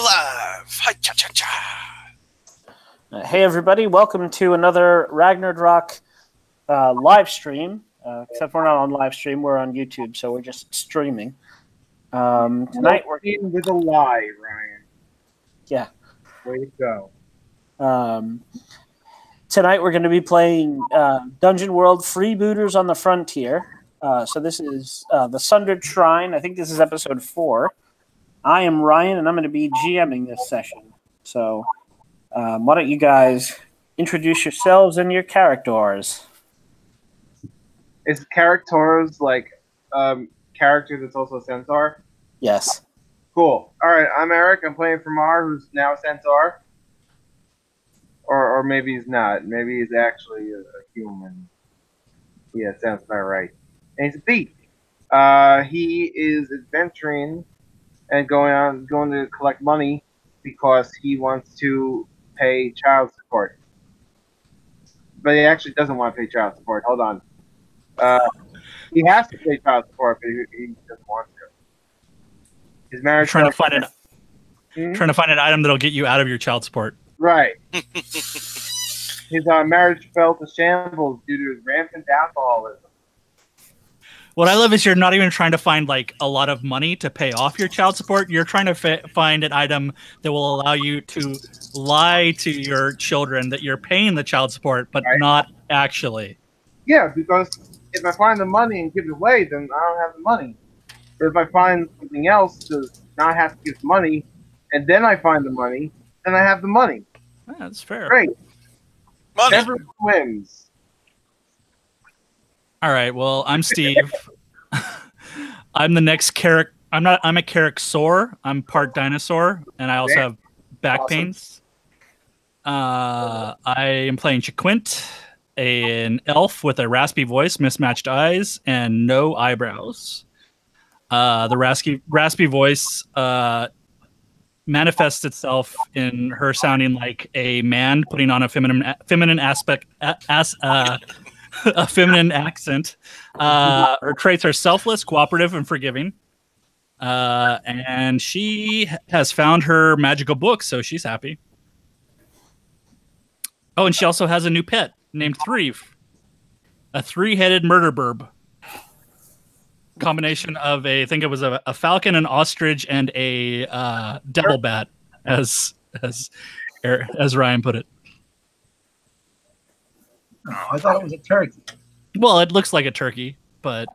live. Hi, cha cha cha. Hey everybody, welcome to another Rag-NERD-rok live stream. Except we're not on live stream, we're on YouTube, so we're just streaming. Tonight we're with a lie, Ryan. Yeah. Way to go. Tonight we're going to be playing Dungeon World Freebooters on the Frontier. So this is the Sundered Shrine. I think this is episode 4. I am Ryan, and I'm going to be GMing this session. So why don't you guys introduce yourselves and your characters? Is characters like character that's also a centaur? Yes. Cool. All right, I'm Eric. I'm playing for Mar, who's now a centaur. Or maybe he's not. Maybe he's actually a human. Yeah, sounds about right. And he's a thief. He is adventuring and going to collect money because he wants to pay child support. But he actually doesn't want to pay child support. Hold on. He has to pay child support, but he doesn't want to. His marriage. Trying to find an item that'll get you out of your child support. Right. His marriage fell to shambles due to his rampant alcoholism. What I love is you're not even trying to find like a lot of money to pay off your child support. You're trying to find an item that will allow you to lie to your children that you're paying the child support, but not actually. Yeah, because if I find the money and give it away, then I don't have the money. But if I find something else to not have to give the money, and then I find the money, then I have the money. Yeah, that's fair. Great. Money. Everyone wins. All right. Well, I'm Steve. I'm the next character. I'm a character. I'm part dinosaur, and I also have back pains. I am playing Chiquint, an elf with a raspy voice, mismatched eyes, and no eyebrows. The raspy voice manifests itself in her sounding like a man putting on a feminine aspect a feminine accent. Her traits are selfless, cooperative, and forgiving. And she has found her magical book, so she's happy. Oh, and she also has a new pet named Threeve, a 3-headed murder burb. Combination of I think it was a falcon, an ostrich, and a devil bat, as Ryan put it. Oh, I thought it was a turkey. Well, it looks like a turkey, but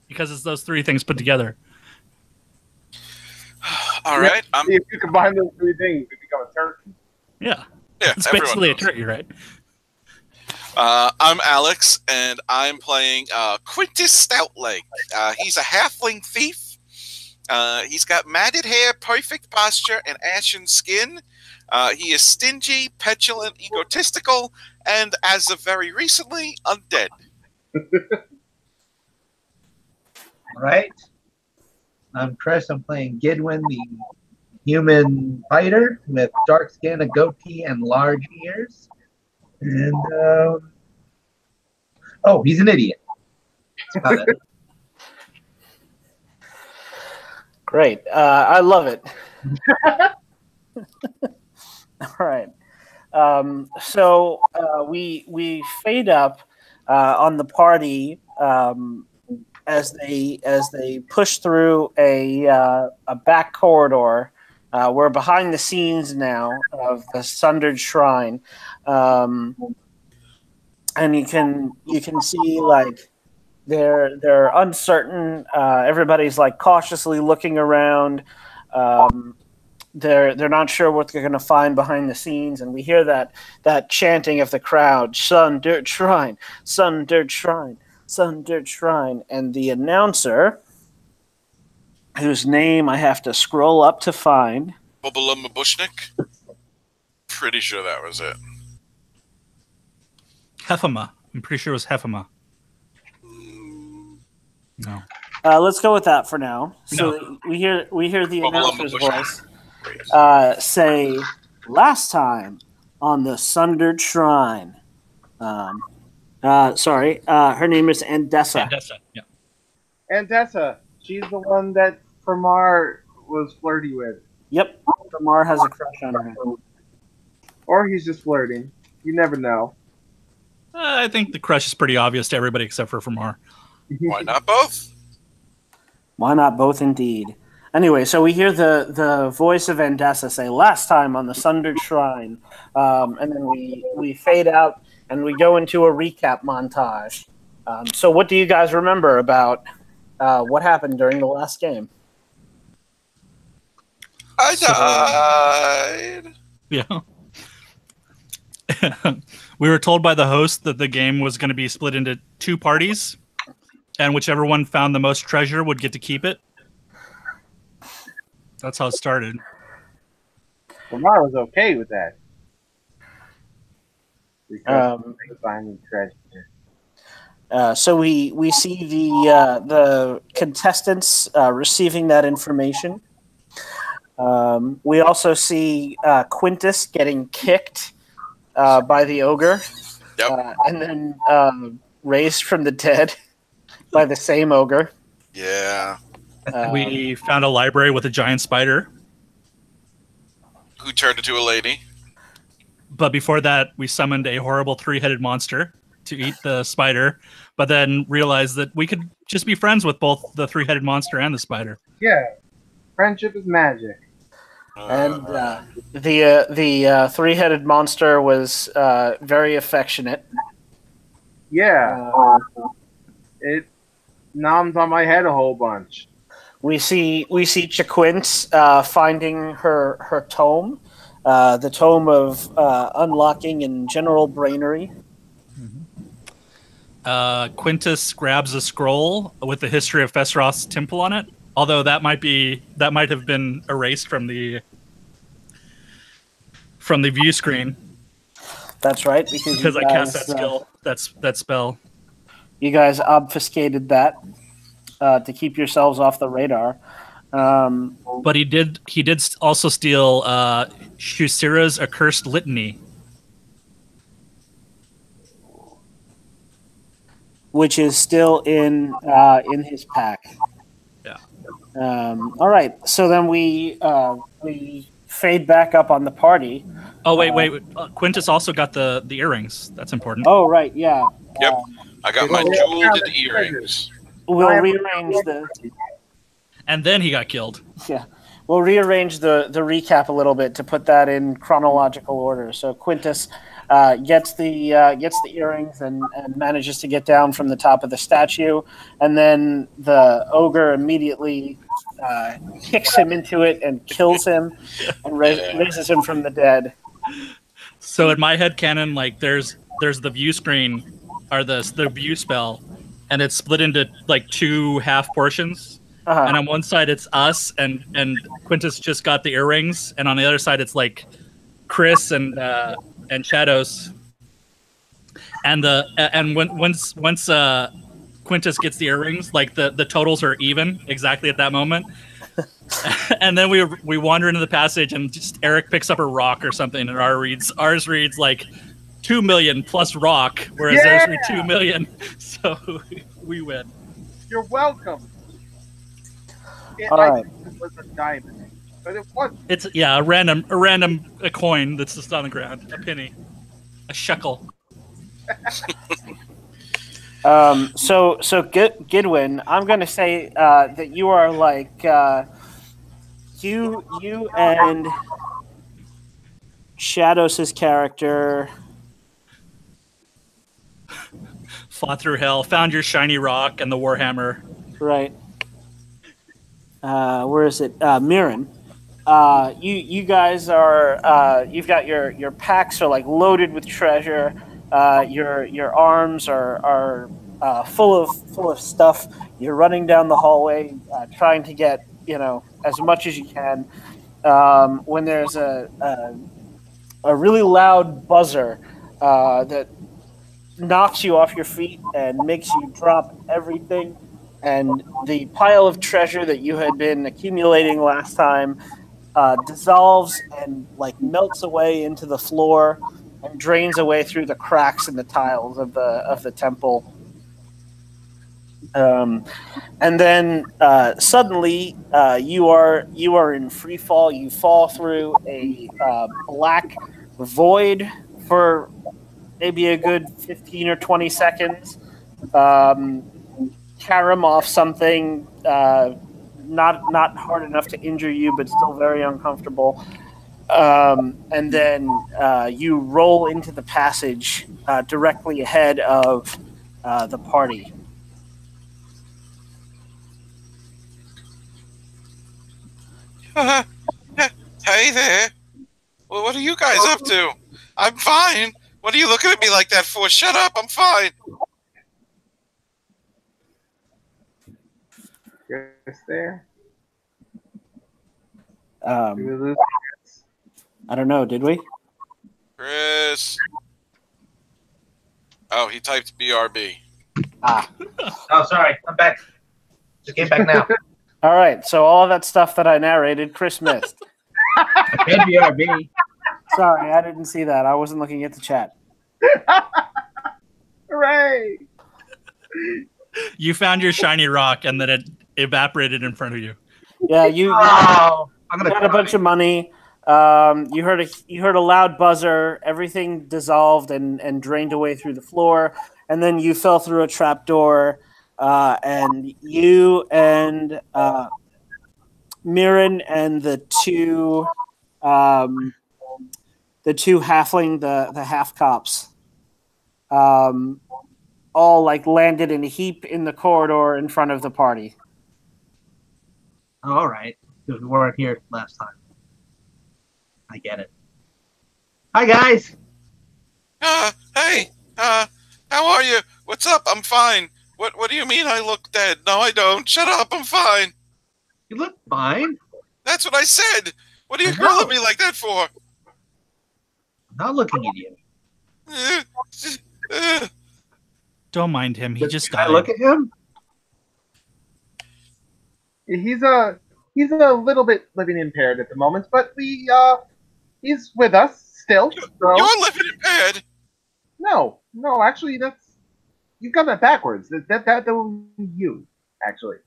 because it's those 3 things put together. All right. If you combine those 3 things, it becomes a turkey. Yeah. Yeah, it's basically a turkey, right? I'm Alex, and I'm playing Quintus Stoutleg. He's a halfling thief. He's got matted hair, perfect posture, and ashen skin. He is stingy, petulant, egotistical, and as of very recently, undead. All right. I'm Chris. I'm playing Gidwin, the human fighter with dark skin, a goatee, and large ears. And, he's an idiot. That's about it. Great. I love it. All right. So we fade up on the party as they push through a back corridor. We're behind the scenes now of the Sundered Shrine, and you can see like they're uncertain. Everybody's like cautiously looking around. They're not sure what they're going to find behind the scenes, and we hear that chanting of the crowd: "Sundered Shrine, Sundered Shrine, Sundered Shrine," and the announcer, whose name I have to scroll up to find. Bubala Mabushnik? Pretty sure that was it. Hefema. I'm pretty sure it was Hefema. No. Let's go with that for now. So No. we hear the Bubala announcer's Mabushnik. voice say, "Last time on the Sundered Shrine." Sorry, her name is Andessa. Andessa, yeah. Andessa, she's the one that Pramar was flirty with. Yep. Mar has a crush on her. Or he's just flirting. You never know. I think the crush is pretty obvious to everybody except for Mar. Why not both? Why not both, indeed? Anyway, so we hear the voice of Andessa say, "Last time on the Sundered Shrine," and then we fade out and we go into a recap montage. So, what do you guys remember about what happened during the last game? I died. Yeah. We were told by the host that the game was going to be split into 2 parties, and whichever one found the most treasure would get to keep it. That's how it started. Lamar was okay with that. Because finding treasure. So we see the contestants receiving that information. We also see Quintus getting kicked by the ogre, Yep. and then raised from the dead by the same ogre. Yeah. We found a library with a giant spider. Who turned into a lady? But before that, we summoned a horrible 3-headed monster to eat the spider, but then realized that we could just be friends with both the 3-headed monster and the spider. Yeah. Friendship is magic. And the 3-headed monster was very affectionate. Yeah. It noms on my head a whole bunch. We see Chaquint finding her tome, the tome of unlocking and general brainery. Quintus grabs a scroll with the history of Fesroth's temple on it. Although that might have been erased from the view screen. That's right, because I cast that skill. That spell. You guys obfuscated that to keep yourselves off the radar. But he did also steal Shusira's accursed litany, which is still in his pack. Yeah. All right. So then we fade back up on the party. Oh wait! Quintus also got the earrings. That's important. Oh right, yeah. Yep. I got my jeweled earrings. We'll rearrange the. And then he got killed. Yeah. We'll rearrange the recap a little bit to put that in chronological order. So Quintus gets the earrings and manages to get down from the top of the statue, and then the ogre immediately kicks him into it and kills him and raises him from the dead. So in my head canon, like there's the view screen or the view spell, and it's split into like 2 half portions. Uh-huh. And on one side it's us and Quintus just got the earrings, and on the other side it's like Chris and Shadows. And once Quintus gets the earrings, like the totals are even exactly at that moment. And then we wander into the passage, and just Eric picks up a rock or something, and ours reads like 2 million plus rock, whereas theirs read 2 million. So we win. You're welcome. It was a diamond, but it wasn't. It's a random coin that's just on the ground, a penny, a shekel. So Gidwin, I'm going to say that you are like you and Shadows' character fought through hell, found your shiny rock and the warhammer. Right. Where is it? Mirren. You guys are you've got your packs are like loaded with treasure. Your arms are full of stuff. You're running down the hallway trying to get as much as you can. When there's a really loud buzzer that knocks you off your feet and makes you drop everything. And the pile of treasure that you had been accumulating last time dissolves and like melts away into the floor and drains away through the cracks in the tiles of the temple. And then suddenly you are in free fall. You fall through a black void for maybe a good 15 or 20 seconds. Carom off something not hard enough to injure you, but still very uncomfortable. And then you roll into the passage directly ahead of the party. Hey there. Well, what are you guys up to? I'm fine. What are you looking at me like that for? Shut up. I'm fine. Chris there? Did we Um, lose? I don't know. Did we? Chris. Oh, he typed BRB. Ah. Oh, sorry. I'm back. Just came back now. All right. So all of that stuff that I narrated, Chris missed. And BRB. Sorry, I didn't see that. I wasn't looking at the chat. Hooray! You found your shiny rock, and then it evaporated in front of you. Yeah, you Oh, I'm gonna had a bunch of money. You heard a loud buzzer. Everything dissolved and drained away through the floor, and then you fell through a trap door. And you and Mirren and the two halfling, the half cops, all like landed in a heap in the corridor in front of the party. Oh, all right. Because we weren't here last time. I get it. Hi, guys. Hey. How are you? What's up? I'm fine. What do you mean I look dead? No, I don't. Shut up. I'm fine. You look fine. That's what I said. What are you I know. grilling me like that for? I'm not looking at you. Don't mind him. He just Can I died. look at him? He's a little bit living impaired at the moment, but he's with us still. So You're living impaired. no, actually you've got that backwards. That was you actually.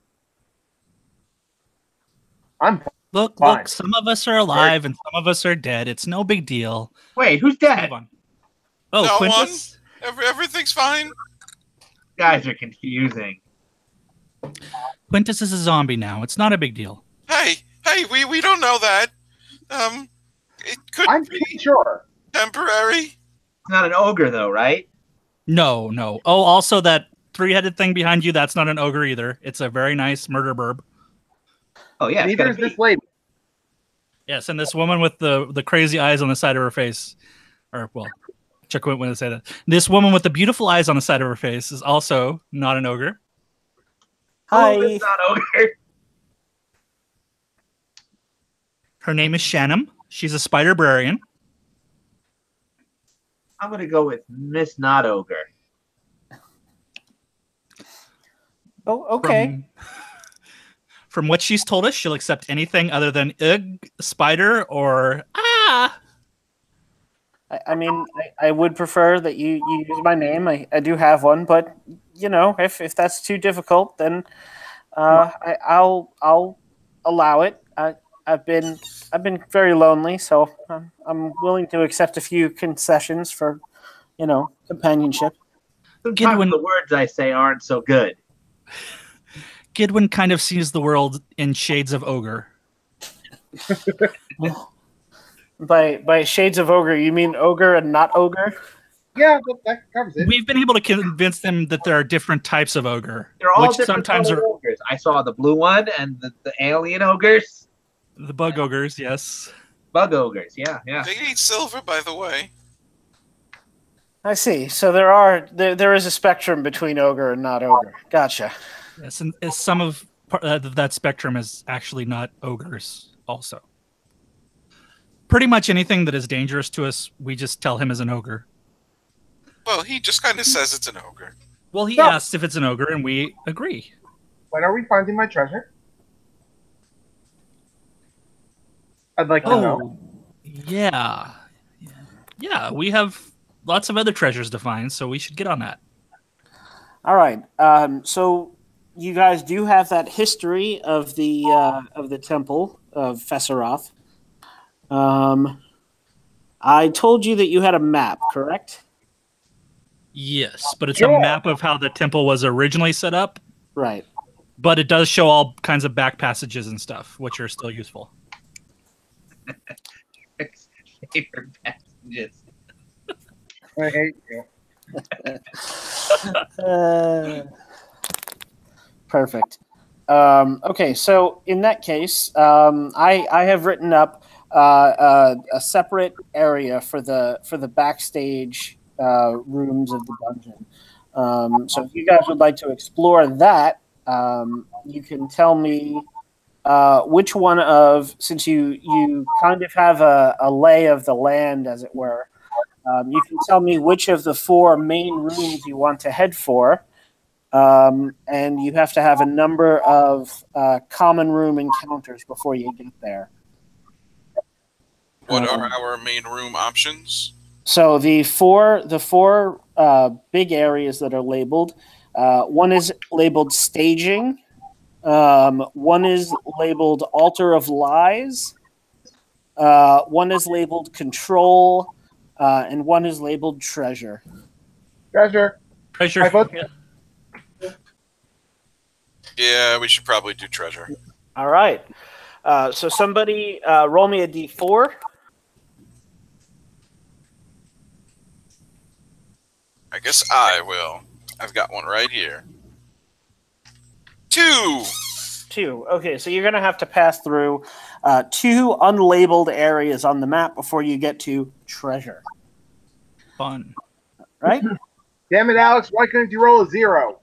I'm Look, Fine. some of us are alive and some of us are dead. It's no big deal. Wait, who's dead? Move on. Oh, No Quintus? Everything's fine. Guys are confusing. Quintus is a zombie now. It's not a big deal. Hey, we don't know that. It could I'm be pretty sure. temporary. It's not an ogre, though, right? No. Oh, also that three-headed thing behind you, that's not an ogre either. It's a very nice murder burb. Oh, yeah. it's Neither gotta is be. this lady. Yes, and this woman with the crazy eyes on the side of her face. Or, well, Chuck wouldn't want to say that. This woman with the beautiful eyes on the side of her face is also not an ogre. Hi. Oh, it's not ogre. Her name is Shannon. She's a spider brarian. I'm going to go with Miss Not Ogre. Oh, okay. From what she's told us, she'll accept anything other than ugh, spider, or ah. I mean, I would prefer that you use my name. I do have one, but you know, if that's too difficult, then I'll allow it. I've been very lonely, so I'm willing to accept a few concessions for, you know, companionship. Sometimes Gidwin- the words I say aren't so good. Gidwin kind of sees the world in shades of ogre. By shades of ogre, you mean ogre and not ogre? Yeah, that covers it. We've been able to convince them that there are different types of ogre, They're all which different sometimes color are ogres. I saw the blue one and the alien ogres. the bug ogres. Yes. Bug ogres, yeah. They eat silver, by the way. I see. So there is a spectrum between ogre and not ogre. Gotcha. Yes, and some of that spectrum is actually not ogres also. Pretty much anything that is dangerous to us, we just tell him is an ogre. Well, he just kind of says it's an ogre. Well, he No. asked if it's an ogre, and we agree. When are we finding my treasure? I'd like to know. Oh, yeah. Yeah, we have lots of other treasures to find, so we should get on that. All right. So you guys do have that history of the temple of Fesseroth. I told you that you had a map, correct? Yes, but it's Yeah. a map of how the temple was originally set up. Right. But it does show all kinds of back passages and stuff, which are still useful. Favorite passages. I hate you. Perfect. Okay, so in that case, I have written up a separate area for the backstage rooms of the dungeon. So if you guys would like to explore that, you can tell me which one of, since you kind of have a lay of the land, as it were. You can tell me which of the 4 main rooms you want to head for. And you have to have a number of common room encounters before you get there. What are our main room options? So the four big areas that are labeled. One is labeled staging. One is labeled altar of lies. One is labeled control, and one is labeled treasure. Treasure. Treasure. I vote- Yeah, we should probably do treasure. All right. So somebody roll me a d4. I guess I will. I've got one right here. 2! 2. Okay, so you're going to have to pass through 2 unlabeled areas on the map before you get to treasure. Fun. Right? Damn it, Alex! Why couldn't you roll a 0?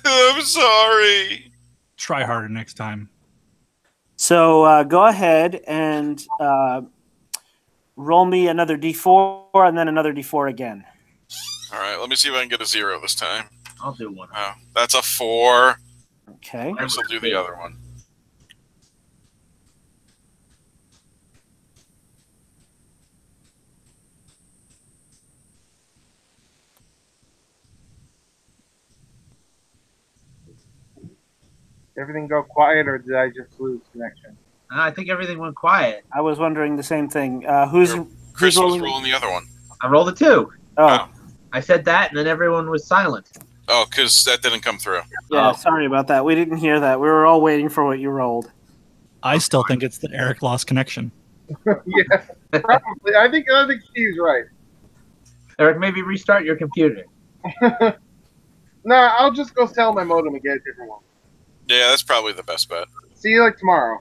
I'm sorry. Try harder next time. So go ahead and roll me another d4 and then another d4 again. All right, let me see if I can get a 0 this time. I'll do one. Oh, that's a 4. Okay. I guess I'll do the other one. Did everything go quiet, or did I just lose connection? I think everything went quiet. I was wondering the same thing. Who's Chris was rolling? rolling the other one. I rolled a 2. Oh, I said that, and then everyone was silent. Oh, because that didn't come through. yeah. Oh. Sorry about that. We didn't hear that. We were all waiting for what you rolled. I still think it's that Eric lost connection. Yeah, probably. I think Steve's right. Eric, maybe restart your computer. Nah, I'll just go sell my modem and get a different one. Yeah, that's probably the best bet. See you like tomorrow.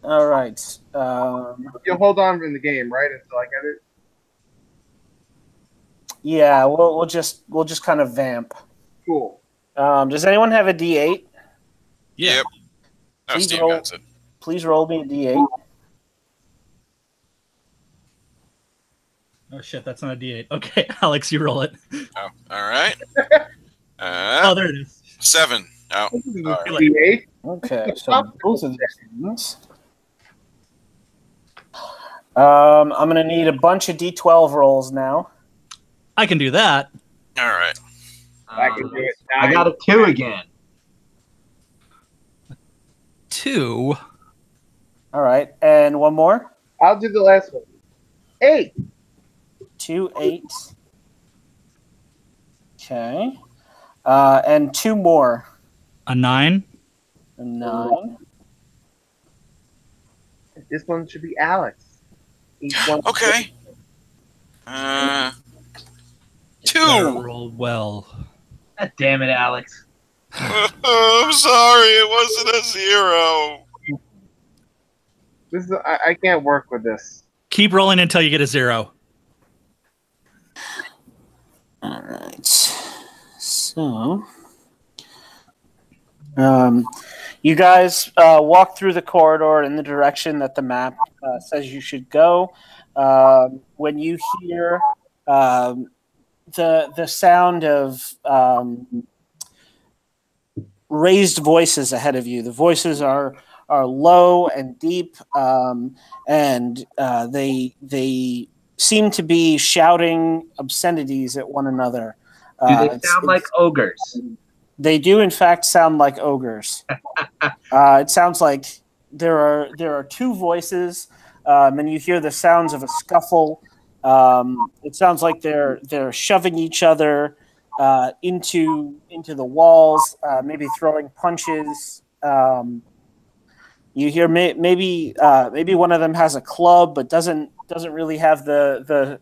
All right. You'll hold on in the game, right? Until I get it. Yeah, we'll just kind of vamp. Cool. Does anyone have a d8? Yeah. Yep. No, Please Steve roll. got it. Please roll me a d8. Oh shit, that's not a D8. Okay, Alex, you roll it. Oh, all right. Oh, there it is. 7. Oh, all right. D8. Okay, so both of these things. I'm gonna need a bunch of d12 rolls now. I can do that. All right. I can do it. I got a 2 again. 2. All right, and one more. I'll do the last one. 8. 2 8s. Okay, and 2 more. A 9. A 9. This one should be Alex. Each one. Okay. 2. Roll well. God damn it, Alex. I'm sorry, it wasn't a 0. This is. I can't work with this. Keep rolling until you get a 0. All right. So, you guys walk through the corridor in the direction that the map says you should go. When you hear the sound of raised voices ahead of you, the voices are low and deep, and they seem to be shouting obscenities at one another. Do they sound like ogres? They do, in fact, sound like ogres. It sounds like there are two voices, and you hear the sounds of a scuffle. It sounds like they're shoving each other into the walls, maybe throwing punches. You hear maybe one of them has a club, but doesn't really have the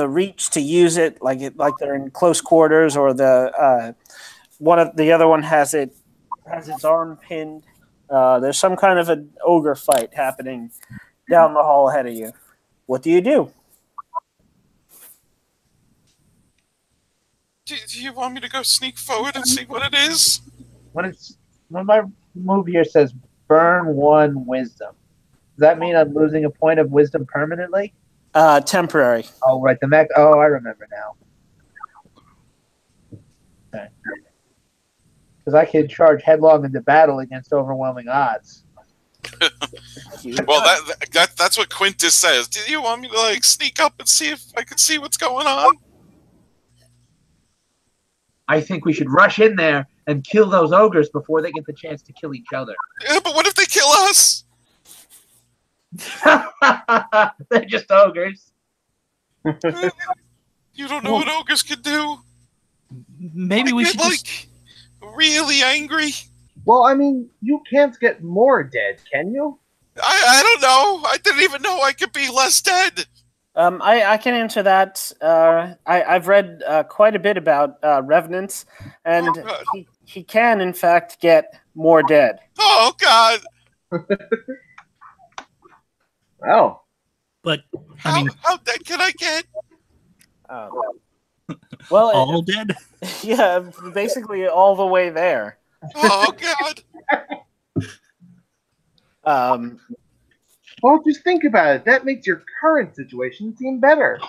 reach to use it, like they're in close quarters, or the other one has its arm pinned. There's some kind of an ogre fight happening down the hall ahead of you. What do you do? Do you want me to go sneak forward and see what it is? When my move here says burn 1 wisdom, does that mean I'm losing a point of wisdom permanently? Temporary. Oh, right. The max. Oh, I remember now. Okay. Because I can charge headlong into battle against overwhelming odds. Well, that's what Quintus says. Do you want me to like sneak up and see if I can see what's going on? I think we should rush in there and kill those ogres before they get the chance to kill each other. Yeah, but what if they kill us? They're just ogres. You don't know what ogres can do. Maybe we should like really angry. Well, I mean, you can't get more dead, can you? I don't know. I didn't even know I could be less dead. I can answer that. I've read quite a bit about revenants, and he can, in fact, get more dead. Oh, God. Oh. But, I mean... How dead can I get? Well, all dead? Yeah, basically all the way there. Oh, God. Well, just think about it. That makes your current situation seem better.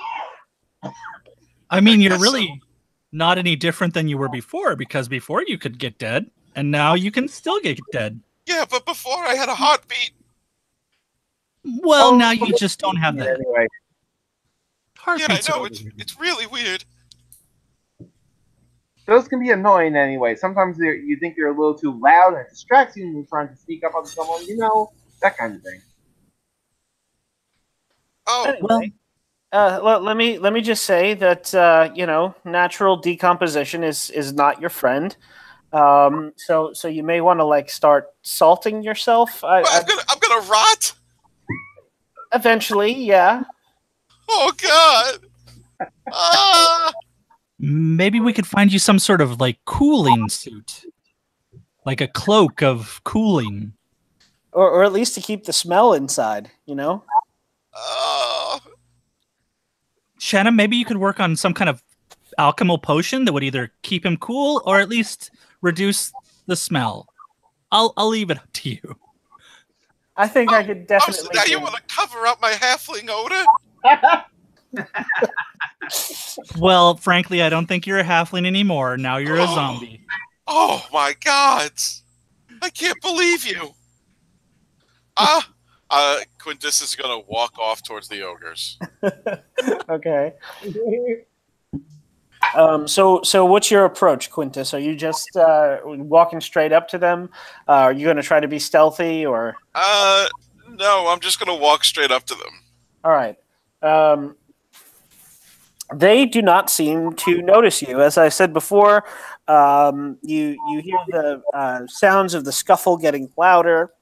I mean, you're really not any different than you were before, because before you could get dead, and now you can still get dead. Yeah, but before I had a heartbeat. Well, now you just don't have that. Anyway. Heartbeats yeah, I know. It's really weird. Those can be annoying anyway. Sometimes you think you're a little too loud and it distracts you and you're trying to sneak up on someone, that kind of thing. Oh, anyway, let me just say that natural decomposition is not your friend. So you may want to start salting yourself. I'm gonna rot. Eventually, yeah. Oh, God. Maybe we could find you some sort of cooling suit, like a cloak of cooling, or at least to keep the smell inside. Shannon, maybe you could work on some kind of alchemical potion that would either keep him cool or at least reduce the smell. I'll leave it up to you. I think I could definitely. So now you want to cover up my halfling odor? Well, frankly, I don't think you're a halfling anymore. Now you're a zombie. Oh my God! I can't believe you. Quintus is gonna walk off towards the ogres. Okay. So what's your approach, Quintus? Are you just walking straight up to them? Are you going to try to be stealthy, or? No, I'm just going to walk straight up to them. All right. They do not seem to notice you. As I said before, you hear the sounds of the scuffle getting louder.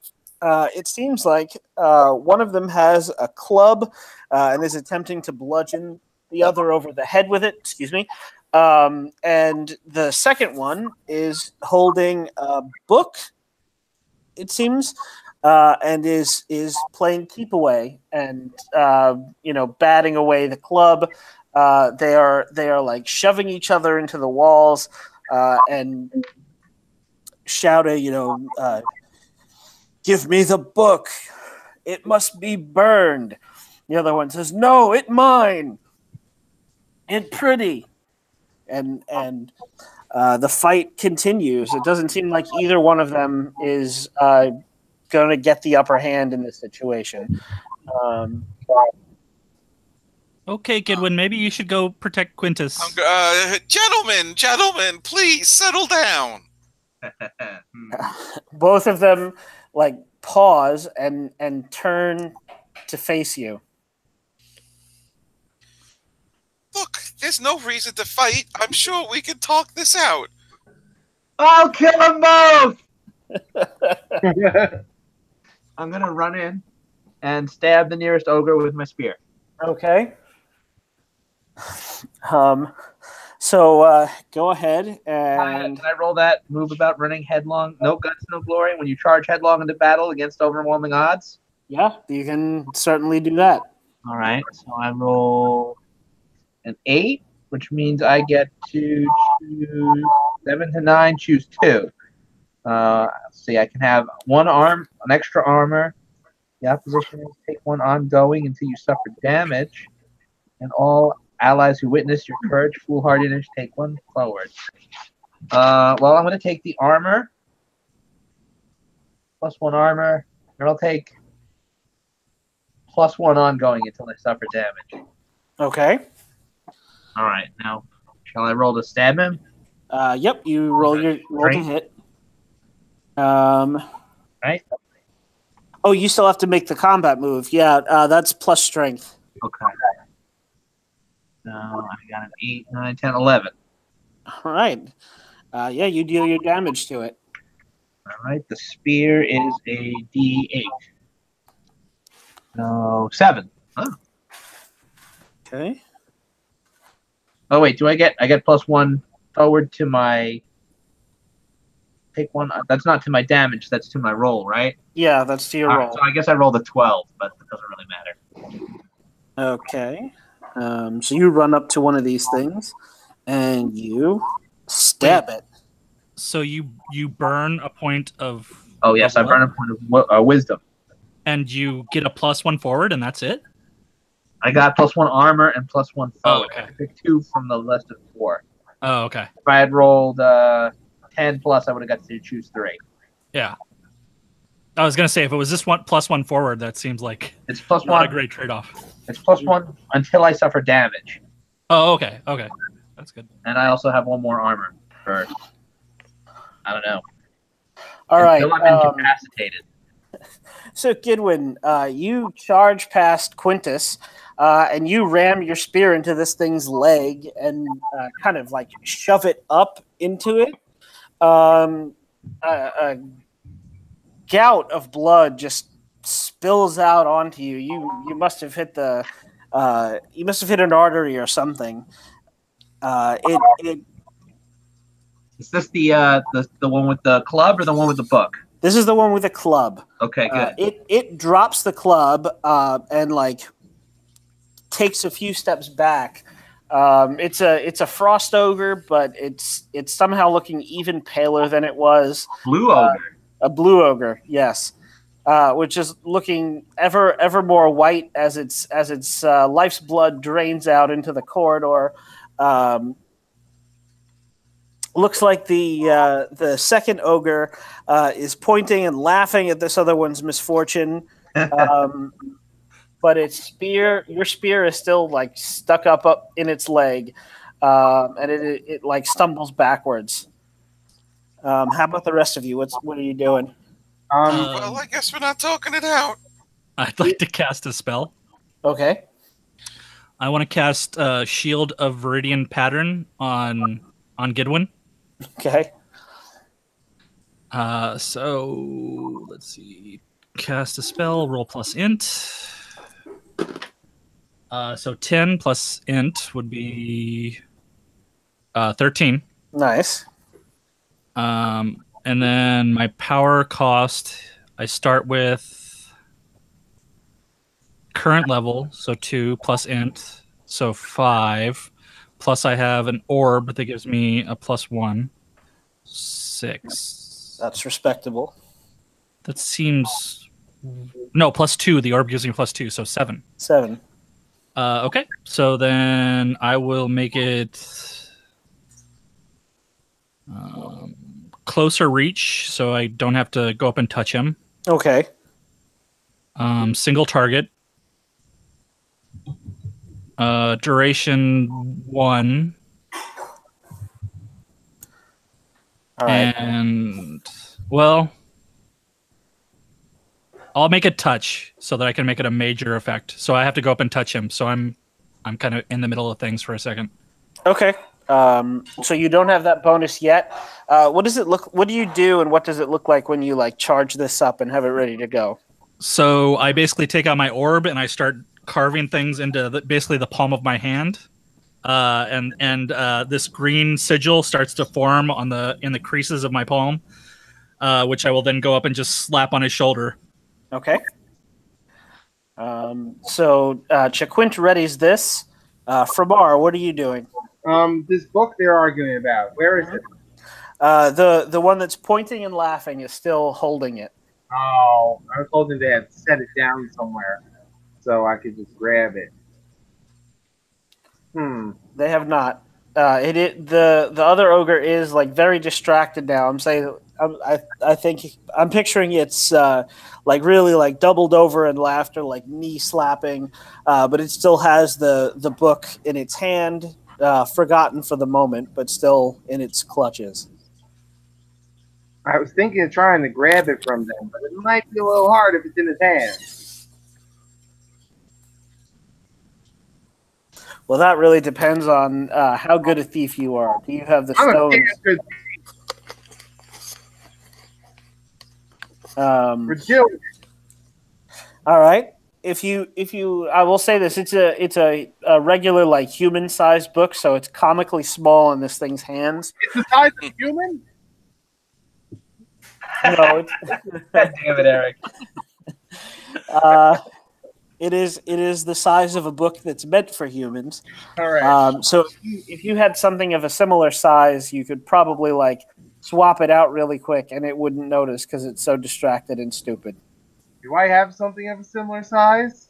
It seems like one of them has a club and is attempting to bludgeon the other over the head with it. Excuse me. And the second one is holding a book, it seems, and is playing keep away and batting away the club. They are shoving each other into the walls and shouting, "Give me the book! It must be burned." The other one says, "No, it mine. It pretty." And the fight continues. It doesn't seem like either one of them is going to get the upper hand in this situation. Okay, Goodwin, maybe you should go protect Quintus. Gentlemen, please settle down. Both of them like pause and turn to face you. Look, there's no reason to fight. I'm sure we can talk this out. I'll kill them both! I'm going to run in and stab the nearest ogre with my spear. Okay. So go ahead and Can I roll that move about running headlong? No guts, no glory. When you charge headlong into battle against overwhelming odds? yeah, you can certainly do that. All right. So I roll an 8, which means I get to choose 7 to 9, choose 2. Let's see, I can have an extra armor. The opposition is take 1 ongoing until you suffer damage. And all allies who witness your courage, foolhardiness, take 1 forward. Well, I'm going to take the armor. +1 armor. And I'll take +1 ongoing until I suffer damage. Okay. All right. Now, shall I roll to stab him? Yep, you roll to hit. Right. Oh, you still have to make the combat move. Yeah, that's plus strength. Okay. So I got an 8, 9, 10, 11. All right. Yeah, you deal your damage to it. All right. The spear is a D8. No, 7. Oh. Okay. Oh wait, I get +1 forward to my take 1. That's not to my damage. That's to my roll, right? Yeah, that's to your All roll. right, so I guess I rolled a 12, but it doesn't really matter. Okay. So you run up to one of these things, and you stab it. So you burn a point of. Oh yes, I burn a point of wisdom, and you get a +1 forward, and that's it. I got +1 armor and +1 forward. Oh, okay. I picked 2 from the list of 4. Oh, okay. If I had rolled 10 plus, I would have got to choose 3. Yeah. I was gonna say if it was this one +1 forward, that seems like it's +1. Not a great trade-off. It's +1 until I suffer damage. Oh, okay. Okay, that's good. And I also have 1 more armor for. I don't know. All right. Until I'm incapacitated. So, Gidwin, you charge past Quintus, and you ram your spear into this thing's leg and kind of like shove it up into it. A gout of blood just spills out onto you. You must have hit you must have hit an artery or something. Is this the one with the club or the one with the book? This is the one with the club. Okay, good. It drops the club and like takes a few steps back. It's a frost ogre, but it's somehow looking even paler than it was. Blue ogre. A blue ogre, yes, which is looking ever more white as its life's blood drains out into the corridor. Looks like the second ogre is pointing and laughing at this other one's misfortune. But your spear is still like stuck up in its leg, and it like stumbles backwards. How about the rest of you? What are you doing? Well, I guess we're not talking it out. I'd like to cast a spell. Okay. I want to cast Shield of Viridian Pattern on Gidwin. Okay. So let's see. Cast a spell, roll plus int. So 10 plus int would be 13. Nice. And then my power cost, I start with current level, so 2 plus int, so 5. Plus I have an orb that gives me a +1. 6. That's respectable. That seems... No, +2. The orb gives me +2, so 7. 7. Okay, so then I will make it closer reach, so I don't have to go up and touch him. Okay. Single target. Duration 1. All right. And well, I'll make it touch so that I can make it a major effect. So I have to go up and touch him. So I'm kind of in the middle of things for a second. Okay. So you don't have that bonus yet. What does it look? What do you do, and what does it look like when you like charge this up and have it ready to go? So I basically take out my orb and I start carving things into basically the palm of my hand. And this green sigil starts to form in the creases of my palm, which I will then go up and just slap on his shoulder. Okay. So Chaquint readies this. Framar, what are you doing? This book they're arguing about. Where is it? The one that's pointing and laughing is still holding it. Oh, I was holding to set it down somewhere so I could just grab it. They have not. The other ogre is like very distracted now. I'm saying I think I'm picturing it's like really like doubled over in laughter, like knee slapping, but it still has the book in its hand, forgotten for the moment, but still in its clutches. I was thinking of trying to grab it from them, but it might be a little hard if it's in his hand. Well, that really depends on how good a thief you are. Do you have the I'm a stones? damn good Fragility. All right. If you, I will say this: it's a regular like human-sized book, so it's comically small in this thing's hands. It's the size of a human? No, it's, God damn it, Eric. it is the size of a book that's meant for humans. All right. So if you had something of a similar size, you could probably like swap it out really quick, and it wouldn't notice because it's so distracted and stupid. Do I have something of a similar size?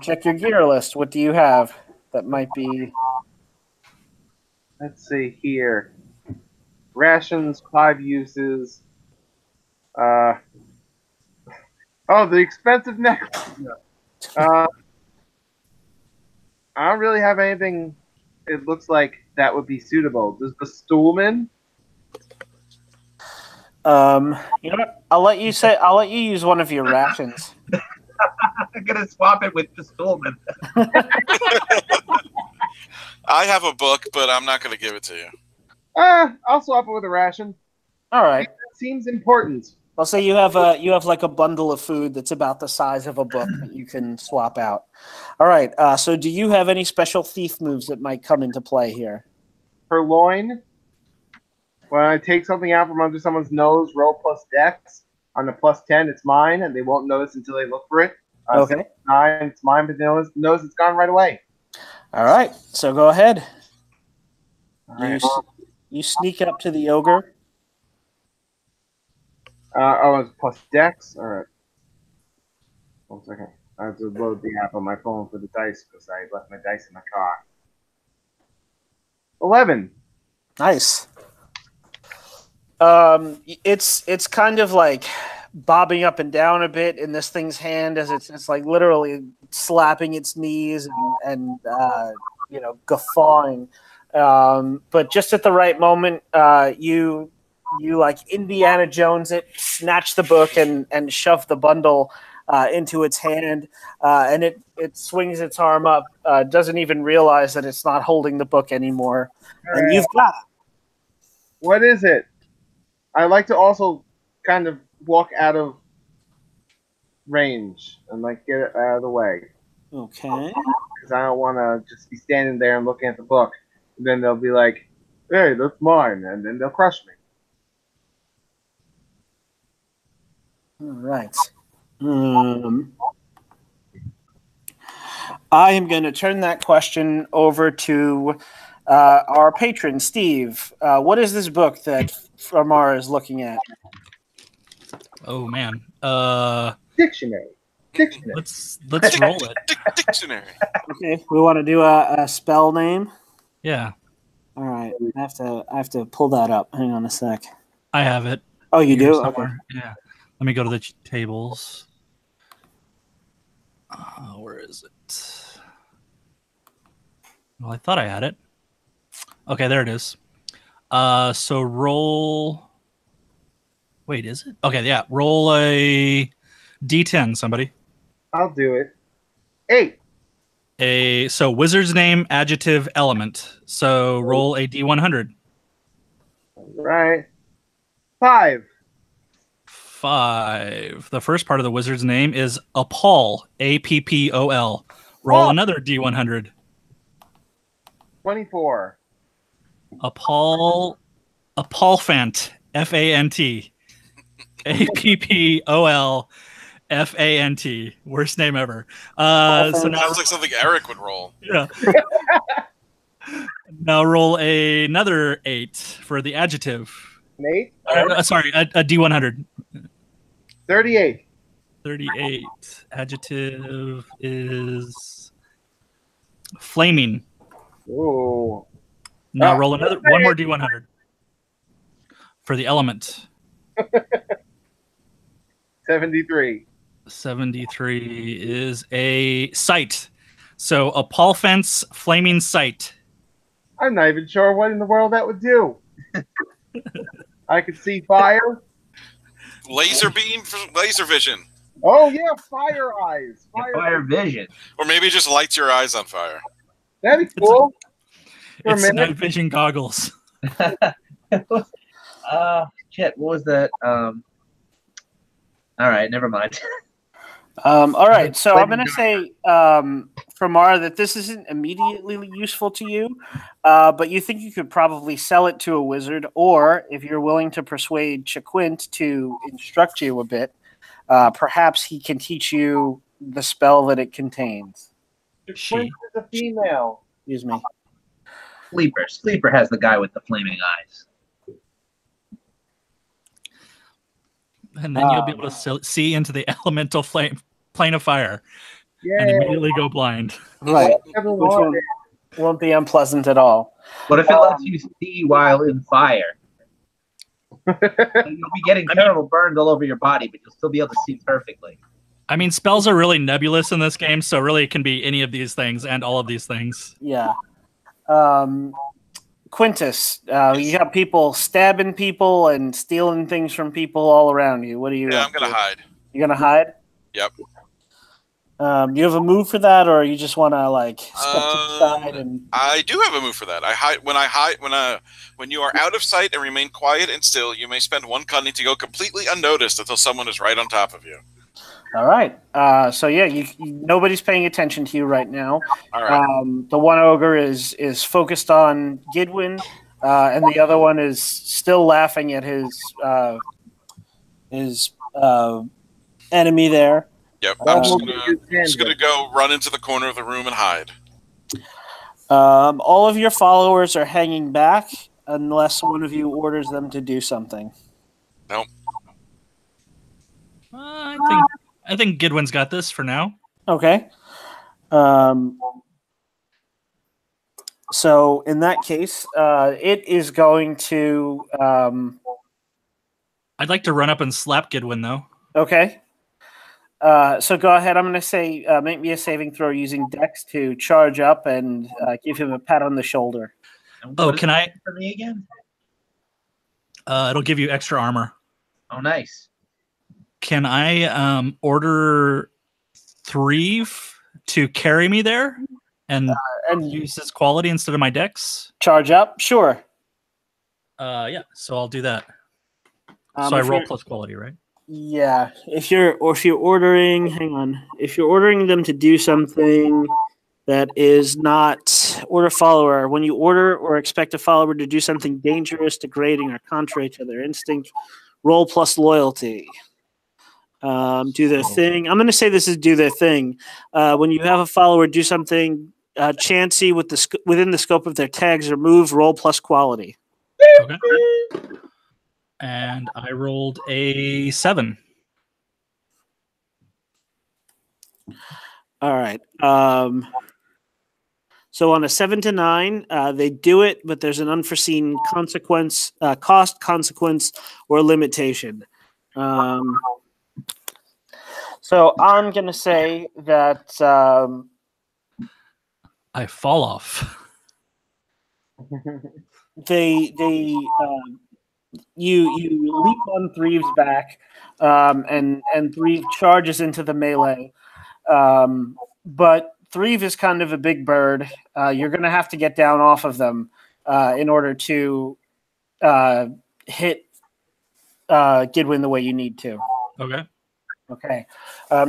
Check your gear list. What do you have that might be? Let's see here. Rations, 5 uses. The expensive necklace. I don't really have anything. It looks like that would be suitable. Does the Stoolman? You know what? I'll let you use one of your rations. I'm gonna swap it with the Stolman. I have a book, but I'm not going to give it to you. I'll swap it with a ration. All right. That seems important. I'll say you have like a bundle of food that's about the size of a book that you can swap out. All right. So do you have any special thief moves that might come into play here? Purloin. When I take something out from under someone's nose, roll plus dex. On the plus 10, it's mine, and they won't notice until they look for it. Okay. 9, it's mine, but they knows it's gone right away. All right. So go ahead. All right. You sneak up to the ogre. It's plus dex? All right. 1 second. I have to load the app on my phone for the dice because I left my dice in my car. 11. Nice. It's kind of like bobbing up and down a bit in this thing's hand as it's like literally slapping its knees and guffawing. But just at the right moment, you like Indiana Jones it, snatch the book and shove the bundle into its hand, and it swings its arm up, doesn't even realize that it's not holding the book anymore, and you've got it. What is it? I like to also kind of walk out of range and like get it out of the way. Okay. Because I don't want to just be standing there and looking at the book. And then they'll be like, hey, that's mine. And then they'll crush me. All right. I am going to turn that question over to our patron, Steve. What is this book that Framar is looking at? Oh man. Dictionary. Let's roll it. Dictionary. Okay, we want to do a spell name. Yeah, All right, I have to pull that up. Hang on a sec. I have it. Oh, you here do? Okay. somewhere. Yeah. Let me go to the tables. Where is it? Well, I thought I had it. Okay, there it is. So roll. Wait, is it? Okay, yeah. Roll a D10, somebody. I'll do it. 8. So wizard's name, adjective, element. So roll a D100. Right. 5. 5. The first part of the wizard's name is Appall, Appol. Roll another D100. 24. Appallfant, Fant, Appolfant. Worst name ever. So now, Sounds like something Eric would roll. yeah. Now roll another 8 for the adjective. An 8. Sorry, a D100. 38. 38. Adjective is flaming. Ooh. Now roll one more D100 for the element. 73. 73 is a sight. So a Paul Fence flaming sight. I'm not even sure what in the world that would do. I could see fire. Laser beam for laser vision. Oh yeah, fire eyes. Fire vision. Or maybe it just lights your eyes on fire. That'd be cool. For a It's minute. night vision goggles. Shit, what was that? All right, never mind. All right, so I'm going to say, Mara, that this isn't immediately useful to you, but you think you could probably sell it to a wizard, or if you're willing to persuade Chaquint to instruct you a bit, perhaps he can teach you the spell that it contains. She. Is a female. Excuse me. Sleeper has the guy with the flaming eyes. And then you'll be able to see into the elemental plane of fire and immediately go blind. Right. Which won't be unpleasant at all. What if it lets you see while in fire? You'll be getting terrible burns all over your body, but you'll still be able to see perfectly. I mean, spells are really nebulous in this game, so really it can be any of these things and all of these things. Yeah. Quintus, you got people stabbing people and stealing things from people all around you. What are you? Yeah, I'm gonna hide. You're gonna hide? Yep. Do you have a move for that, or you just want to like step to the side and? I do have a move for that. When you are out of sight and remain quiet and still, you may spend 1 cunning to go completely unnoticed until someone is right on top of you. All right. So yeah, nobody's paying attention to you right now. All right. The one ogre is focused on Gidwin, and the other one is still laughing at his enemy there. Yep. I'm just gonna go run into the corner of the room and hide. All of your followers are hanging back unless one of you orders them to do something. Nope. I think Gidwin's got this for now. Okay. So in that case, it is going to. I'd like to run up and slap Gidwin, though. Okay. So go ahead. I'm going to say make me a saving throw using Dex to charge up and give him a pat on the shoulder. Oh, can I? For me again? It'll give you extra armor. Oh, nice. Can I order Threeve to carry me there and use his quality instead of my Dex? Charge up? Sure. Yeah, so I'll do that. So I roll plus quality, right? Yeah. If you're ordering, hang on. If you're ordering them to do something that is not order follower, when you order or expect a follower to do something dangerous, degrading, or contrary to their instinct, roll plus loyalty. Do their thing. I'm going to say this is do their thing. When you have a follower do something chancy within the scope of their tags or move, roll plus quality. Okay. And I rolled a 7. All right. So on a 7 to 9, they do it, but there's an unforeseen consequence, cost, consequence, or limitation. So I'm going to say that I fall off. You leap on Threve's back, and Threve charges into the melee. But Threve is kind of a big bird. You're going to have to get down off of them in order to hit Gidwin the way you need to. Okay. Okay.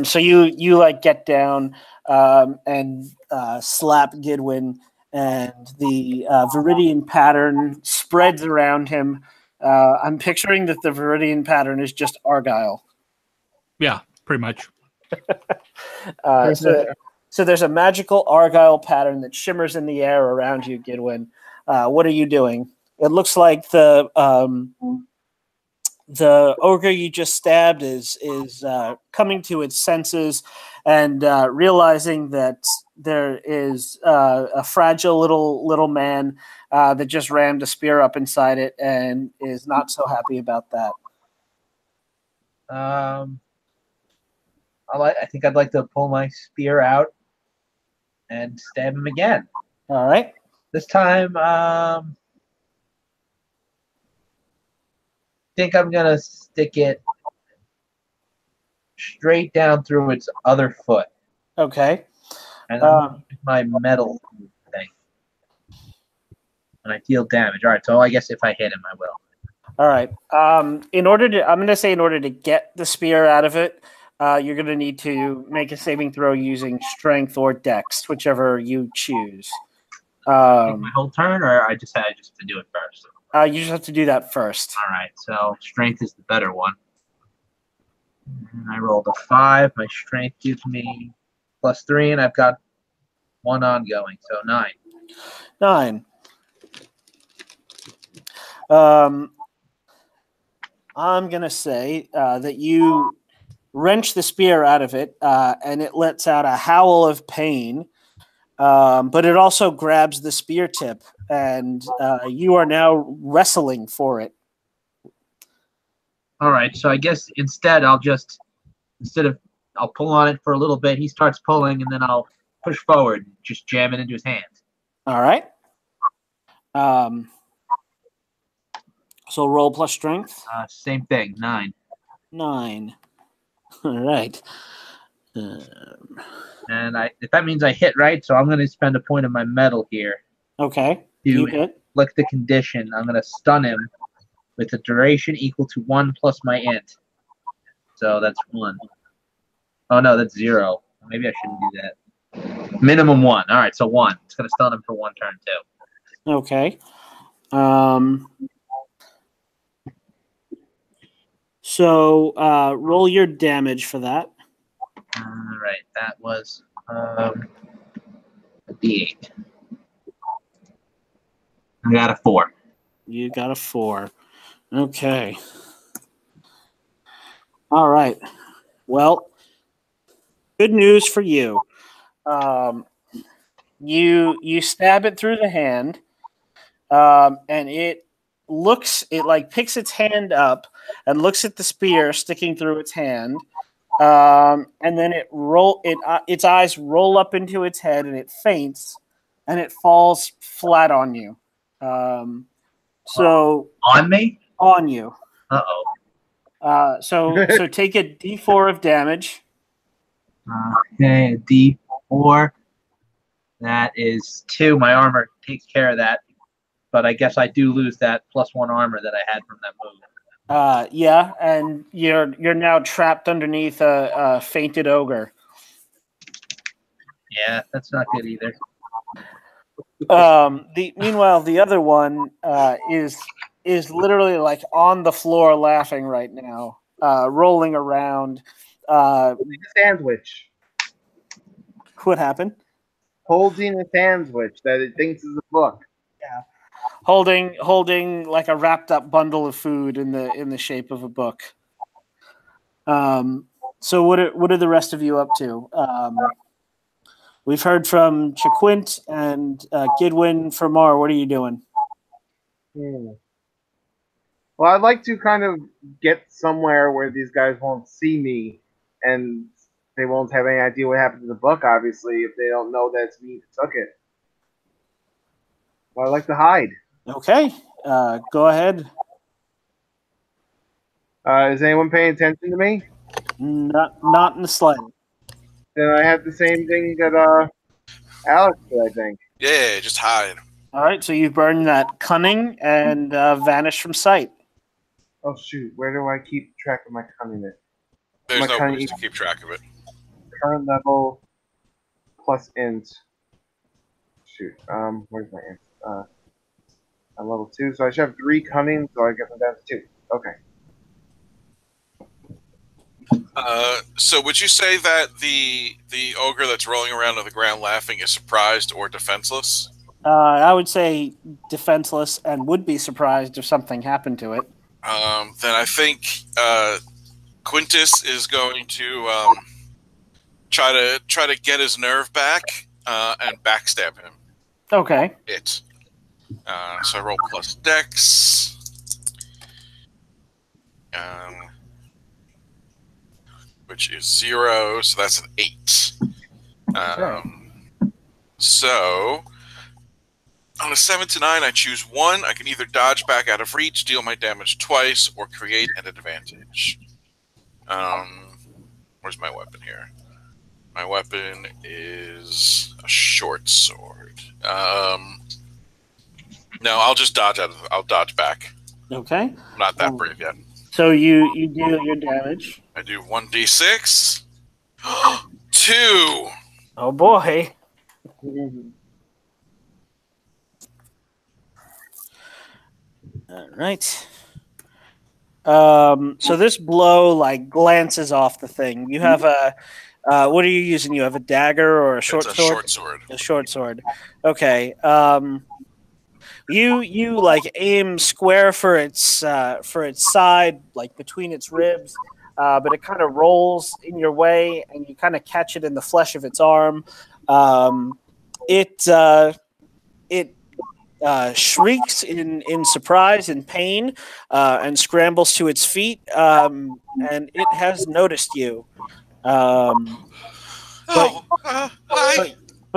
So you like get down and slap Gidwin, and the Viridian pattern spreads around him. I'm picturing that the Viridian pattern is just Argyle. Yeah, pretty much. So there's a magical Argyle pattern that shimmers in the air around you, Gidwin. What are you doing? It looks like the ogre you just stabbed is coming to its senses and realizing that there is a fragile little man that just rammed a spear up inside it and is not so happy about that. I think I'd like to pull my spear out and stab him again. All right. This time, I think I'm gonna stick it straight down through its other foot. Okay. And I'm use my metal thing. And I deal damage. All right, so I guess if I hit him, I will. All right. I'm going to say in order to get the spear out of it, you're going to need to make a saving throw using strength or dex, whichever you choose. My whole turn, or I just have to do it first? You just have to do that first. All right, so strength is the better one. And I rolled a 5. My strength gives me +3, and I've got 1 ongoing, so 9. 9. I'm going to say that you wrench the spear out of it, and it lets out a howl of pain, but it also grabs the spear tip, and you are now wrestling for it. All right, so I guess I'll pull on it for a little bit. He starts pulling, and then I'll push forward, just jam it into his hands. All right. So roll plus strength. Same thing, 9. 9. All right. And if that means I hit, right? So I'm going to spend a point of my metal here. Okay. To hit. inflict the condition. I'm going to stun him with a duration equal to 1 plus my int. So that's 1. Oh no, that's 0. Maybe I shouldn't do that. Minimum 1. All right, so 1. It's going to stun him for 1 turn too. Okay. So roll your damage for that. All right, that was a D8. I got a 4. You got a 4. Okay. All right. Well, good news for you. You stab it through the hand, and it picks its hand up and looks at the spear sticking through its hand, and then its eyes roll up into its head, and it faints, and it falls flat on you. So on me? On you. Uh-oh. So take a D4 of damage. Okay, a D4. That is 2. My armor takes care of that. But I guess I do lose that +1 armor that I had from that move. Yeah, and you're now trapped underneath a fainted ogre. Yeah, that's not good either. Meanwhile, the other one is literally like on the floor laughing right now, rolling around. A sandwich. What happened? Holding a sandwich that it thinks is a book. Yeah. Holding like a wrapped up bundle of food in the shape of a book. So what are the rest of you up to? We've heard from Chiquint and Gidwin. For Mar, what are you doing? Well, I'd like to kind of get somewhere where these guys won't see me, and they won't have any idea what happened to the book, obviously, if they don't know that it's me who took it. Well, I like to hide. Okay, go ahead. Is anyone paying attention to me? Not in the slightest. Then I have the same thing that Alex did, I think. Yeah, just hide. All right, so you burn that cunning and vanish from sight. Oh shoot, where do I keep track of my cunningness? There's My no cunning place to keep track of it. current level plus int. Shoot, where's my int? I'm level 2, so I should have 3 cunning, so I get them down to 2. Okay. So would you say that the ogre that's rolling around on the ground laughing is surprised or defenseless? I would say defenseless and would be surprised if something happened to it. Then I think Quintus is going to try to get his nerve back and backstab him. Okay. So I roll plus dex. Which is 0, so that's an 8. So on a 7 to 9, I choose 1. I can either dodge back out of reach, deal my damage twice, or create an advantage. Where's my weapon here? My weapon is a short sword. No, I'll just dodge I'll dodge back. Okay. I'm not that brave yet. So you deal your damage. I do 1d6. 2. Oh boy. All right. So this blow like glances off the thing. You have a what are you using? You have a dagger or a short It's a sword? short sword. A short sword. Okay. You like aim square for its side, like between its ribs, but it kind of rolls in your way, and you kind of catch it in the flesh of its arm. It shrieks in surprise and pain, and scrambles to its feet, and it has noticed you. But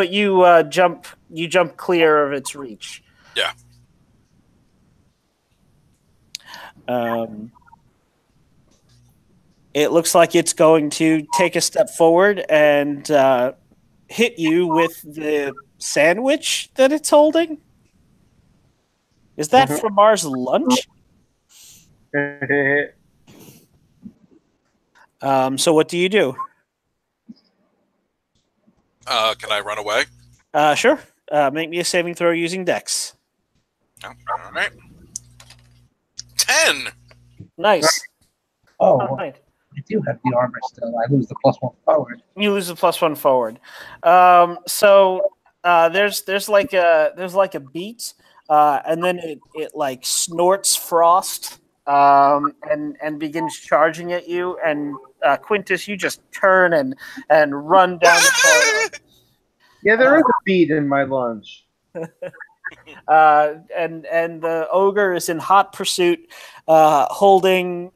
you jump clear of its reach. Yeah. It looks like it's going to take a step forward and hit you with the sandwich that it's holding. Is that from Mars lunch? So what do you do? Can I run away? Sure. Make me a saving throw using Dex. Oh, all right. 10. Nice. Oh, All right. I do have the armor still. I lose the +1 forward. You lose the +1 forward. So there's like a beat, and then it like snorts frost, and begins charging at you. And Quintus, you just turn and run down the corridor. Yeah, there is a beat in my lunch. And the ogre is in hot pursuit, holding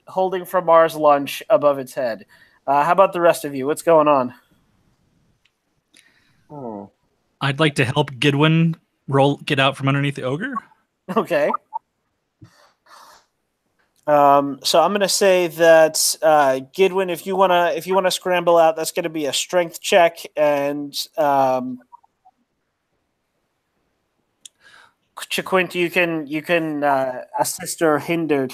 from Mars lunch above its head. How about the rest of you? What's going on? Oh. I'd like to help Gidwin get out from underneath the ogre. Okay. So I'm gonna say that Gidwin, if you wanna scramble out, that's gonna be a strength check, and Chiquint, you can assist or hinder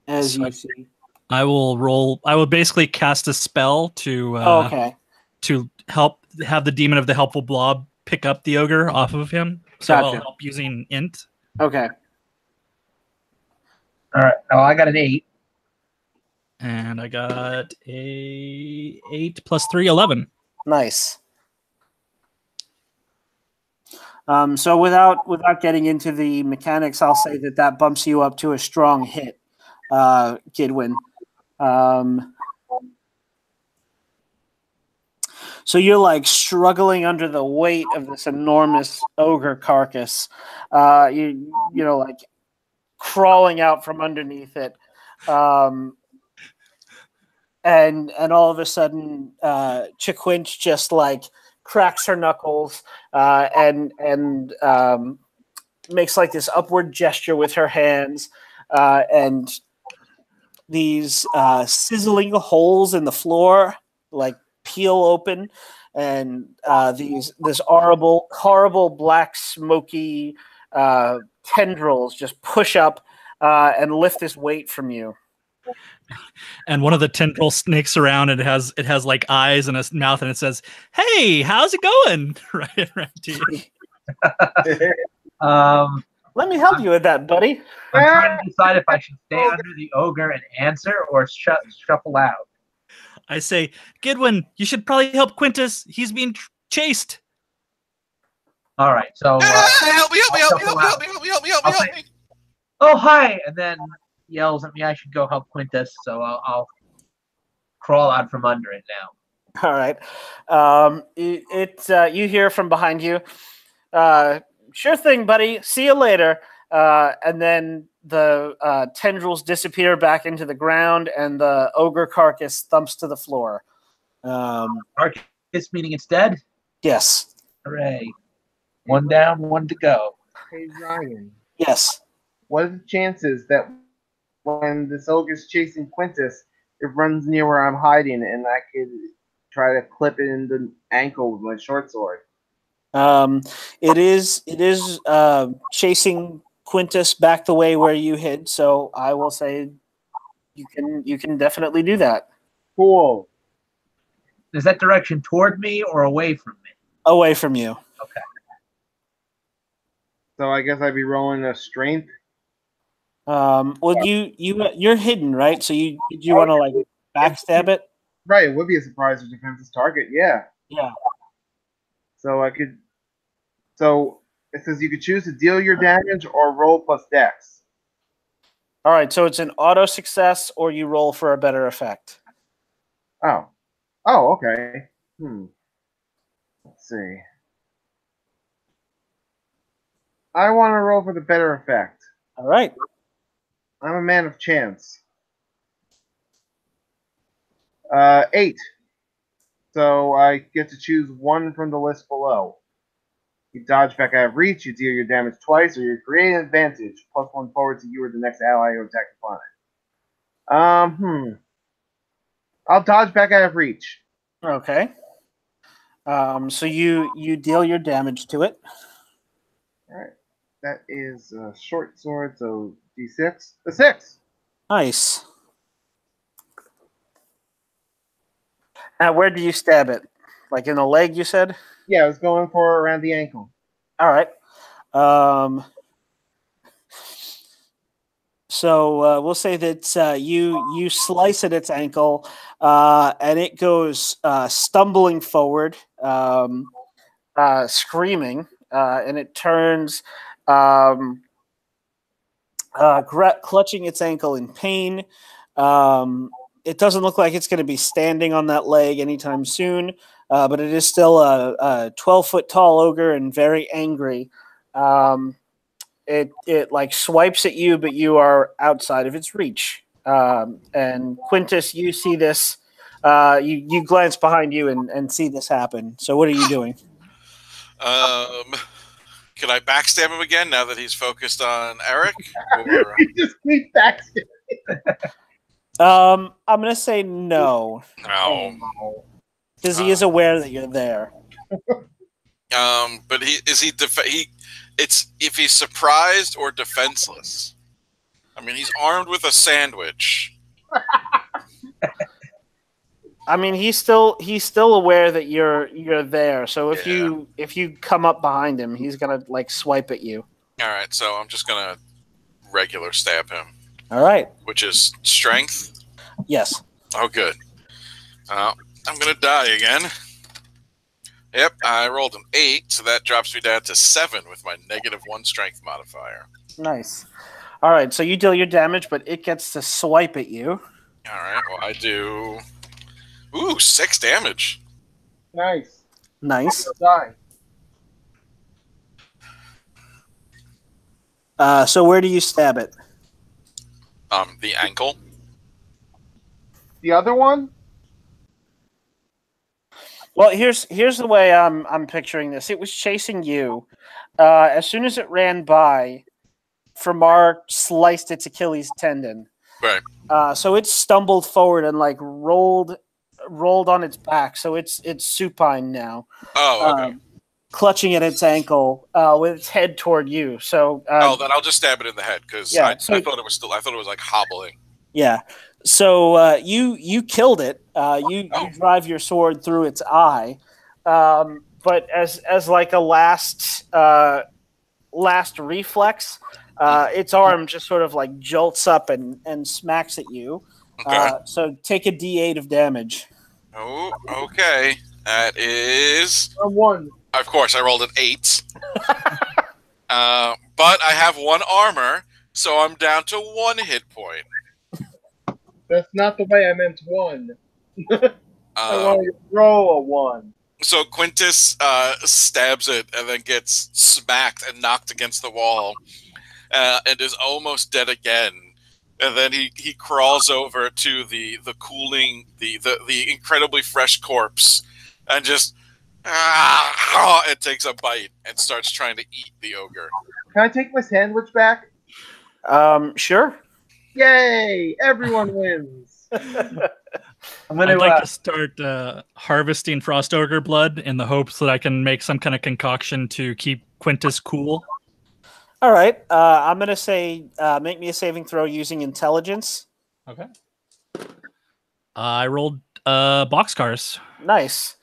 as you see. I will basically cast a spell to Okay. to help have the demon of the helpful blob pick up the ogre off of him. So Gotcha. I'll help using int. Okay. All right. Oh, I got an 8. And I got a 8 + 3, 11. Nice. So without getting into the mechanics, I'll say that bumps you up to a strong hit, Gidwin. So you're like struggling under the weight of this enormous ogre carcass. You know, like crawling out from underneath it. And all of a sudden, Chiquinch just like cracks her knuckles, and makes like this upward gesture with her hands, and these sizzling holes in the floor like peel open, and this horrible black smoky tendrils just push up and lift this weight from you. And one of the tendrils snakes around, and it has like eyes and a mouth, and it says, "Hey, how's it going?" right to you. Let me help you with that, buddy. I'm trying to decide if I should stay under the ogre and answer or shuffle out. I say, Gidwin, you should probably help Quintus. He's being chased. All right, so help me! I'll say, "Oh, hi," and then yells at me I should go help Quintus, so I'll crawl out from under it now. All right. You hear from behind you. Sure thing, buddy. See you later. And then the tendrils disappear back into the ground, and the ogre carcass thumps to the floor. Carcass meaning it's dead? Yes. Hooray. One down, one to go. Hey, Ryan. Yes. What are the chances that when this ogre's chasing Quintus, it runs near where I'm hiding and I could try to clip it in the ankle with my short sword? It is chasing Quintus back the way where you hid, so I will say you can definitely do that. Cool. Is that direction toward me or away from me? Away from you. Okay. So I guess I'd be rolling a strength. Well, you're hidden, right? So you want to like backstab it? Right, it would be a surprise or defenseless target, yeah. Yeah. So I could. So it says you could choose to deal your damage or roll plus dex. All right, so it's an auto success, or you roll for a better effect. Oh. Oh, okay. Let's see. I want to roll for the better effect. All right. I'm a man of chance. 8. So I get to choose one from the list below. You dodge back out of reach, you deal your damage twice, or you create an advantage, +1 forward to you or the next ally who attacked upon it. I'll dodge back out of reach. Okay. So you deal your damage to it. Alright. That is a short sword, so D6. A 6! Nice. Now, where do you stab it? Like in the leg, you said? Yeah, I was going for around the ankle. All right. So we'll say that you slice at its ankle, and it goes stumbling forward, screaming, and it turns, clutching its ankle in pain. It doesn't look like it's going to be standing on that leg anytime soon, but it is still a 12-foot tall ogre and very angry. It like swipes at you, but you are outside of its reach. And Quintus, you see this. You glance behind you and see this happen. So what are you doing? Can I backstab him again now that he's focused on Eric? Or... You just keep backstabbing. I'm gonna say no. No. Because he is aware that you're there. But it's if he's surprised or defenseless. I mean, he's armed with a sandwich. I mean, he's still aware that you're there. So if you come up behind him, he's gonna like swipe at you. All right, so I'm just gonna regular stab him. All right. Which is strength? Yes. Oh, good. I'm going to die again. Yep, I rolled an 8, so that drops me down to 7 with my -1 strength modifier. Nice. All right, so you deal your damage, but it gets to swipe at you. All right, well, I do... 6 damage. Nice. Nice. Die. So where do you stab it? The ankle. The other one? Well, here's the way I'm picturing this. It was chasing you. As soon as it ran by, Framar sliced its Achilles tendon. Right. So it stumbled forward and like rolled on its back. So it's supine now. Oh, okay. Clutching at its ankle with its head toward you. So then I'll just stab it in the head because Yeah, I so- thought it was still. I thought it was like hobbling. yeah. So you killed it. You drive your sword through its eye. But as like a last reflex, its arm just sort of like jolts up and smacks at you. Okay. So take a D8 of damage. Oh, okay. That is. A 1. Of course, I rolled an 8. But I have 1 armor, so I'm down to 1 hit point. That's not the way I meant 1. I want Um, to roll a 1. so Quintus stabs it and then gets smacked and knocked against the wall and is almost dead again. And then he crawls over to the cooling, the incredibly fresh corpse and just and takes a bite and starts trying to eat the ogre. Can I take my sandwich back? Sure. Yay! Everyone wins. I'm gonna I'd like to start harvesting frost ogre blood in the hopes that I can make some kind of concoction to keep Quintus cool. All right. I'm gonna say make me a saving throw using intelligence. Okay. I rolled boxcars. Nice.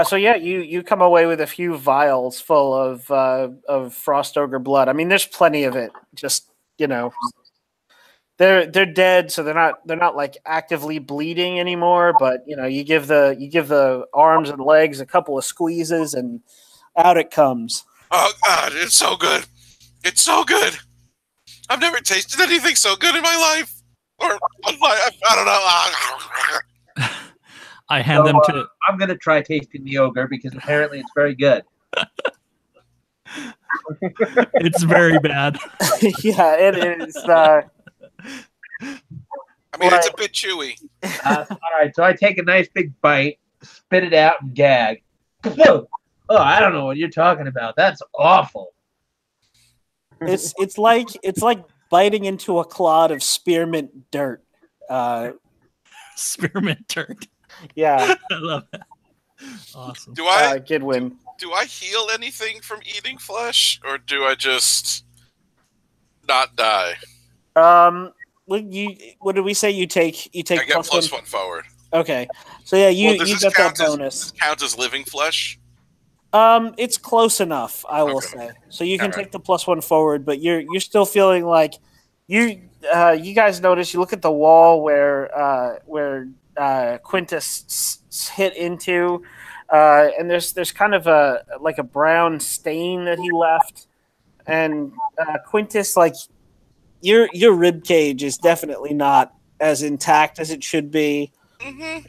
So yeah, you come away with a few vials full of frost ogre blood. I mean, there's plenty of it. Just they're dead, so they're not like actively bleeding anymore. But you give the arms and legs a couple of squeezes, and out it comes. Oh God, it's so good! It's so good! I've never tasted anything so good in my life. Or I don't know. I hand them to. I'm gonna try tasting the ogre because apparently it's very good. It's very bad. Yeah, it is. I mean, it's a bit chewy. All right, so I take a nice big bite, spit it out, and gag. Oh, I don't know what you're talking about. That's awful. It's like biting into a clod of spearmint dirt. Spearmint dirt. Yeah. I love that. Awesome. Do I Good win. do I heal anything from eating flesh, or do I just not die? What did we say? You take I get plus +1 forward. Okay, so yeah, you Does you this get that count as- bonus. does this count as living flesh? It's close enough, I will Okay. say. So you can All right. take the +1 forward, but you're still feeling like you guys notice. You look at the wall where Quintus hit into, and there's kind of a brown stain that he left, and Quintus, like your rib cage is definitely not as intact as it should be. Mm-hmm.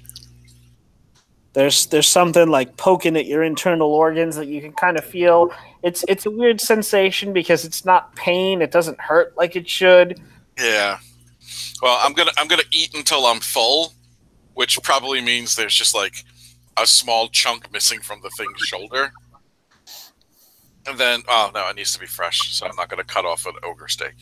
There's something like poking at your internal organs that you can kind of feel. It's a weird sensation because it's not pain. It doesn't hurt like it should. Yeah. Well, I'm gonna eat until I'm full, which probably means there's just like a small chunk missing from the thing's shoulder. And then, oh no, it needs to be fresh, so I'm not gonna cut off an ogre steak.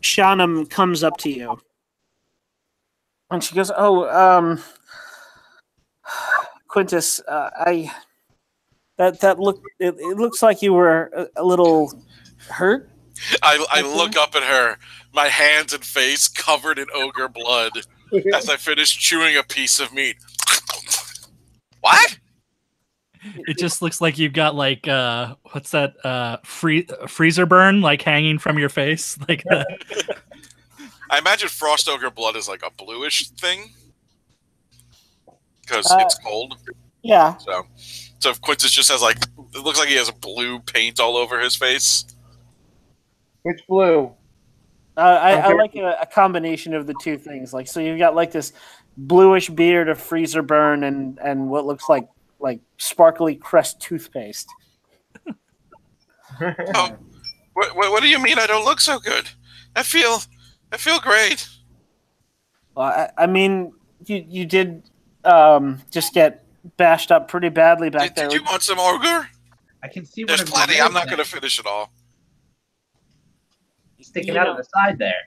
Shanam comes up to you, and she goes, Quintus, it looks like you were a little hurt." I look up at her, my hands and face covered in ogre blood, as I finish chewing a piece of meat. What? It just looks like you've got like what's that freezer burn like hanging from your face like that. I imagine frost ogre blood is like a bluish thing because it's cold. Yeah. So if Quintus just has like, it looks like he has blue paint all over his face. Which blue? I like a combination of the two things. Like, so you've got like this bluish beard of freezer burn and what looks like sparkly Crest toothpaste. What do you mean I don't look so good? I feel I feel great. Well, I mean, you did just get bashed up pretty badly back there. Did you want some ogre? I can see There's one of plenty. your I'm not ribs going to finish it all. sticking out of the side there.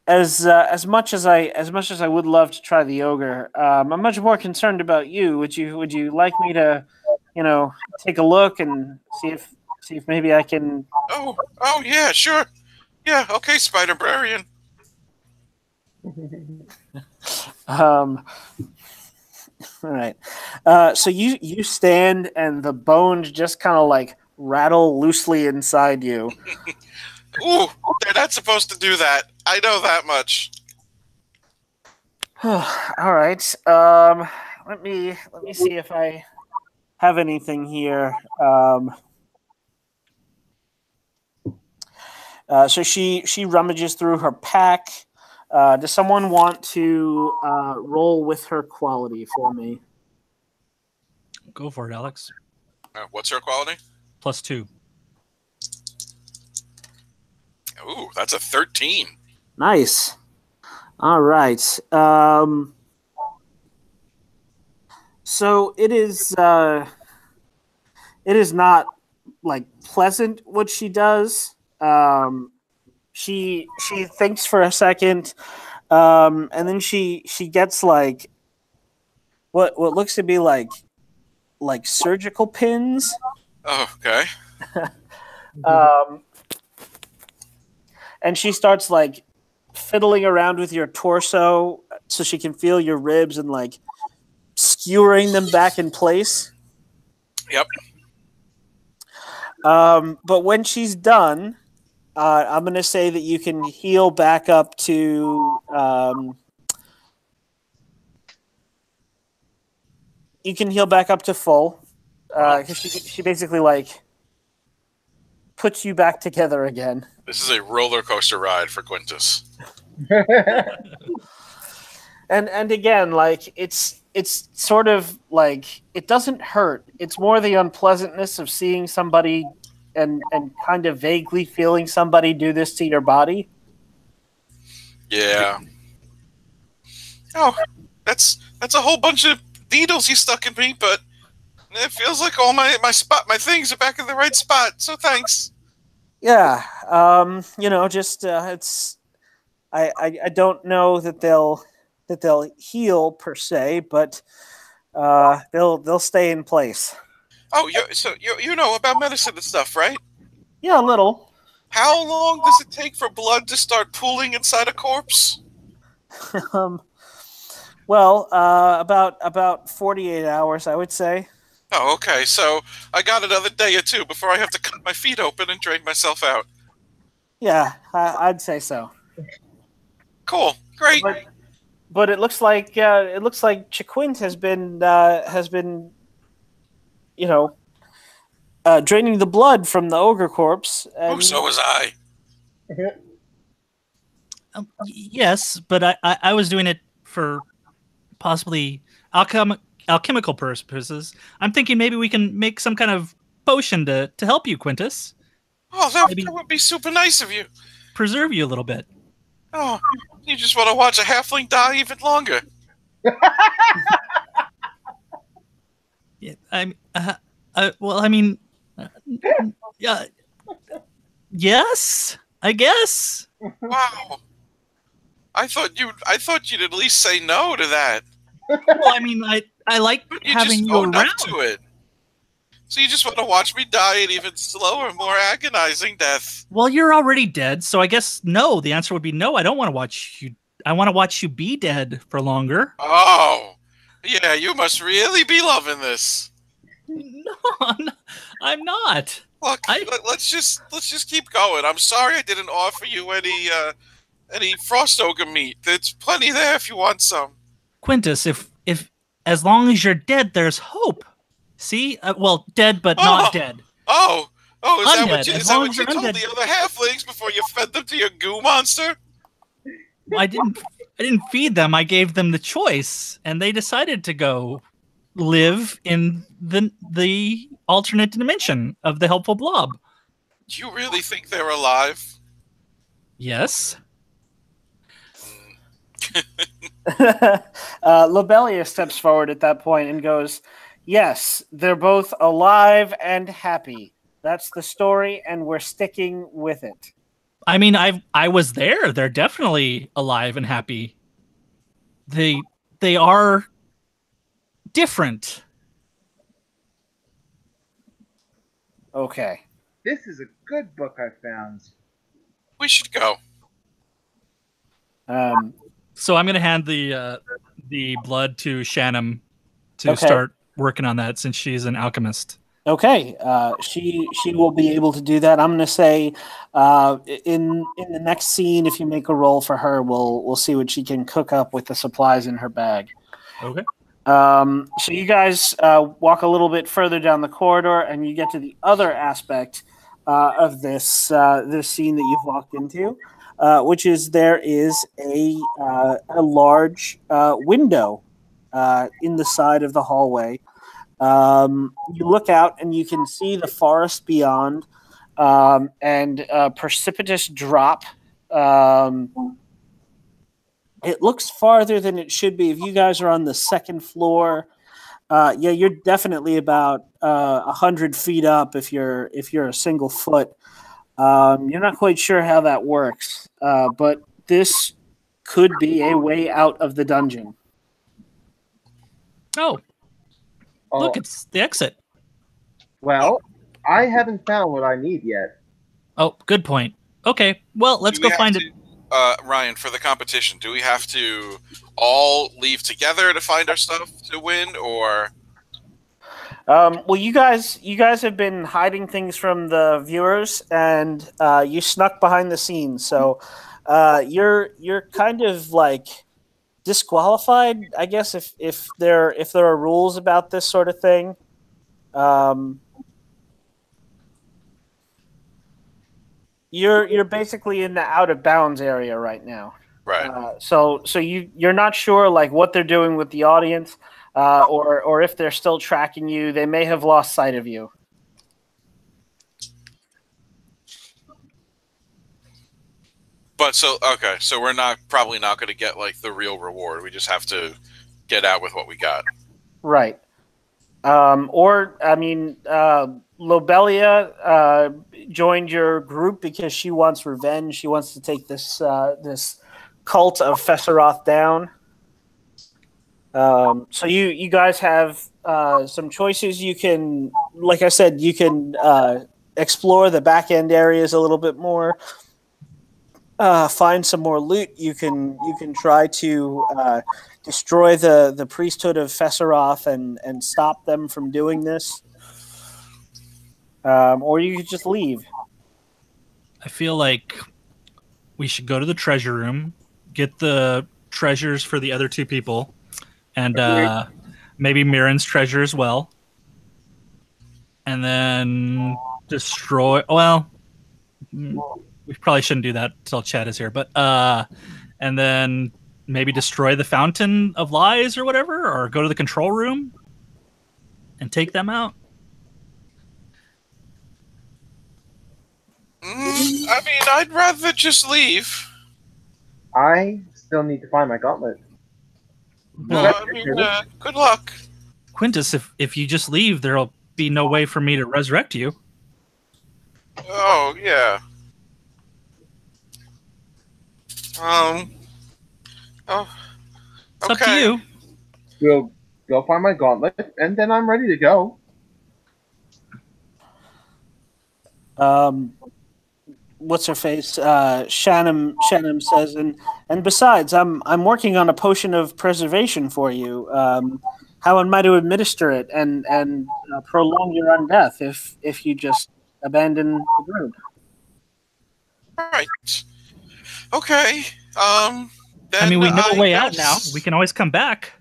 As much as I would love to try the ogre, I'm much more concerned about you. Would you like me to, take a look and see if maybe I can? Oh yeah, sure. Yeah, okay, Spider-Brarian. All right. So you stand and the bones just kind of like rattle loosely inside you. Ooh, they're not supposed to do that. I know that much. All right. Let me see if I have anything here. So she rummages through her pack. Does someone want to roll with her quality for me? Go for it, Alex. What's her quality? +2. Ooh, that's a 13. Nice. All right. So it is not like pleasant what she does. She thinks for a second, and then she gets like what looks to be like surgical pins. Oh, okay. And she starts like fiddling around with your torso so she can feel your ribs and like skewering them back in place. Yep. But when she's done, I'm going to say that you can heal back up to. You can heal back up to full. Because she basically like puts you back together again. This is a roller coaster ride for Quintus. And again, like it's sort of like it doesn't hurt. It's more the unpleasantness of seeing somebody and kind of vaguely feeling somebody do this to your body. Yeah. Oh, that's a whole bunch of needles you stuck in me, but it feels like all my things are back in the right spot. So thanks. Yeah. Just it's I don't know that they'll heal per se, but they'll stay in place. Oh, you know about medicine and stuff, right? Yeah, a little. How long does it take for blood to start pooling inside a corpse? Well, about 48 hours, I would say. Oh, okay. So I got another day or two before I have to cut my feet open and drain myself out. Yeah, I'd say so. Cool. Great. But it looks like Chiquint has been draining the blood from the ogre corpse. And... Oh, so was I. Yes, but I was doing it for possibly alchemical purposes. I'm thinking maybe we can make some kind of potion to help you, Quintus. Oh, that would be super nice of you. Preserve you a little bit. Oh, you just want to watch a halfling die even longer. Yeah, well, I mean, yeah, yes, I guess. Wow. I thought you'd at least say no to that. Well, I mean, I like having you around. Up to it. So you just want to watch me die an even slower, more agonizing death. Well, you're already dead, so I guess no. The answer would be no. I don't want to watch you. I want to watch you be dead for longer. Oh, yeah, you must really be loving this. No, I'm not. Look, let's just keep going. I'm sorry I didn't offer you any frost ogre meat. There's plenty there if you want some. Quintus, if as long as you're dead, there's hope. See? Well, dead but not dead. Oh, is undead. that what you told the other halflings before you fed them to your goo monster? I didn't feed them. I gave them the choice, and they decided to go live in the alternate dimension of the helpful blob. Do you really think they're alive? Yes. Lobelia steps forward at that point and goes, "Yes, they're both alive and happy. That's the story, and we're sticking with it." I mean, I was there. They're definitely alive and happy. They are different. Okay. This is a good book I found. We should go. So I'm gonna hand the blood to Shannon to Okay. start working on that since she's an alchemist. Okay, she will be able to do that. I'm going to say, in the next scene, if you make a roll for her, we'll see what she can cook up with the supplies in her bag. Okay. So you guys walk a little bit further down the corridor, and you get to the other aspect of this scene that you've walked into, which is there is a large window in the side of the hallway. You look out and you can see the forest beyond, and a precipitous drop. It looks farther than it should be. If you guys are on the second floor, yeah, you're definitely about 100 feet up. If you're a single foot, you're not quite sure how that works, but this could be a way out of the dungeon. Oh, Oh, look, it's the exit. well, I haven't found what I need yet. Oh, good point. Okay, well, let's Do go we have find to- it. Ryan, for the competition, do we have to all leave together to find our stuff to win, or? Well, you guys have been hiding things from the viewers, and you snuck behind the scenes. So you're kind of like disqualified, I guess, if there are rules about this sort of thing. You're basically in the out of bounds area right now. Right. So you're not sure like what they're doing with the audience, or if they're still tracking you. They may have lost sight of you. But so we're probably not going to get like the real reward. We just have to get out with what we got. Right. Or I mean, Lobelia joined your group because she wants revenge. She wants to take this cult of Fesseroth down. So you guys have some choices. You can, like I said, you can explore the back end areas a little bit more. Find some more loot. You can try to destroy the priesthood of Fesseroth and stop them from doing this. Or you could just leave. I feel like we should go to the treasure room, get the treasures for the other two people, and maybe Mirren's treasure as well. And then destroy... Well, we probably shouldn't do that until Chad is here. But and then maybe destroy the Fountain of Lies or whatever, or go to the control room and take them out. I mean, I'd rather just leave. I still need to find my gauntlet. Well, I mean, good luck. Quintus, if you just leave, there'll be no way for me to resurrect you. Oh yeah. Oh. It's up to you. We'll go find my gauntlet, and then I'm ready to go. What's her face? Shannon says, and besides, I'm working on a potion of preservation for you. How am I to administer it and prolong your undeath if you just abandon the group? Right. Okay. Then I mean, we know a way out guess- now. We can always come back.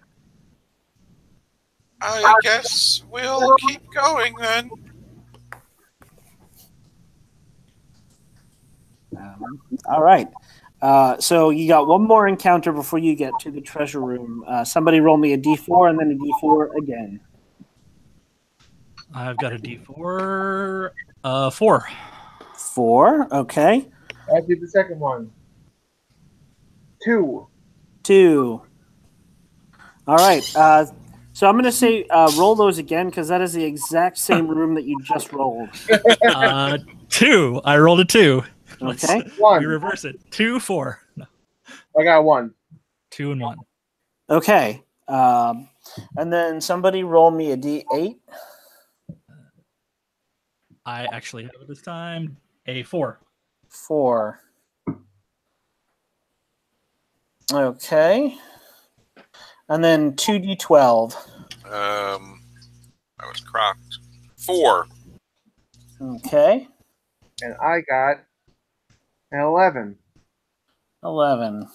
I guess we'll keep going then. All right. So you got one more encounter before you get to the treasure room. Somebody roll me a d4 and then a d4 again. I've got a D4. 4. 4. Okay. I did the second one. 2. 2. All right. So I'm going to say roll those again because that is the exact same room that you just rolled. 2. I rolled a 2. Okay. We 1. reverse it. 2, 4. No, I got 1. 2 and 1. Okay. And then somebody roll me a D8. I actually have it this time. A 4. 4. Okay. And then 2D12. I was crocked. 4. Okay. And I got an 11. 11.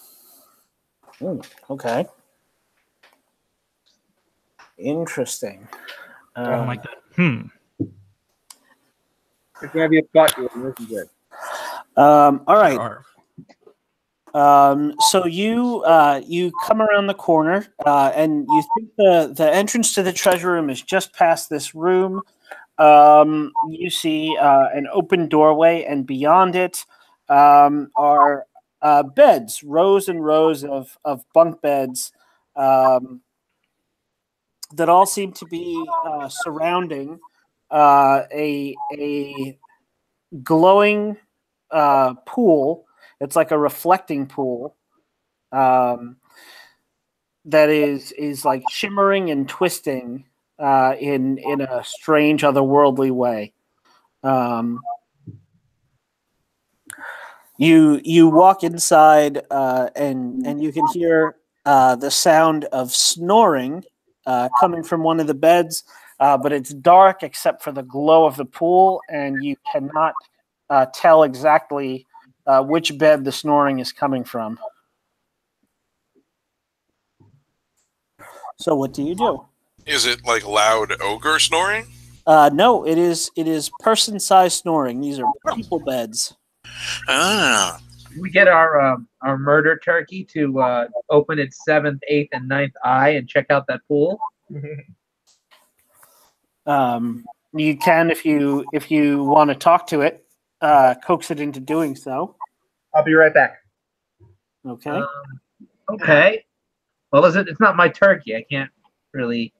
Ooh, okay. Interesting. I don't like that. It's gonna be a butt one, isn't it? All right. Arf. So you come around the corner, and you think the entrance to the treasure room is just past this room. You see an open doorway, and beyond it are beds, rows and rows of bunk beds that all seem to be surrounding a glowing pool. It's like a reflecting pool that is like shimmering and twisting in a strange otherworldly way. You walk inside and you can hear the sound of snoring coming from one of the beds, but it's dark except for the glow of the pool, and you cannot tell exactly which bed the snoring is coming from. So what do you do? Is it like loud ogre snoring? No, it is person-sized snoring. These are people beds. Ah. We get our murder turkey to open its 7th, 8th, and 9th eye and check out that pool. You can if you want to talk to it, coax it into doing so. I'll be right back. Okay. Okay. Well, it's not my turkey. I can't really,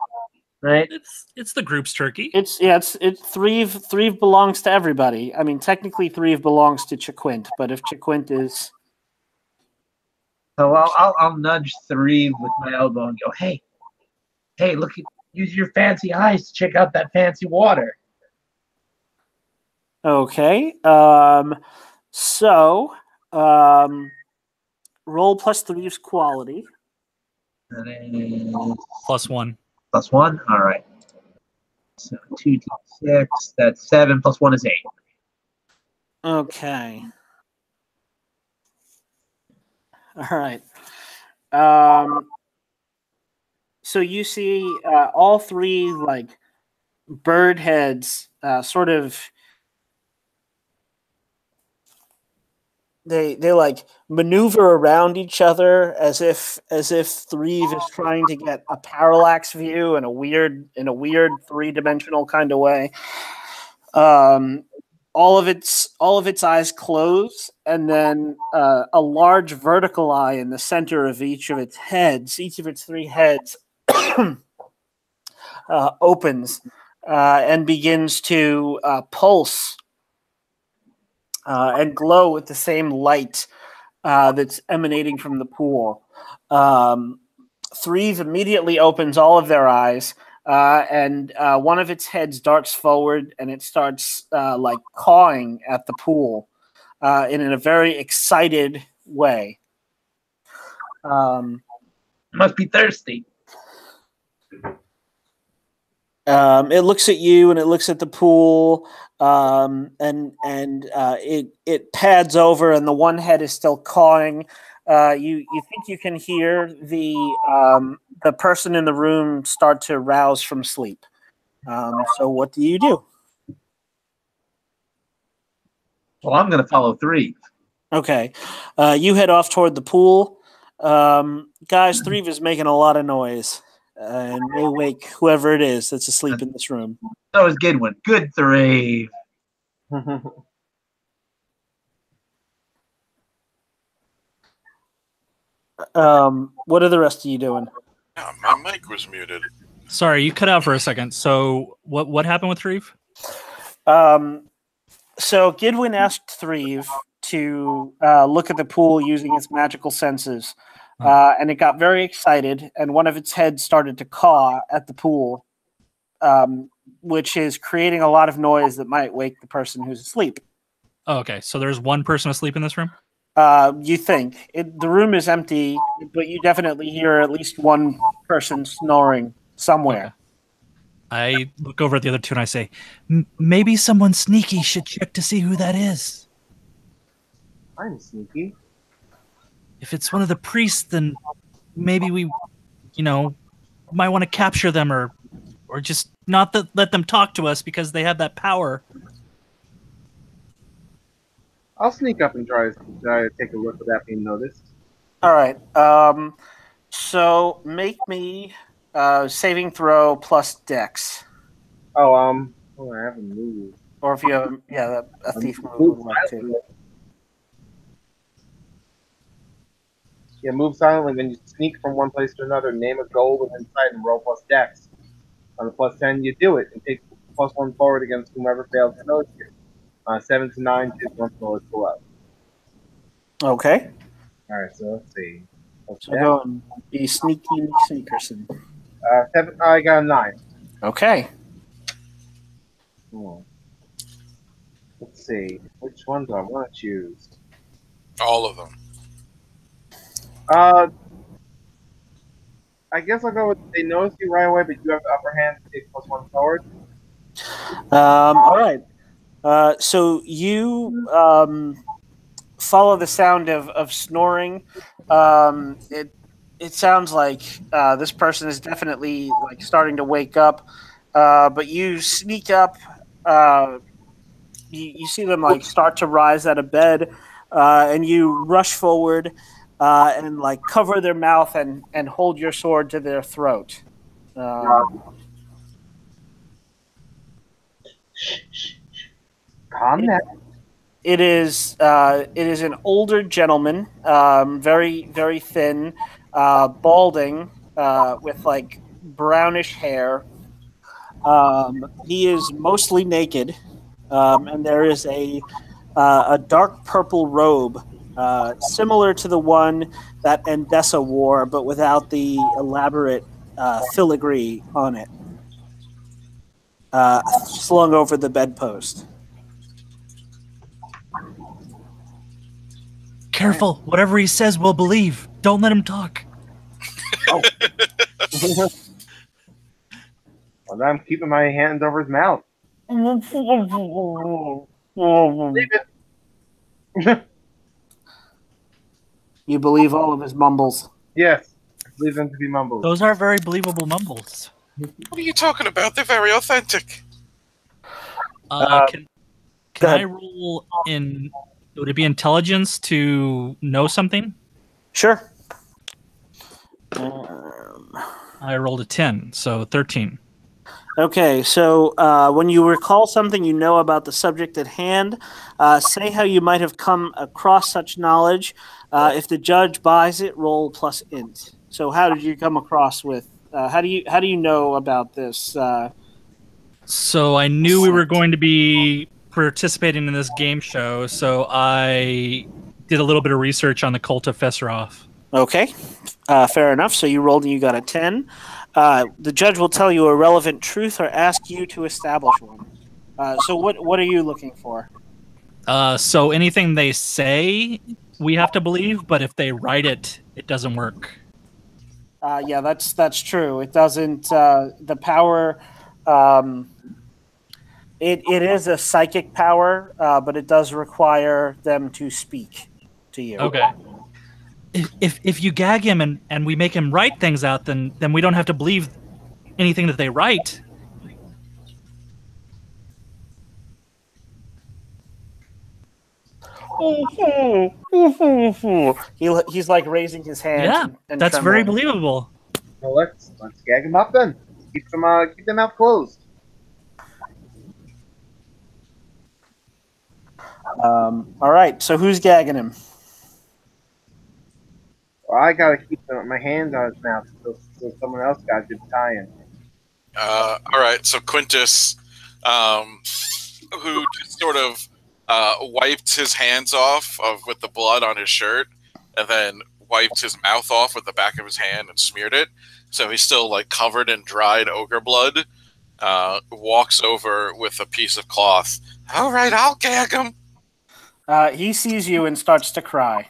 right? It's the group's turkey. It's Threve belongs to everybody. I mean, technically Threve belongs to Chiquint, but if Chiquint is So I'll nudge 3 with my elbow and go, hey, look, use your fancy eyes to check out that fancy water. okay. So roll plus Threve's quality. That is +1. +1. All right. So 2d6. That's 7 + 1 is 8. Okay. All right. So you see all 3 like bird heads sort of they like maneuver around each other as if Threve is trying to get a parallax view in a weird 3-dimensional kind of way. All of its eyes close, and then a large vertical eye in the center of each of its 3 heads opens and begins to pulse and glow with the same light that's emanating from the pool. Threve immediately opens all of their eyes, and one of its heads darts forward, and it starts like cawing at the pool in a very excited way. Must be thirsty. It looks at you and it looks at the pool, and it pads over, and the one head is still cawing. You think you can hear the person in the room start to rouse from sleep. So what do you do? Well, I'm going to follow 3. Okay, you head off toward the pool. Guys, Threve is making a lot of noise and may wake whoever it is that's asleep in this room. That was a good one. Good 3. What are the rest of you doing? Yeah, my mic was muted. Sorry, you cut out for a second. So what happened with Reeve? So Gidwin asked Threve to look at the pool using its magical senses, and it got very excited, and one of its heads started to caw at the pool, which is creating a lot of noise that might wake the person who's asleep. Oh, okay, so there's one person asleep in this room? You think. The room is empty, but you definitely hear at least one person snoring somewhere. Okay. I look over at the other two and I say, maybe someone sneaky should check to see who that is. I'm sneaky. If it's one of the priests, then maybe we, might want to capture them or just not let them talk to us because they have that power. I'll sneak up and try to take a look without being noticed. All right. So make me saving throw plus dex. Oh, I have a move. Or if you have, a thief move would work too. Yeah, move silently. When you sneak from one place to another, name a goal within sight and roll plus dex. On the plus 10, you do it and take plus 1 forward against whomever fails to notice you. 7 to 9, choose one from the below. Okay. All right, so let's see. So go and be sneaky sneakerson. 7. I got a 9. Okay. Let's see. Which one do I want to choose? All of them. I guess I'll go with they notice you right away, but you have the upper hand to take plus 1 forward. All right. So you follow the sound of snoring. It sounds like this person is definitely like starting to wake up. But you sneak up. You see them like start to rise out of bed, and you rush forward and like cover their mouth and hold your sword to their throat. Calm down. It is an older gentleman, very very thin, balding, with like brownish hair. He is mostly naked, and there is a dark purple robe, similar to the one that Endesa wore, but without the elaborate filigree on it, slung over the bedpost. Careful, whatever he says, we'll believe. Don't let him talk. Oh. Well, I'm keeping my hands over his mouth. Leave it. You believe all of his mumbles. Yes, I believe them to be mumbles. Those are very believable mumbles. What are you talking about? They're very authentic. Can I roll in? Would it be intelligence to know something? Sure. I rolled a 10, so 13. Okay, so when you recall something you know about the subject at hand, say how you might have come across such knowledge. If the judge buys it, roll plus int. So how did you come across with? How do you know about this? So I knew we were going to be participating in this game show, so I did a little bit of research on the cult of Fesseroth. Okay, fair enough. So you rolled and you got a 10. The judge will tell you a relevant truth or ask you to establish one. So what are you looking for? So anything they say, we have to believe, but if they write it, it doesn't work. Yeah, that's true. It doesn't. The power. It is a psychic power, but it does require them to speak to you. Okay. If you gag him and we make him write things out, then we don't have to believe anything that they write. He's like raising his hands. Yeah, and that's trembling. very believable. Well, let's gag him up then. Keep them mouth closed. All right. So who's gagging him? I gotta keep my hands on his mouth, so someone else gotta do the tie-in. All right, so Quintus, who just sort of wiped his hands off with the blood on his shirt, and then wiped his mouth off with the back of his hand and smeared it, so he's still like covered in dried ogre blood. Walks over with a piece of cloth. All right, I'll gag him. He sees you and starts to cry.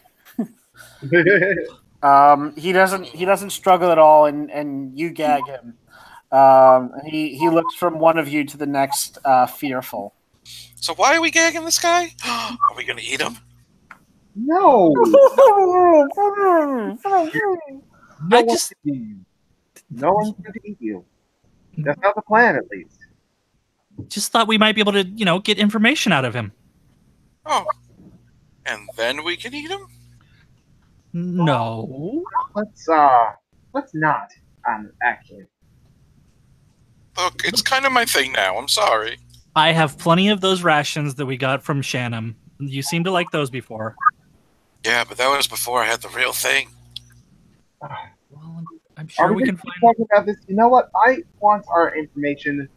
He doesn't struggle at all, and you gag him. He looks from one of you to the next, fearful. So why are we gagging this guy? Are we gonna eat him? No. I just No one's going to eat you. That's not the plan, at least. thought we might be able to, get information out of him. Oh, and then we can eat him? No. Let's not. Actually. Look, it's kind of my thing now. I'm sorry. I have plenty of those rations that we got from Shannon. You seem to like those before. Yeah, but that was before I had the real thing. Well, I'm sure we can find. Talking about this. You know what? I want our information.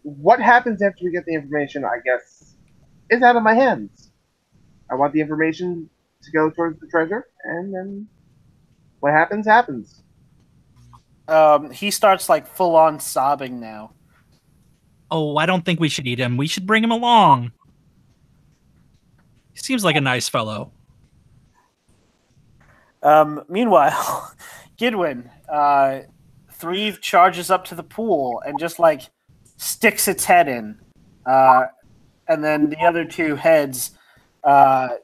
What happens after we get the information? I guess is out of my hands. I want the information to go towards the treasure, and then what happens happens. He starts like full on sobbing now. Oh, I don't think we should eat him. We should bring him along. He seems like a nice fellow. Meanwhile, Gidwin, Threve charges up to the pool and just like sticks its head in, and then the other two heads dive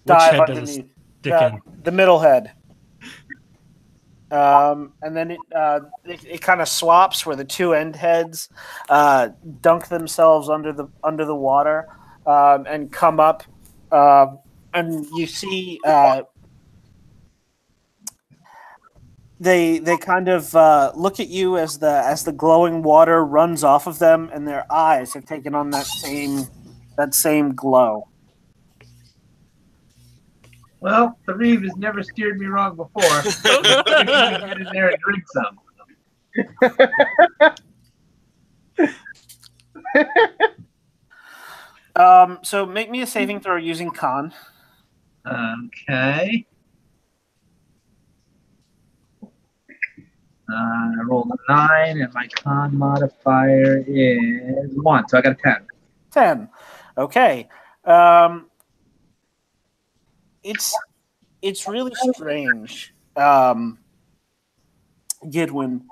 head does underneath stick in? the middle head. And then it kind of swaps where the two end heads dunk themselves under the water and come up, and you see they kind of look at you as the glowing water runs off of them, and their eyes have taken on that same glow. Well, the Reeve has never steered me wrong before. Get in there and drink some. So make me a saving throw using con. Okay. I rolled a 9, and my con modifier is 1, so I got a 10. 10. Okay. It's really strange, Gidwin.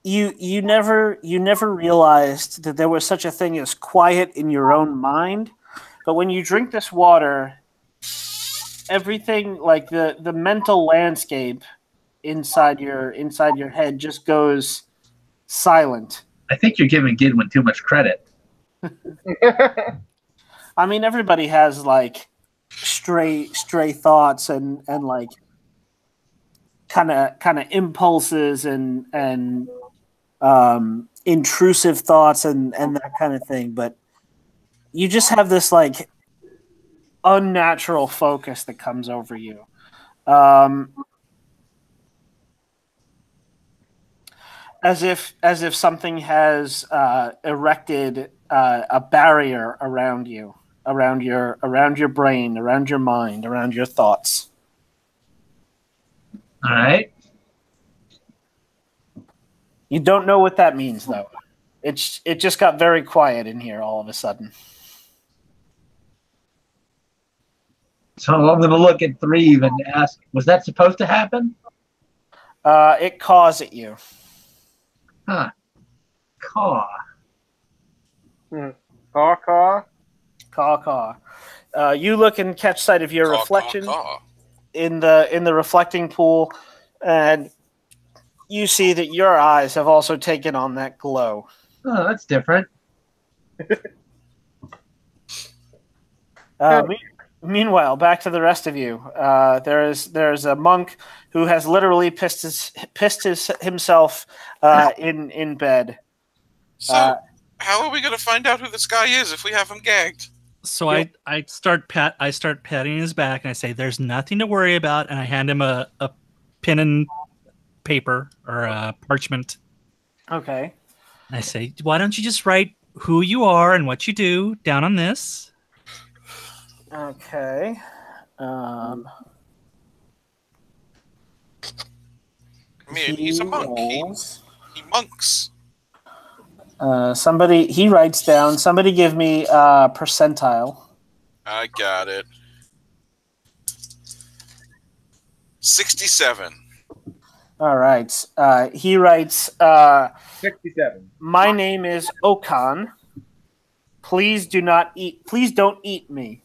You never realized that there was such a thing as quiet in your own mind, but when you drink this water, everything like the mental landscape inside your head just goes silent. I think you're giving Gidwin too much credit. I mean, everybody has like stray thoughts and like kind of impulses and intrusive thoughts and that kind of thing, but you just have this like unnatural focus that comes over you, as if something has erected a barrier around you, around your brain, around your mind, around your thoughts. All right. You don't know what that means, though. It just got very quiet in here all of a sudden. So I'm going to look at Threve and ask, was that supposed to happen? It caws at you. Huh. Caw. Caw, caw. Caw, caw. You look and catch sight of your reflection in the reflecting pool, and you see that your eyes have also taken on that glow. Oh, that's different. Meanwhile, back to the rest of you. There's a monk who has literally pissed himself in bed. So, how are we going to find out who this guy is if we have him gagged? So I start patting his back and I say, "There's nothing to worry about," and I hand him a pen and paper or a parchment. Okay. And I say, "Why don't you just write who you are and what you do down on this?" Okay. I mean, he's a monk. He monks. Somebody he writes down. Somebody give me percentile. I got it. 67. All right. He writes. 67. My name is Okan. Please do not eat. Please don't eat me.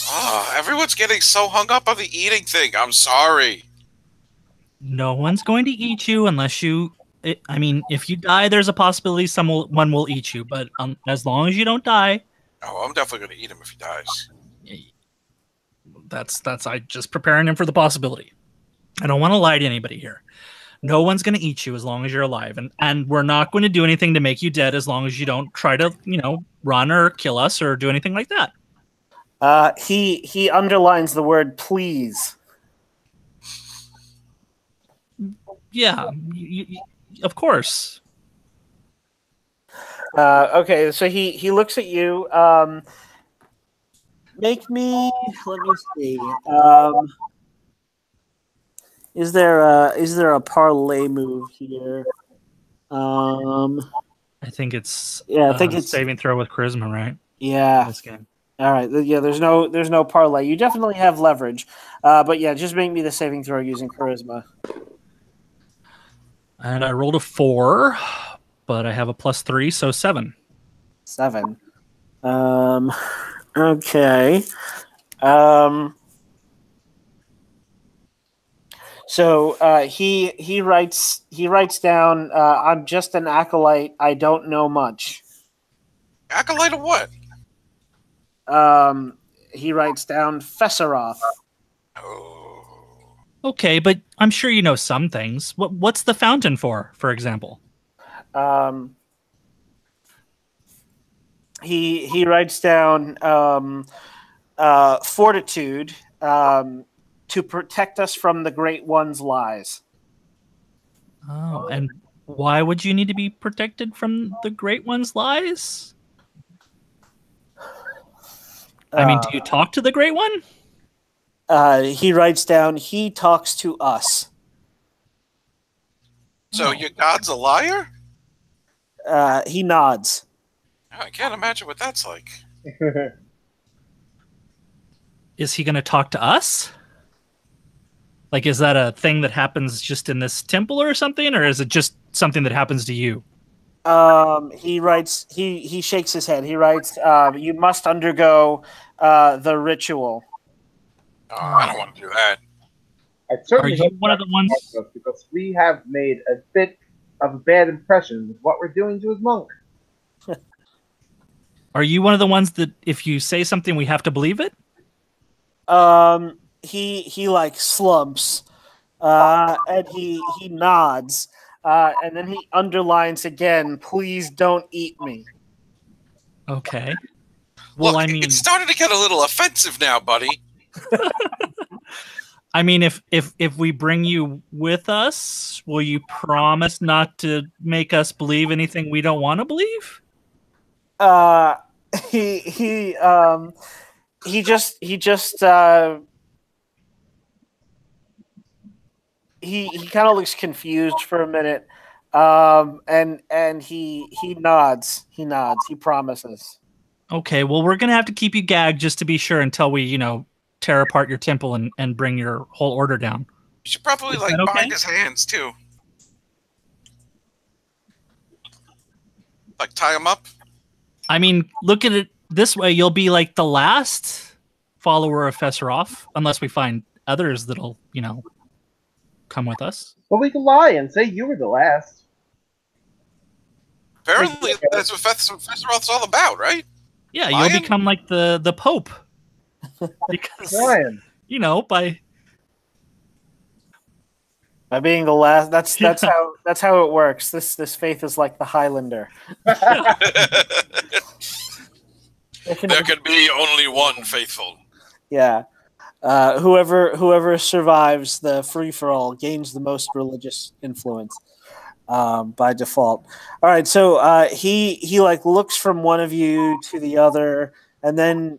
Oh, everyone's getting so hung up on the eating thing. I'm sorry. No one's going to eat you unless you. I mean, if you die, there's a possibility someone will eat you. But as long as you don't die, Oh, I'm definitely going to eat him if he dies. that's I just preparing him for the possibility. I don't want to lie to anybody here. No one's going to eat you as long as you're alive, and we're not going to do anything to make you dead as long as you don't try to run or kill us or do anything like that. He underlines the word please. Yeah, of course. Okay, so he looks at you. Make me. Let me see. Is there a parlay move here? I think it's Yeah, I think it's saving throw with charisma, right? Yeah. This game. All right. Yeah. There's no parlay. You definitely have leverage, but yeah, just make me the saving throw using charisma. And I rolled a 4, but I have a +3, so 7. 7. Okay. So he writes down. I'm just an acolyte. I don't know much. Acolyte of what? He writes down Fesseroth. Oh. Okay, but I'm sure you know some things. What's the fountain for example? He writes down fortitude to protect us from the Great One's lies. Oh, and why would you need to be protected from the Great One's lies? I mean, do you talk to the Great One? He writes down, he talks to us. So your god's a liar? He nods. I can't imagine what that's like. Is he going to talk to us? Like, is that a thing that happens just in this temple or something? Or is it just something that happens to you? He writes, he shakes his head. He writes, you must undergo the ritual. Oh, I don't want to do that. I certainly Are you hope one of the ones- us, because we have made a bit of a bad impression with what we're doing to his monk. Are you one of the ones that if you say something, we have to believe it? He like slumps, and he nods, and then he underlines again, please don't eat me. Okay. Well, Look, I mean, it's starting to get a little offensive now, buddy. I mean, if we bring you with us, will you promise not to make us believe anything we don't want to believe? He kind of looks confused for a minute, and he nods. He promises. Okay, well, we're gonna have to keep you gagged just to be sure until we, tear apart your temple and bring your whole order down. You should probably Is that okay? bind his hands too. Like tie him up. I mean, look at it this way: you'll be like the last follower of Fesseroth, unless we find others that'll, come with us. Well, we can lie and say you were the last. Apparently, that's what Fesseroth's all about, right? Yeah, Lion? you'll become like the Pope. Because Ryan. By being the last, that's how it works. This faith is like the Highlander. There can be only one faithful. Yeah. Whoever survives the free-for-all gains the most religious influence by default. All right, so he like looks from one of you to the other, and then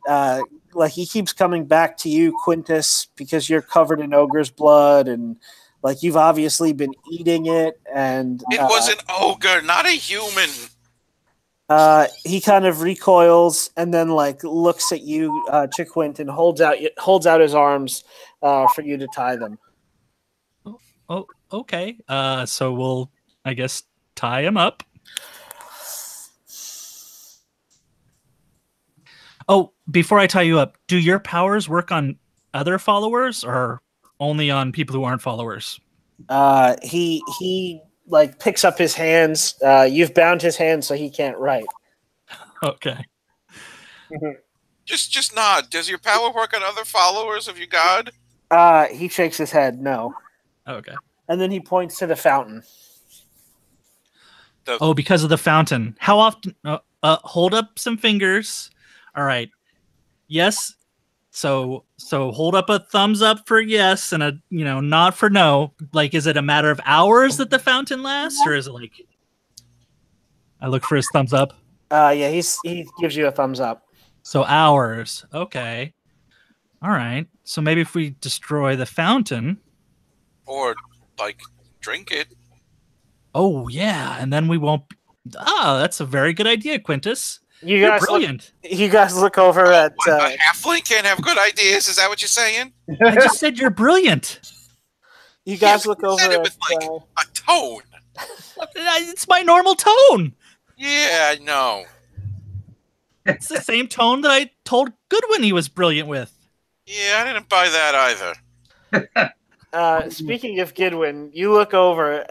like he keeps coming back to you, Quintus, because you're covered in ogre's blood, and like you've obviously been eating it, and It was an ogre, not a human. he kind of recoils and then like looks at you, Chiquint, and holds out his arms for you to tie them. Oh, okay. So we'll, I guess, tie him up. Oh, before I tie you up, do your powers work on other followers or only on people who aren't followers? He like picks up his hands. You've bound his hands so he can't write. Okay. Just nod. Does your power work on other followers of your god? He shakes his head, no. Okay. And then he points to the fountain. Oh, because of the fountain. How often? Hold up some fingers. All right. Yes. So hold up a thumbs up for yes and a nod for no. Like, is it a matter of hours that the fountain lasts, or is it like? I look for his thumbs up. Yeah, he gives you a thumbs up. So hours. Okay. All right. So maybe if we destroy the fountain, or like drink it. Oh yeah, and then we won't. That's a very good idea, Quintus. You're brilliant. You guys look over at. A halfling can't have good ideas. Is that what you're saying? I just said you're brilliant. You guys look over said it at. with like a tone. It's my normal tone. Yeah, I know. It's the same tone that I told Goodwin he was brilliant with. Yeah, I didn't buy that either. Speaking of Goodwin, you look over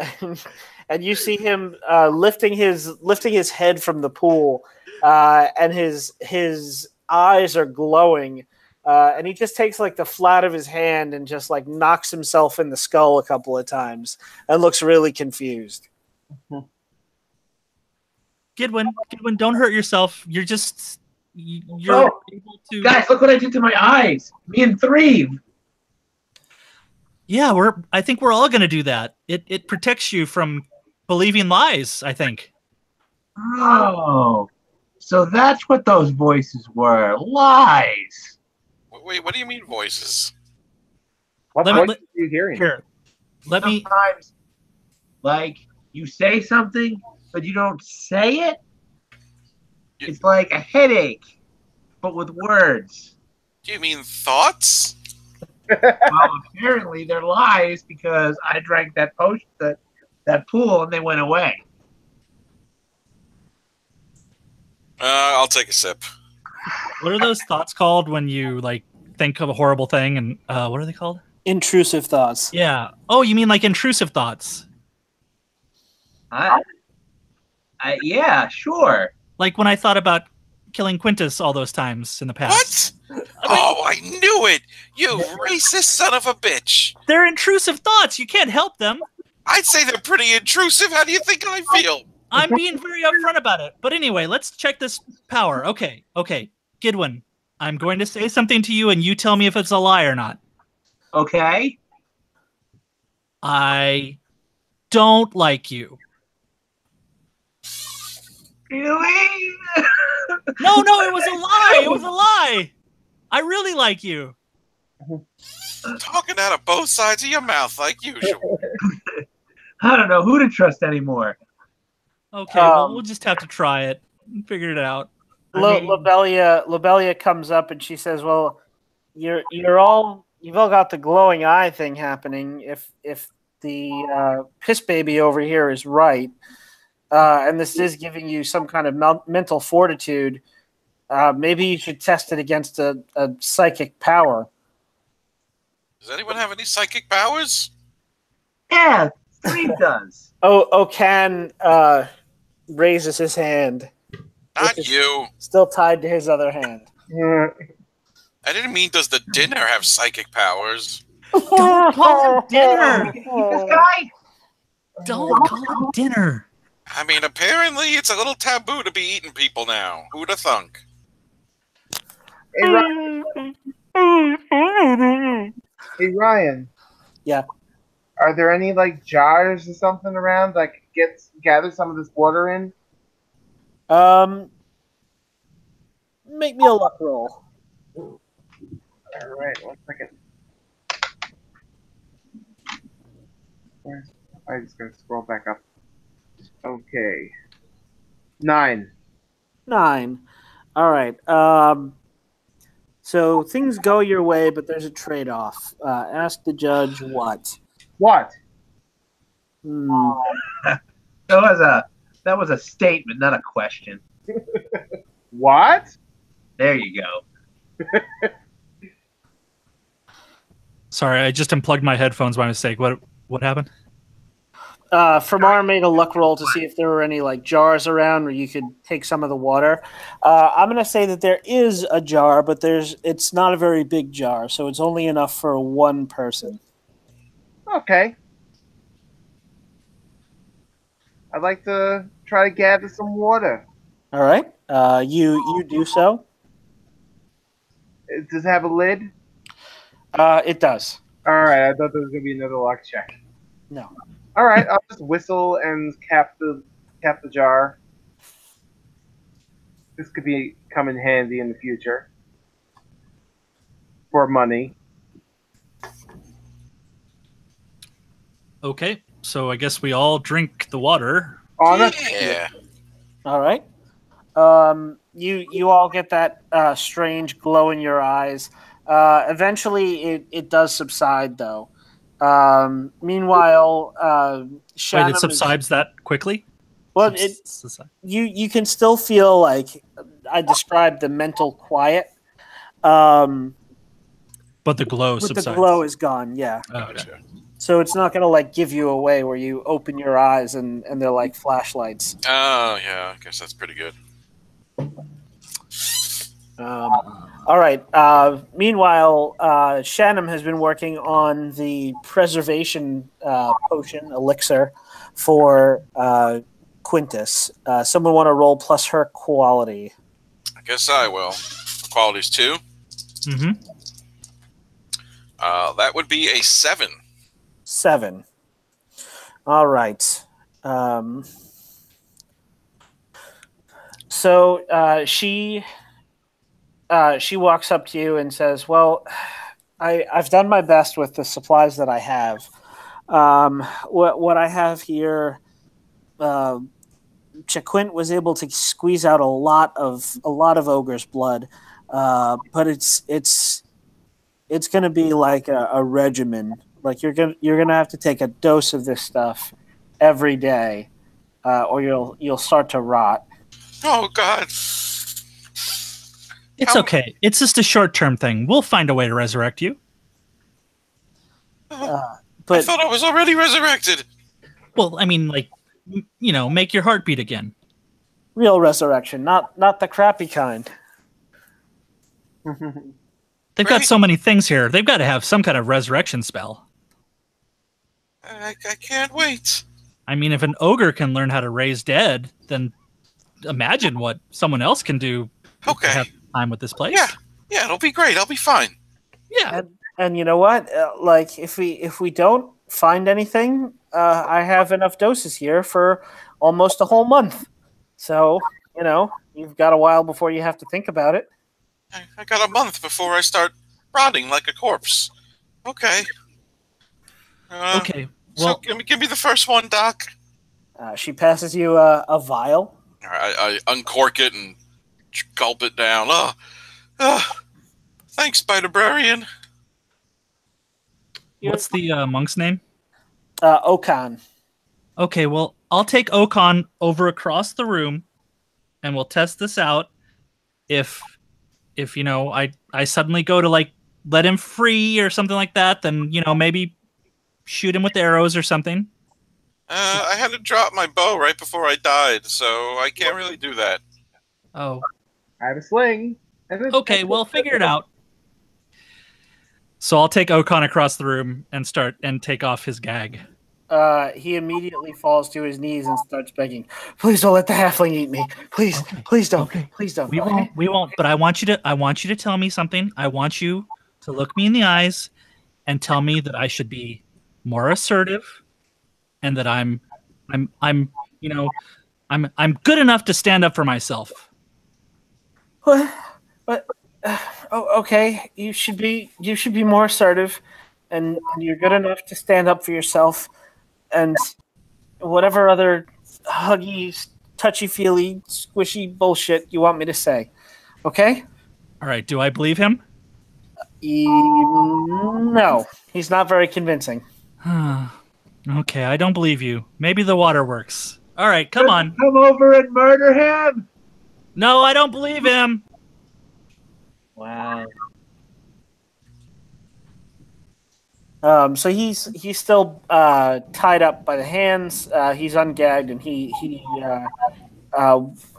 and you see him lifting his head from the pool, and his eyes are glowing, and he just takes like the flat of his hand and just like knocks himself in the skull a couple of times and looks really confused. Goodwin, don't hurt yourself. You're able to. Guys, look what I did to my eyes. Me and Three. Yeah, I think we're all gonna do that. It protects you from believing lies, I think. Oh, so that's what those voices were. Lies. Wait, what do you mean voices? What Let me- voices are you hearing? Here, let me. Sometimes, like, you say something, but you don't say it. It's like a headache, but with words. Do you mean thoughts? Well, apparently they're lies because I drank that potion, that pool, and they went away. I'll take a sip. What are those thoughts called when you like think of a horrible thing? And what are they called? Intrusive thoughts. Yeah. Oh, you mean like intrusive thoughts? Yeah, sure. Like when I thought about killing Quintus all those times in the past. What? Oh, I knew it! You racist son of a bitch! They're intrusive thoughts. You can't help them. I'd say they're pretty intrusive. How do you think I feel? I'm being very upfront about it. But anyway, let's check this power. Okay. Goodwin, I'm going to say something to you and you tell me if it's a lie or not. Okay. I don't like you. Really? No, it was a lie. It was a lie. I really like you. Talking out of both sides of your mouth like usual. I don't know who to trust anymore. Okay, well, we'll just have to try it and figure it out. Lobelia comes up and she says, "Well, you've all got the glowing eye thing happening. If the piss baby over here is right, and this is giving you some kind of mental fortitude, maybe you should test it against a psychic power." Does anyone have any psychic powers? Yeah, Three does. Okan raises his hand. Not you. Still tied to his other hand. I didn't mean does the dinner have psychic powers? Don't call him dinner. This guy? Don't call him dinner. I mean, apparently it's a little taboo to be eating people now. Who'da thunk? Hey, hey Ryan. Yeah. Are there any like jars or something around that I could gather some of this water in? Make me a luck roll. All right, 1 second. I'm just gonna scroll back up. Okay. 9. 9. All right. So things go your way, but there's a trade-off. Ask the judge what. What? Hmm. That was a statement, not a question. What? There you go. Sorry, I just unplugged my headphones by mistake. What happened? Framar made a luck roll to see if there were any like jars around where you could take some of the water. I'm going to say that there is a jar, but it's not a very big jar, so it's only enough for one person. Okay. I'd like to try to gather some water. All right. You do so. Does it have a lid? It does. All right. I thought there was gonna be another luck check. No. All right. I'll just whistle and cap the jar. This could come in handy in the future for money. Okay, so I guess we all drink the water. Yeah. All right. You all get that strange glow in your eyes. Eventually, it does subside, though. Meanwhile, Wait, Shannon it subsides that quickly? Well, you can still feel like I described the mental quiet. But the glow But subsides. the glow is gone. Yeah. Oh, okay. So it's not going to like give you away where you open your eyes and they're like flashlights. Oh, yeah. I guess that's pretty good. All right. Meanwhile, Shannon has been working on the preservation potion elixir for Quintus. Someone want to roll plus her quality? I guess I will. Quality's 2. Mm-hmm. That would be a 7. 7. All right. So she walks up to you and says, "Well, I've done my best with the supplies that I have. What I have here, Chaquint was able to squeeze out a lot of ogre's blood, but it's going to be like a regimen. Like you're gonna have to take a dose of this stuff every day, or you'll start to rot." Oh, God. It's okay. It's just a short-term thing. We'll find a way to resurrect you. I But thought I was already resurrected. Well, I mean, like, make your heart beat again. real resurrection, not the crappy kind. They've got so many things here. They've got to have some kind of resurrection spell. I can't wait. I mean, if an ogre can learn how to raise dead, then imagine what someone else can do to Okay. have time with this place. Yeah, it'll be great. I'll be fine. Yeah. And you know what? Like if we don't find anything, I have enough doses here for almost a whole month. So you've got a while before you have to think about it. I got a month before I start rotting like a corpse. Okay. Okay. So Well, give me the first one, Doc. She passes you a vial. I uncork it and gulp it down. Thanks, Spider-Brarian. what's the monk's name? Okan. Okay, well, I'll take Okan over across the room, and we'll test this out. If I suddenly go to like let him free or something like that, then maybe shoot him with arrows or something. I had to drop my bow right before I died, so I can't really do that. Oh, I have a sling. okay. Well, figure it out. So I'll take Okan across the room and take off his gag. he immediately falls to his knees and starts begging, "Please don't let the halfling eat me. Please, please don't. Please don't." We won't. We won't. But I want you to tell me something. I want you to look me in the eyes and tell me that I should be more assertive, and that I'm I'm good enough to stand up for myself. What? Okay. You should be more assertive, and you're good enough to stand up for yourself, and whatever other huggy, touchy-feely, squishy bullshit you want me to say. Okay? All right. Do I believe him? No, he's not very convincing. Okay, I don't believe you. Maybe the water works. All right, come on. Come over and murder him. No, I don't believe him. Wow. So he's still tied up by the hands. He's ungagged, and he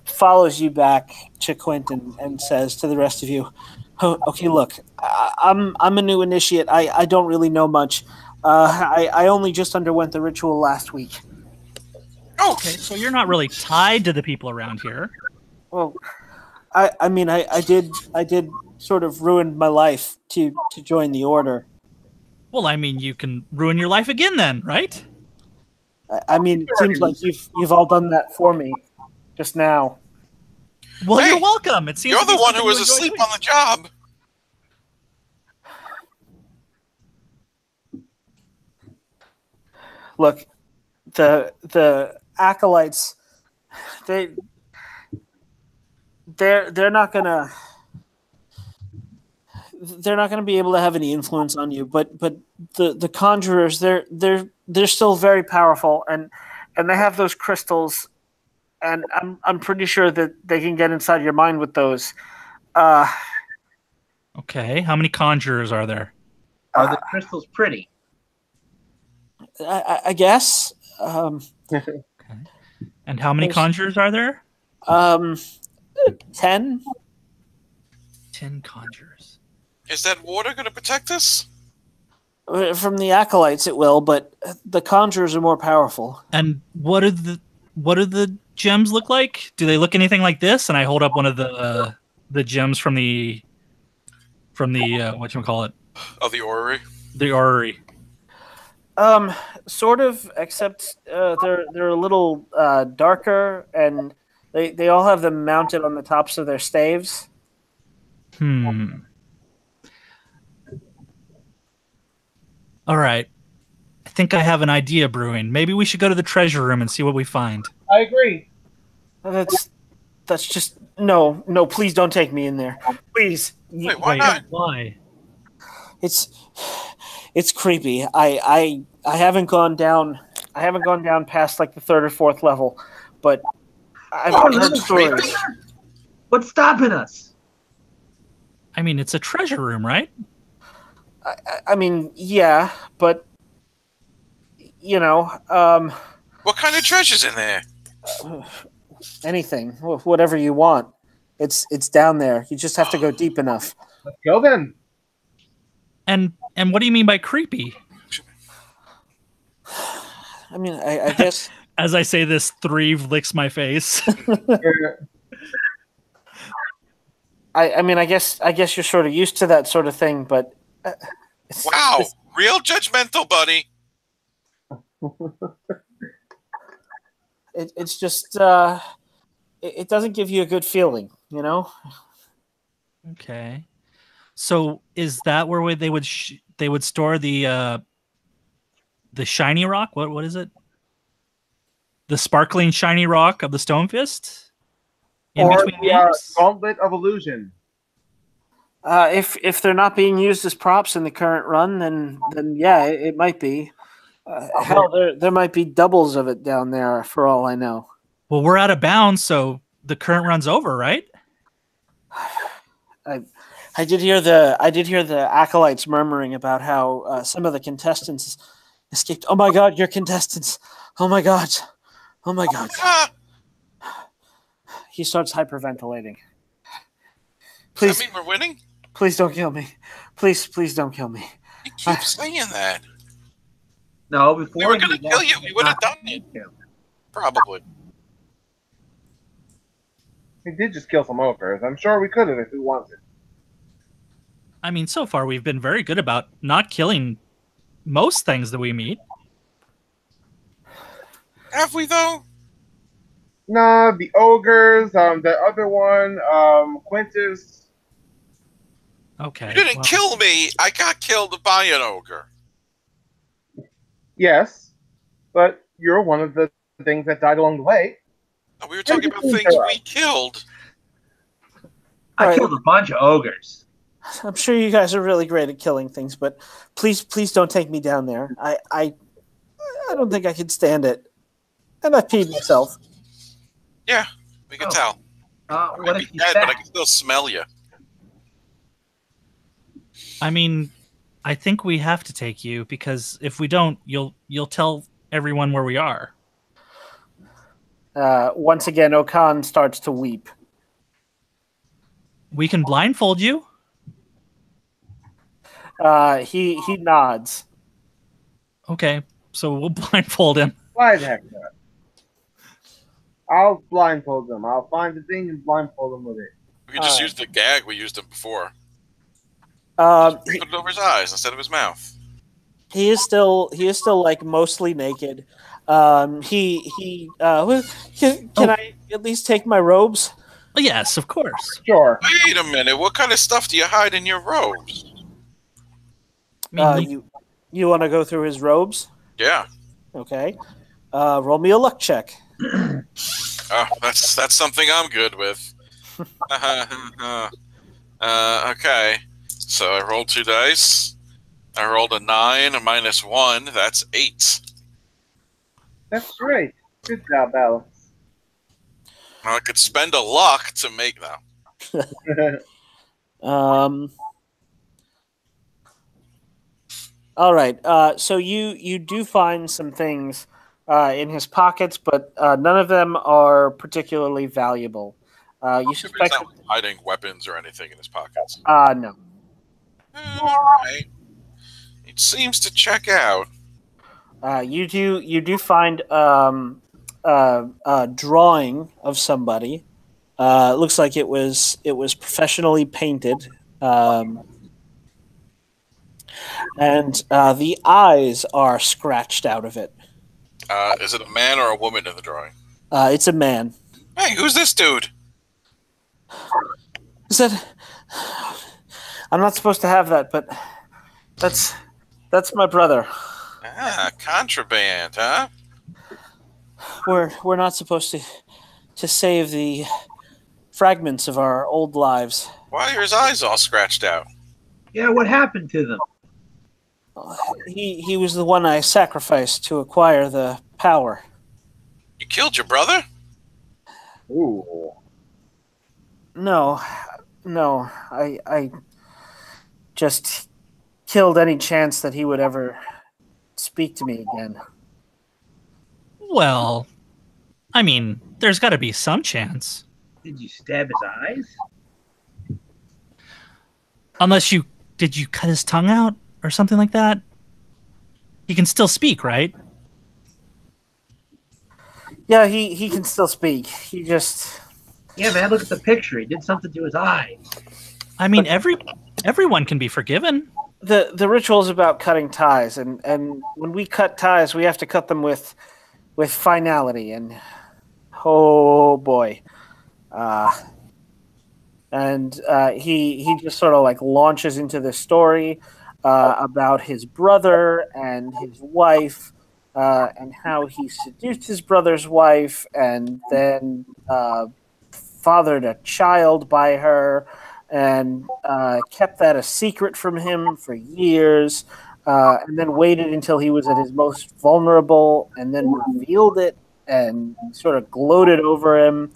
follows you back to Quentin and says to the rest of you, "Oh, okay, look, I'm a new initiate. I don't really know much. I only just underwent the ritual last week." Oh, Okay, so you're not really tied to the people around here. Well, I mean, I did sort of ruin my life to join the order. Well, I mean, you can ruin your life again then, right? I mean, it seems like you've all done that for me just now. Well, Hey, you're welcome. It seems you're to be the one something who was you enjoy asleep doing. on the job. Look, the acolytes, they're not gonna be able to have any influence on you. But the conjurers, they're still very powerful, and they have those crystals, and I'm pretty sure that they can get inside your mind with those. Okay, how many conjurers are there? Are the crystals pretty? I guess. And how many conjurers are there? 10. 10 conjurers. Is that water going to protect us? From the acolytes, it will, but the conjurers are more powerful. And what do the gems look like? Do they look anything like this? And I hold up one of the gems from the whatchamacallit? Oh, the orrery. The orrery. Sort of, except they're a little darker, and they all have them mounted on the tops of their staves. All right. I think I have an idea brewing. Maybe we should go to the treasure room and see what we find. I agree. That's just no. Please don't take me in there. Please. Wait, why not? Why? It's creepy. I haven't gone down. I haven't gone down past like the 3rd or 4th level, but I've heard stories. What's stopping us? I mean, it's a treasure room, right? I mean, yeah, but you know, What kind of treasure's in there? anything, whatever you want. It's down there. You just have to go deep enough. Let's go then. And what do you mean by creepy? I mean, I guess. As I say this, Threve licks my face. I mean, I guess you're sort of used to that sort of thing, but Wow, real judgmental, buddy. it's just it doesn't give you a good feeling, you know. Okay. So is that where they would store the shiny rock? What is it? The sparkling shiny rock of the Stone Fist? In Or between the games? Gauntlet of Illusion. If they're not being used as props in the current run, then yeah, it might be. Hell, there might be doubles of it down there for all I know. Well, we're out of bounds, so the current run's over, right? I did hear the acolytes murmuring about how some of the contestants escaped. Oh my God, you're contestants! Oh my God! Oh my God! Ah, He starts hyperventilating. does Please, that mean we're winning? please don't kill me. Please don't kill me. You keep saying that. No, before We were he gonna kill lost you. his We would have knot. done it. Probably. He did just kill some ogres. I'm sure we could have if we wanted. I mean, so far we've been very good about not killing most things that we meet. Have we though? Nah, the ogres, the other one, Quintus. Okay. You didn't well, kill me. I got killed by an ogre. Yes, but you're one of the things that died along the way. We were talking about things we killed. I Alright. killed a bunch of ogres. I'm sure you guys are really great at killing things, but please don't take me down there. I don't think I could stand it. And I peed myself. Yeah, we can tell. I What might if be you dead, but I spat? can still smell you. I mean, I think we have to take you because if we don't, you'll tell everyone where we are. Once again, Okan starts to weep. We can blindfold you. He nods. Okay, so we'll blindfold him. Why the heck not? I'll blindfold them. I'll find the thing and blindfold them with it. We could just use the gag we used him before. He, Put it over his eyes instead of his mouth. he is still like mostly naked. Can I at least take my robes? Yes, of course. Sure. Wait a minute. What kind of stuff do you hide in your robes? I mean, You want to go through his robes? Yeah. Okay. Roll me a luck check. Oh, that's something I'm good with. Okay. So I rolled 2 dice. I rolled a 9, a -1. That's 8. That's great. Good job, Alex. Now I could spend a luck to make that. All right. So you do find some things in his pockets, but none of them are particularly valuable. You He's suspect? not hiding weapons or anything in his pockets. No. Alright. It seems to check out. You do find a drawing of somebody. It looks like it was professionally painted, and the eyes are scratched out of it. Is it a man or a woman in the drawing? It's a man. Hey, who's this dude? Is that? I'm not supposed to have that, but that's my brother. Ah, contraband, huh? We're not supposed to save the fragments of our old lives. Why are his eyes all scratched out? Yeah, what happened to them? He was the one I sacrificed to acquire the power. You killed your brother? Ooh. No, I just killed any chance that he would ever speak to me again. well, I mean, there's got to be some chance. Did you stab his eyes? Unless did you cut his tongue out or something like that? He can still speak, right? Yeah, he can still speak. He just Yeah, man, look at the picture. He did something to his eyes. I mean, everyone can be forgiven. the ritual is about cutting ties, and when we cut ties, we have to cut them with finality. And oh boy, he just sort of like launches into this story about his brother and his wife, and how he seduced his brother's wife, and then fathered a child by her, and kept that a secret from him for years, and then waited until he was at his most vulnerable, and then revealed it and sort of gloated over him.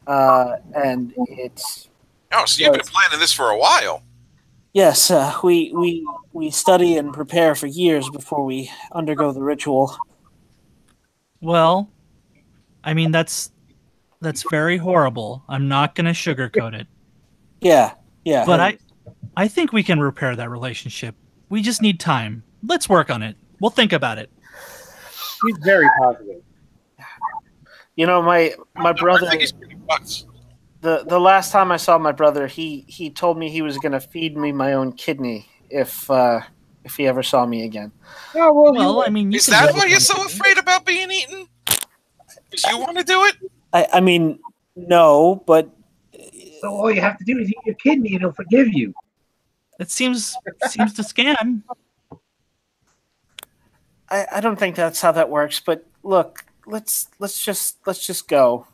And it's Oh, so you've been planning this for a while. yes, we study and prepare for years before we undergo the ritual. Well, I mean, that's very horrible. I'm not going to sugarcoat it. Yeah. But I think we can repair that relationship. We just need time. Let's work on it. We'll think about it. He's very positive. You know, my brother. I think he's pretty fucked. The last time I saw my brother, he told me he was going to feed me my own kidney if he ever saw me again. Oh, well, Well, I mean, you Is can that live why with you're one so kidney. afraid about being eaten? Because you want to do it? I mean, no, but So all you have to do is eat your kidney, and he'll forgive you. It seems to scan. I don't think that's how that works. But look, let's just go.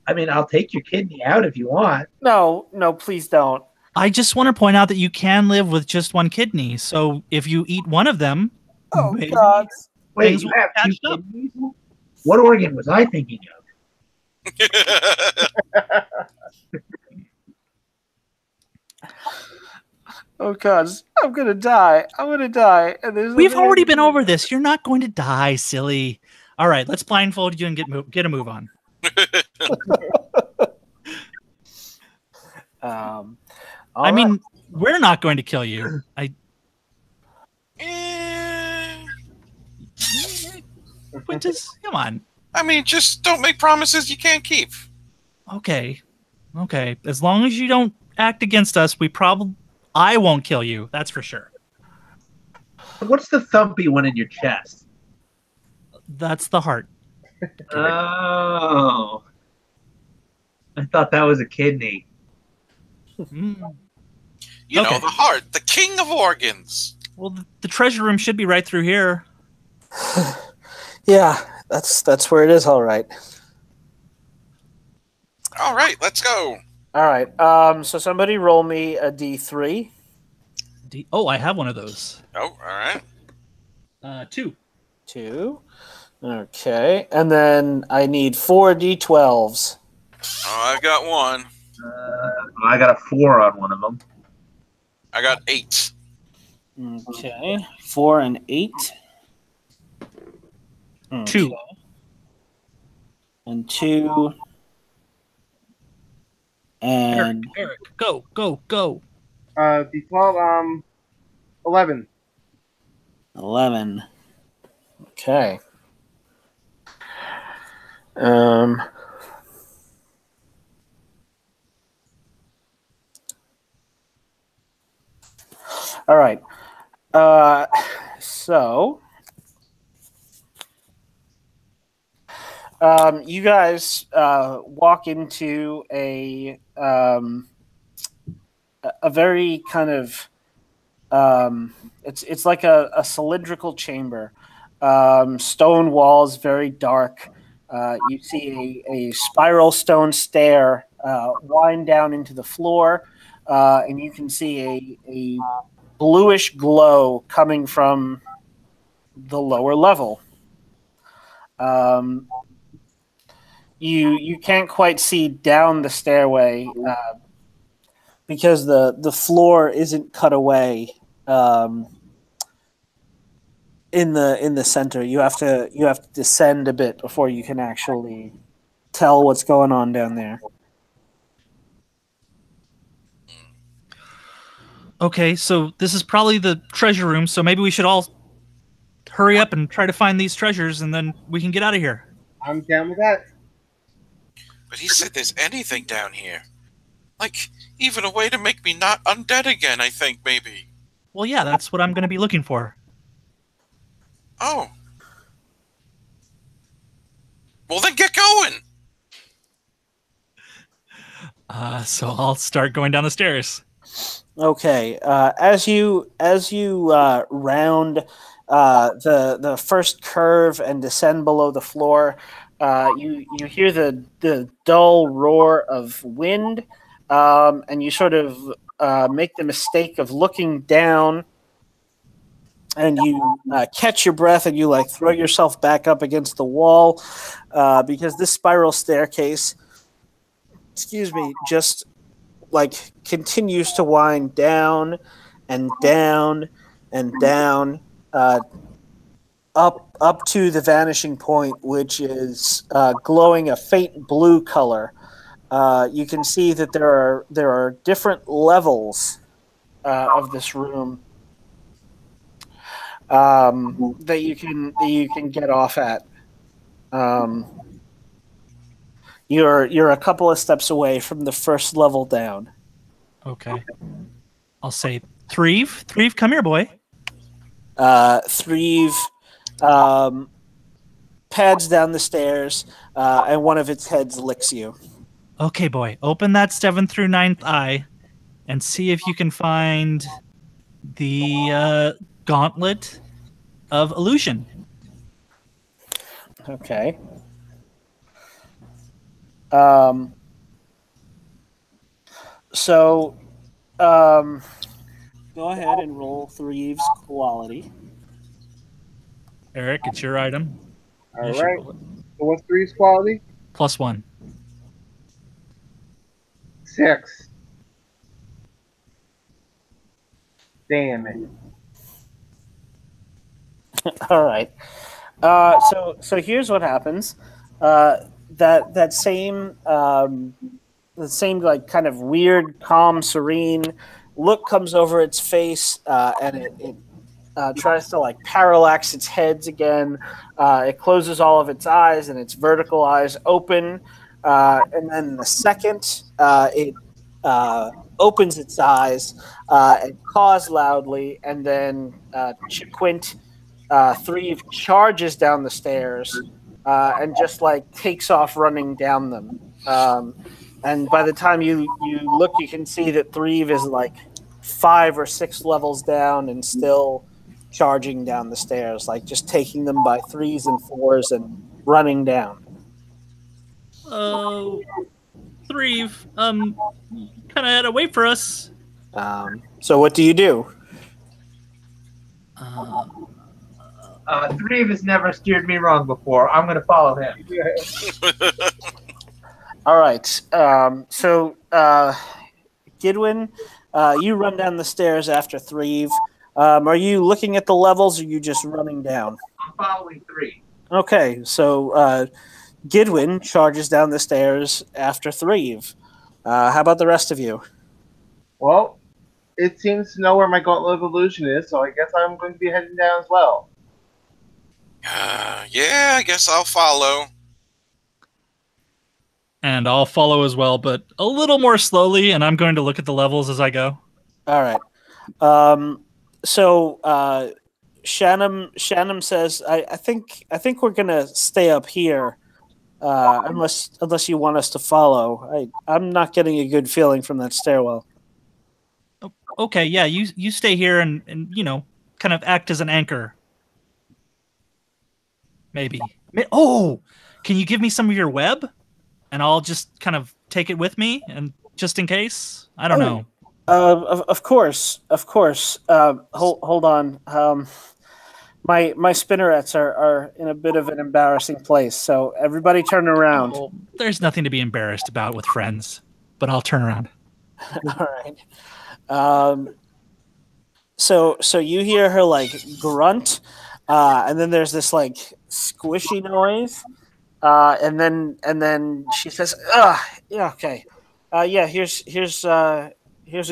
I mean, I'll take your kidney out if you want. No, please don't. I just want to point out that you can live with just one kidney. So if you eat one of them, Oh maybe God! Wait, things you will have two catch up. kidneys? What organ was I thinking of? Oh God! I'm gonna die. I'm gonna die. And there's We've already been over this. You're not going to die, silly. All right, let's blindfold you and get a move on. I mean, we're not going to kill you. Quintus, come on. I mean, just don't make promises you can't keep. Okay. As long as you don't act against us, I won't kill you. That's for sure. What's the thumpy one in your chest? That's the heart. Oh. I thought that was a kidney. Mm. You know, Okay. the heart, the king of organs. Well, the treasure room should be right through here. Yeah, that's where it is. All right. All right, let's go. All right. So somebody roll me a D3. Oh, I have one of those. Oh, all right. 2. 2. Okay. And then I need 4 D12s. Oh, I got one. I got a 4 on one of them. I got 8. Okay. 4 and 8. 2. Okay. And 2. And Eric, go. D12, 11. 11. Okay. All right. So you guys walk into a very kind of it's like a cylindrical chamber. Stone walls, very dark. You see a spiral stone stair wind down into the floor, and you can see a bluish glow coming from the lower level. You can't quite see down the stairway because the floor isn't cut away in the center. You have to descend a bit before you can actually tell what's going on down there. Okay, so this is probably the treasure room, so maybe we should all hurry up and try to find these treasures, and then we can get out of here. I'm down with that. But he said there's anything down here. Like, even a way to make me not undead again, I think, maybe. Well, yeah, that's what I'm going to be looking for. Oh. Well, then get going! So I'll start going down the stairs. Okay. As you round the first curve and descend below the floor, you hear the dull roar of wind, and you sort of make the mistake of looking down, and you catch your breath and you like throw yourself back up against the wall because this spiral staircase, just like continues to wind down and down and down up to the vanishing point, which is glowing a faint blue color. You can see that there are different levels of this room. that you can get off at. You're a couple of steps away from the first level down. Okay. I'll say, Threve, come here, boy. Threve pads down the stairs, and one of its heads licks you. Okay, boy. Open that 7th through 9th eye and see if you can find the gauntlet of illusion. Okay. So, go ahead and roll Threve's quality. Eric, it's your item. All You should right. roll it. So what's three's quality? +1. 6. Damn it. All right. So here's what happens. That same the same like kind of weird, calm, serene look comes over its face, and it tries to like parallax its heads again. It closes all of its eyes, and its vertical eyes open. And then the second it opens its eyes and caws loudly, and then Chiquint Threve charges down the stairs and just like takes off running down them. And by the time you look, you can see that Threve is like 5 or 6 levels down and still charging down the stairs, like just taking them by 3s and 4s and running down. Oh, Threve, kind of had to wait for us. So what do you do? Threve has never steered me wrong before. I'm going to follow him. All right. So Gidwin, you run down the stairs after Threve. Are you looking at the levels, or are you just running down? I'm following Threve. Okay, so Gidwin charges down the stairs after Threve. How about the rest of you? Well, it seems to know where my gauntlet of illusion is, so I guess I'm going to be heading down as well. Yeah, I guess I'll follow. And I'll follow as well, but a little more slowly, and I'm going to look at the levels as I go. All right. So Shannon says, I think we're gonna stay up here, unless you want us to follow. I'm not getting a good feeling from that stairwell. Okay, yeah, you stay here and kind of act as an anchor. Maybe. Oh, can you give me some of your web, and I'll just kind of take it with me, and just in case. I don't know. Of course. Hold on. My spinnerets are in a bit of an embarrassing place, so everybody turn around. Oh, there's nothing to be embarrassed about with friends, but I'll turn around. All right. So you hear her like grunt, and then there's this like squishy noise, and then she says, yeah, okay, yeah, here's a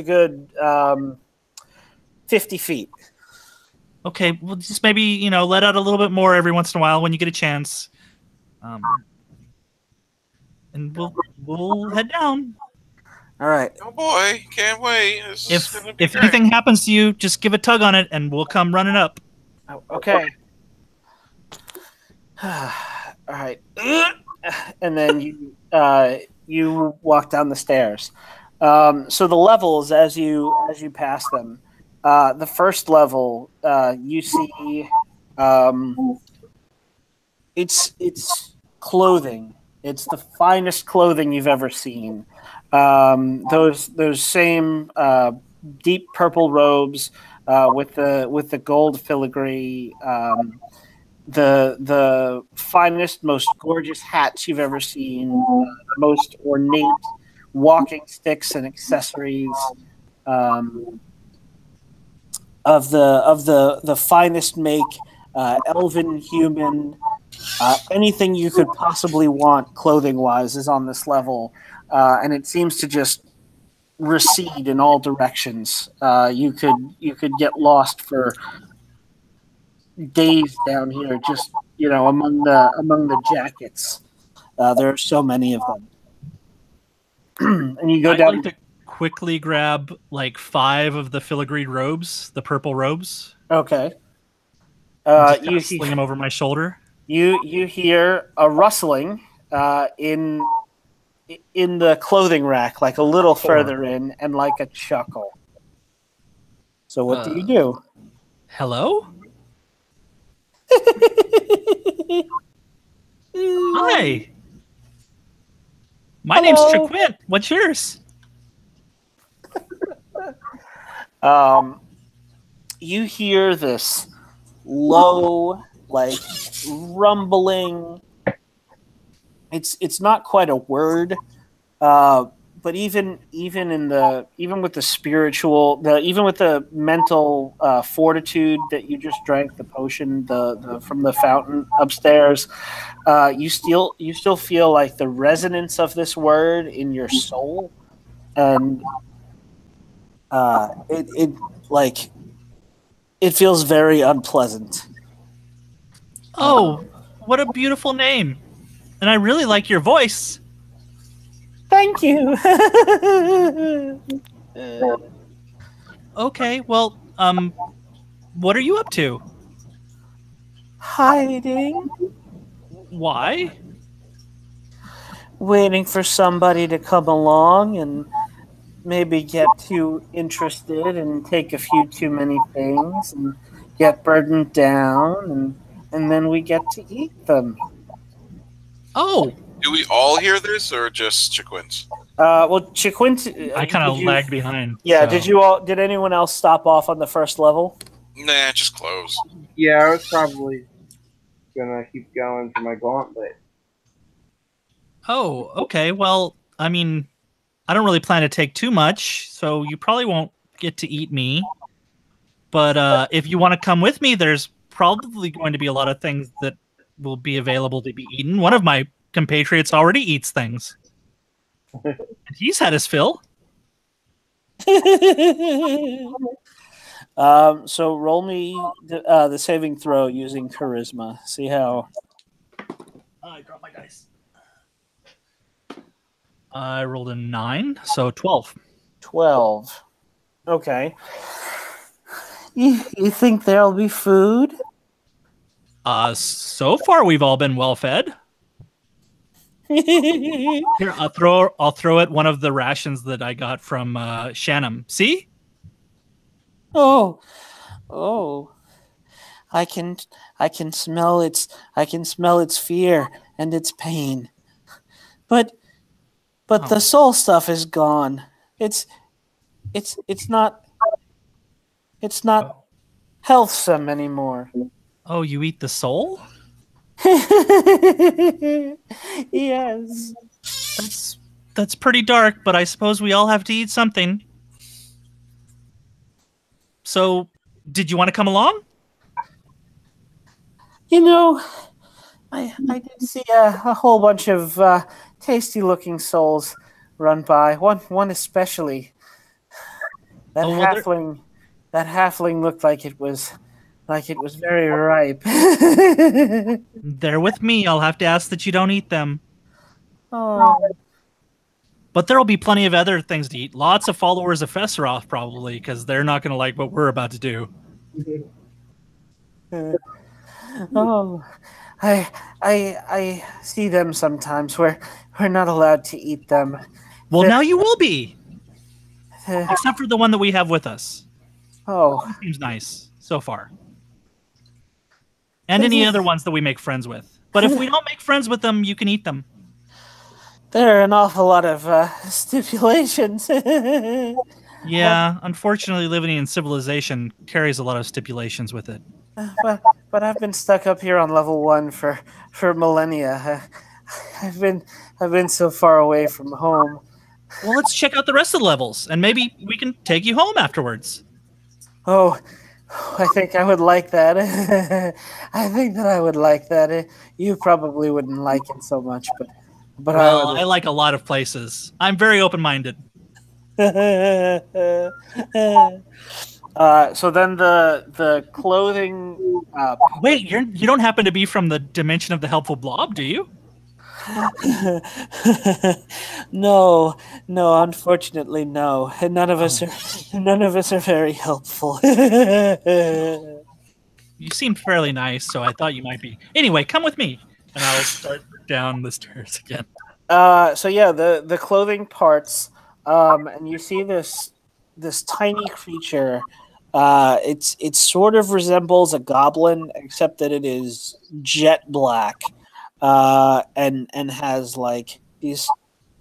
good 50 feet. Okay, well, just maybe let out a little bit more every once in a while when you get a chance, and we'll head down. All right. Oh boy, can't wait. If anything happens to you, just give a tug on it, and we'll come running up. Okay. All right. And then you walk down the stairs. So the levels, as you pass them, the first level, you see, it's clothing. It's the finest clothing you've ever seen. Those same deep purple robes with the gold filigree, the finest, most gorgeous hats you've ever seen, the most ornate walking sticks and accessories, of the finest make, elven, human, anything you could possibly want clothing wise is on this level, and it seems to just recede in all directions. You could get lost for days down here, just among the jackets. There are so many of them, and you go I'd down. like to quickly grab like 5 of the filigreed robes, the purple robes. Okay. Just You sling them over my shoulder. you hear a rustling in the clothing rack, like a little further in, and like a chuckle. So what do you do? Hello? Hi. My name's Hello. Chiquint. What's yours? You hear this low, like rumbling. It's not quite a word, but even with the spiritual, even with the mental fortitude that you just drank the potion, the from the fountain upstairs, you still feel like the resonance of this word in your soul, and it feels very unpleasant. Oh, what a beautiful name. And I really like your voice. Thank you. Okay, well, what are you up to? Hiding, Why? waiting for somebody to come along and maybe get too interested and take a few too many things and get burdened down, and then we get to eat them. Oh, Do we all hear this, or just Chiquint? Well, Chiquint, I kind of lagged behind. Yeah, so- did anyone else stop off on the first level? Nah, just close. Yeah, I was probably gonna keep going for my gauntlet. Oh, okay. Well, I mean, I don't really plan to take too much, so you probably won't get to eat me. But if you want to come with me, there's probably going to be a lot of things that will be available to be eaten. One of my compatriots already eats things. And he's had his fill. So roll me the saving throw using charisma. See how. I dropped my dice. I rolled a 9, so 12. 12. Okay. You think there'll be food? So far we've all been well fed. Here, I'll throw it one of the rations that I got from Shannon. See? Oh. I can smell its fear and its pain. But the soul stuff is gone. It's not healthsome anymore. Oh, you eat the soul? Yes. That's pretty dark, but I suppose we all have to eat something. So, did you want to come along? I did see a whole bunch of tasty-looking souls run by. One especially. That halfling looked like it was very ripe. They're with me. I'll have to ask that you don't eat them. Oh. But there'll be plenty of other things to eat. Lots of followers of Fesseroth, probably, because they're not going to like what we're about to do. Oh, I see them sometimes. We're not allowed to eat them. Well, now you will be. Except for the one that we have with us. Oh. Seems nice so far. And any other ones that we make friends with. But if we don't make friends with them, you can eat them. There are an awful lot of stipulations. Yeah, unfortunately, living in civilization carries a lot of stipulations with it. But I've been stuck up here on level 1 for millennia. I've been so far away from home. Well, let's check out the rest of the levels, and maybe we can take you home afterwards. Oh, I think I would like that. I think that I would like that. You probably wouldn't like it so much, but well, I like a lot of places. I'm very open-minded. So then the clothing. Wait, you don't happen to be from the dimension of the helpful blob, do you? No, unfortunately, no. None of us are very helpful. You seemed fairly nice, so I thought you might be. Anyway, come with me, and I'll start down the stairs again. So yeah, the clothing parts, and you see this tiny creature. It sort of resembles a goblin, except that it is jet black, and has like these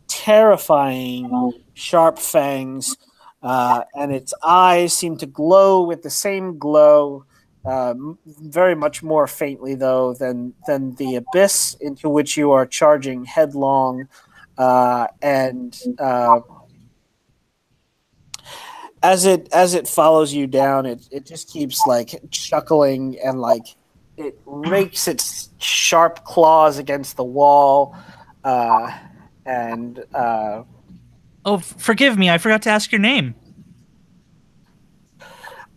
terrifying sharp fangs, and its eyes seem to glow with the same glow, very much more faintly though than the abyss into which you are charging headlong, and as it follows you down, it just keeps like chuckling and like it rakes its sharp claws against the wall, and Oh, forgive me, I forgot to ask your name.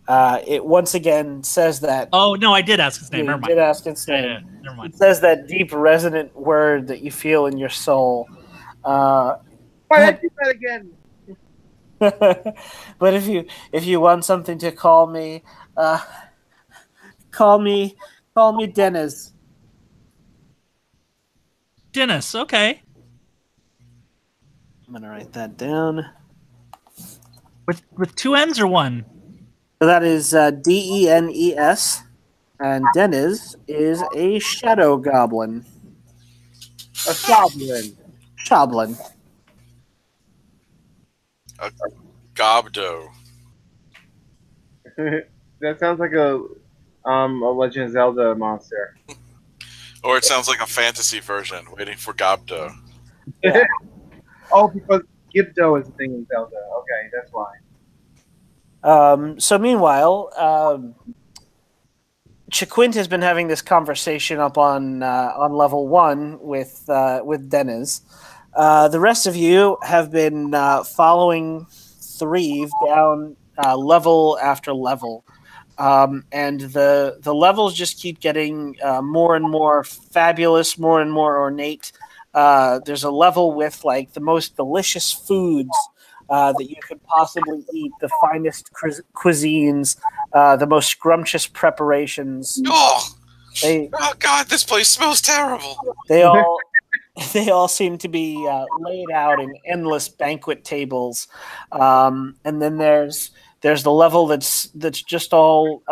it once again says that. Oh no, I did ask his name. You Never did mind. ask its name. Yeah, never mind. It says that deep, resonant word that you feel in your soul. Why did you do that again? But if you want something to call me, call me Dennis. Dennis, okay. I'm gonna write that down. With two N's or one? So that is Denes, and Dennis is a shadow goblin. A goblin. Shoblin. A Gobdo. That sounds like a Legend of Zelda monster. Or it sounds like a fantasy version, waiting for Gobdo. Yeah. Oh, because Gibdo is a thing in Zelda. Okay, that's why. So meanwhile, Chiquint has been having this conversation up on level 1 with Dennis. The rest of you have been following Threve down level after level, and the levels just keep getting more and more fabulous, more and more ornate. There's a level with like the most delicious foods that you could possibly eat, the finest cuisines, the most scrumptious preparations. Oh! They Oh God, this place smells terrible. they all they all seem to be laid out in endless banquet tables, and then there's the level that's just all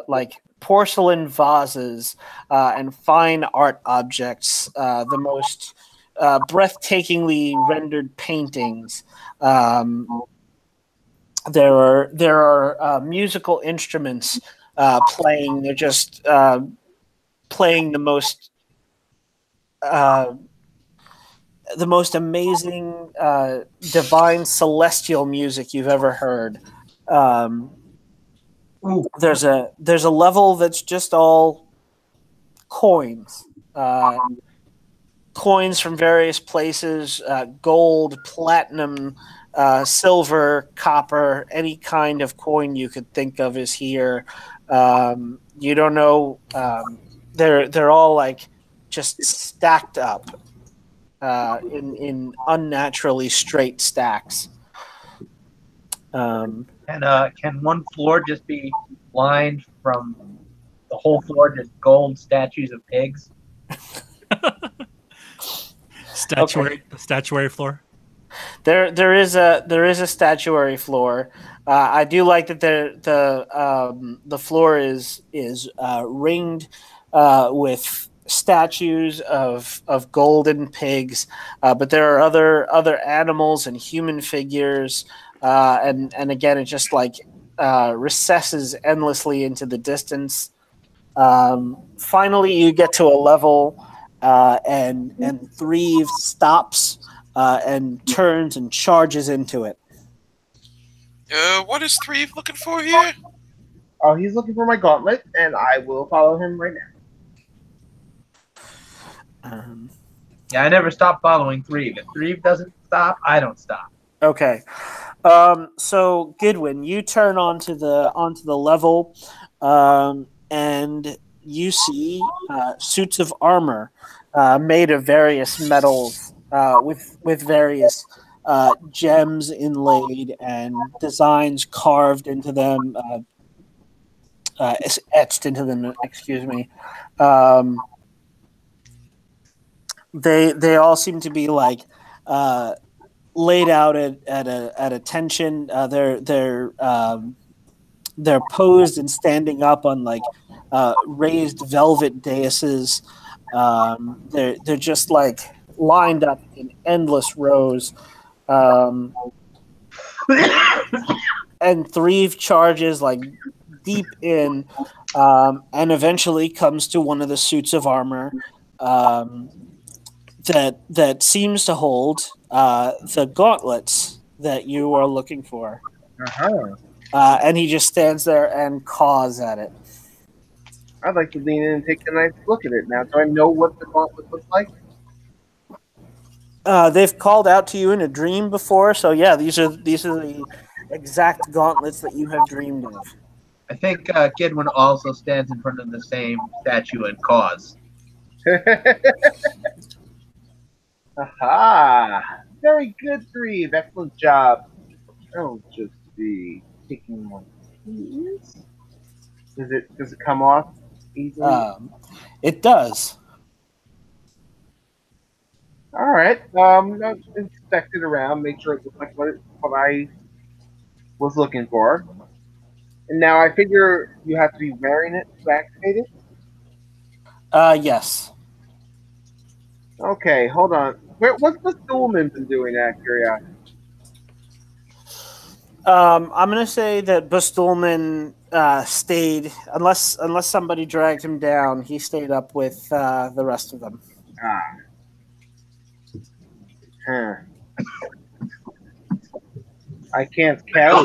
like porcelain vases and fine art objects, the most breathtakingly rendered paintings. There are musical instruments playing. They're just playing the most amazing, divine, celestial music you've ever heard. There's a level that's just all coins, coins from various places, gold, platinum, silver, copper, any kind of coin you could think of is here. You don't know. They're all like just stacked up in unnaturally straight stacks. Can one floor just be lined from the whole floor, just gold statues of pigs? The statuary floor. There is a statuary floor. I do like that the floor is ringed with statues of golden pigs, but there are other animals and human figures, and again it just like recesses endlessly into the distance. Finally, you get to a level, and Threve stops and turns and charges into it. What is Threve looking for here? Oh, he's looking for my gauntlet, and I will follow him right now. Yeah, I never stop following Threve. If Threve doesn't stop, I don't stop. Okay. So Goodwin, you turn onto the level, and you see suits of armor made of various metals, with various gems inlaid and designs carved into them, etched into them. Excuse me. Um, they all seem to be like laid out at attention. They're posed and standing up on like raised velvet daises. They're just like lined up in endless rows. And Thrieve charges like deep in, and eventually comes to one of the suits of armor that seems to hold the gauntlets that you are looking for. Uh-huh. And he just stands there and caws at it. I'd like to lean in and take a nice look at it. Now, do I know what the gauntlet looks like? They've called out to you in a dream before, so yeah, these are the exact gauntlets that you have dreamed of. I think Kidwin also stands in front of the same statue and caws. Aha! Very good, Grieve. Excellent job. I'll just be taking one of these. Does it come off easily? It does. All right. I'll just inspect it around, make sure it looks like what I was looking for. And now I figure you have to be wearing it to activate it. Yes. Okay, hold on. What's the Stulman been doing, out of curiosity? I'm gonna say that Bustulman stayed, unless somebody dragged him down. He stayed up with the rest of them. Ah. Huh. I can't carry.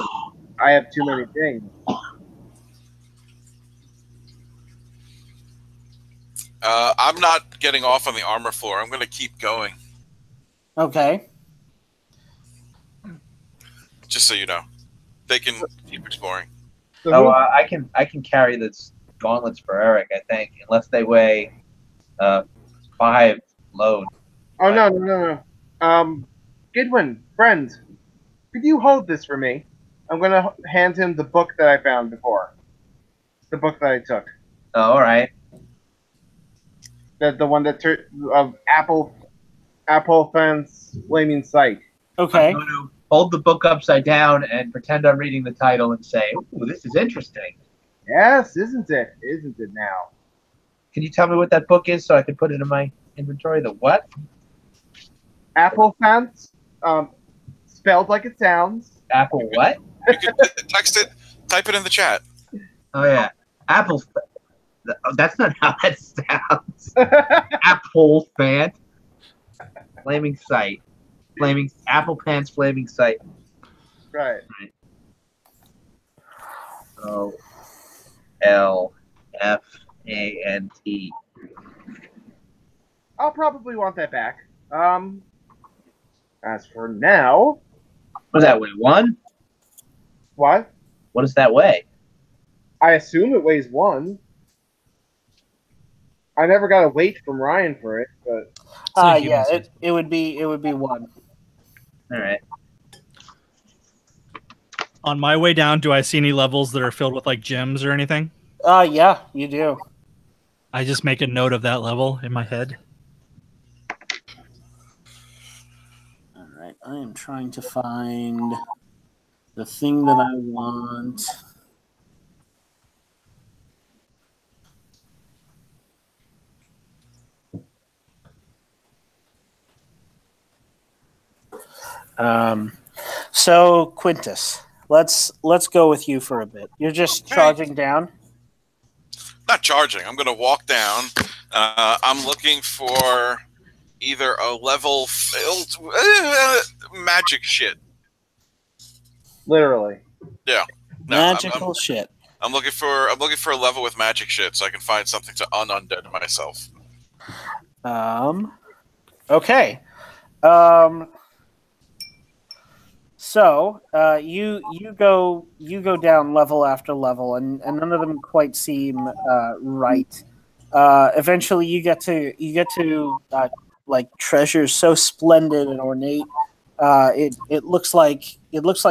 I have too many things. I'm not getting off on the armor floor. I'm going to keep going, Okay. just so you know. They can keep exploring. So Oh, I can carry this gauntlets for Eric. I think, unless they weigh 5 load. oh no. Goodwin, friend, could you hold this for me? I'm gonna hand him the book that I found before. The book that I took. Oh, all right. The one that of Apple Fence Flaming Sight. Okay. I'm going to hold the book upside down and pretend I'm reading the title and say, "Ooh, this is interesting." Yes, isn't it? Isn't it now? Can you tell me what that book is so I can put it in my inventory? The what? Apple Fence, spelled like it sounds. Apple what? You can text it, type it in the chat. Oh yeah, Apple. That's not how that sounds. Apple fan. Flaming sight. Flaming Apple pants. Flaming sight. Right. O L-F-A-N-T. I'll probably want that back. As for now, What does that weigh? 1? what? What does that weigh? I assume it weighs 1. I never got a weight from Ryan for it, but Yeah, it would be 1. All right. On my way down, do I see any levels that are filled with like gems or anything? Yeah, you do. I just make a note of that level in my head. All right, I am trying to find the thing that I want. So Quintus, let's go with you for a bit. You're just charging down. Not charging. I'm going to walk down. I'm looking for either a level filled magic shit. literally. Yeah. No, Magical shit. I'm looking for a level with magic shit so I can find something to undead myself. Okay. So you go down level after level, and none of them quite seem right. Eventually, you get to like treasures so splendid and ornate. It looks like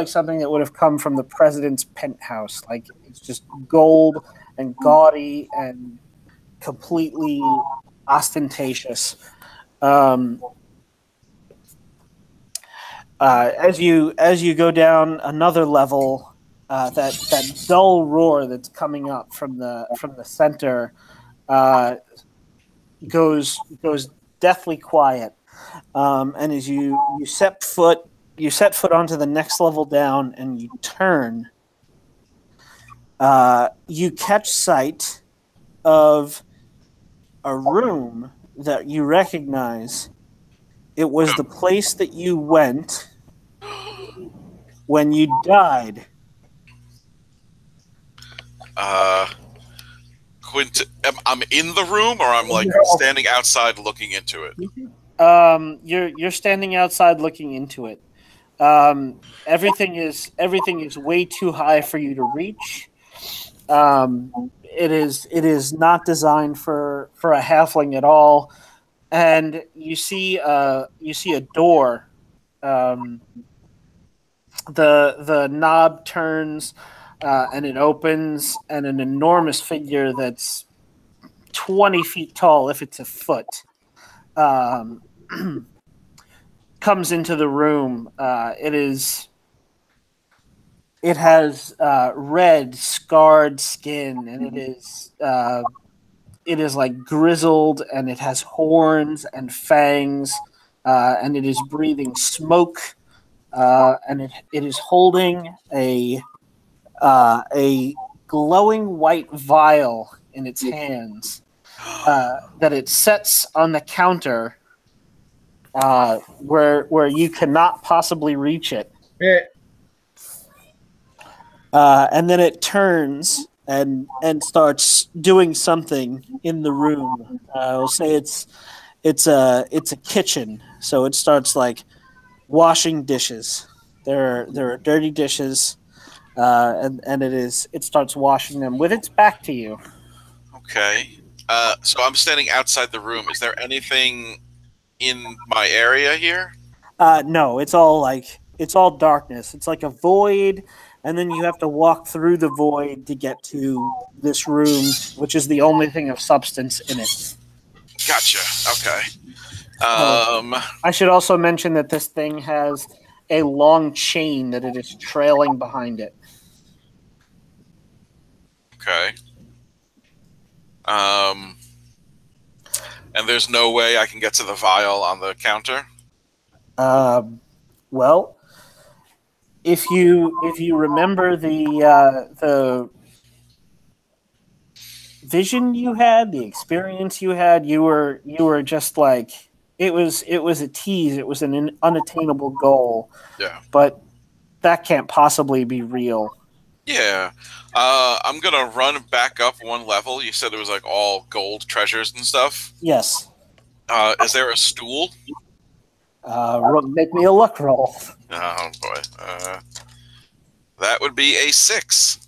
something that would have come from the president's penthouse. Like it's just gold and gaudy and completely ostentatious. Um, as you go down another level, that dull roar that's coming up from the center goes deathly quiet. And as you set foot onto the next level down and you turn, you catch sight of a room that you recognize. It was the place that you went when you died. I'm in the room, or I'm like standing outside looking into it. You're standing outside looking into it. Everything is way too high for you to reach. It is not designed for a halfling at all. And you see a door. The knob turns, and it opens, and an enormous figure that's 20 feet tall, if it's a foot, comes into the room. It has red, scarred skin, and it is like grizzled, and it has horns and fangs, and it is breathing smoke, and it is holding a glowing white vial in its hands, that it sets on the counter, where you cannot possibly reach it. Yeah. And then it turns and starts doing something in the room. We'll say it's a kitchen, so it starts like washing dishes. There are dirty dishes, and it starts washing them with its back to you. Okay. So I'm standing outside the room. Is there anything in my area here? No, it's all darkness. It's like a void, and then you have to walk through the void to get to this room, which is the only thing of substance in it. Gotcha. Okay. I should also mention that this thing has a long chain that it is trailing behind it. Okay. And there's no way I can get to the vial on the counter? Well, if you remember the vision you had, the experience you had, you were just like it was a tease. It was an unattainable goal. Yeah. But that can't possibly be real. Yeah. I'm going to run back up one level. You said it was like all gold treasures and stuff? Yes. Is there a stool? Make me a luck roll. Oh, boy. That would be a 6.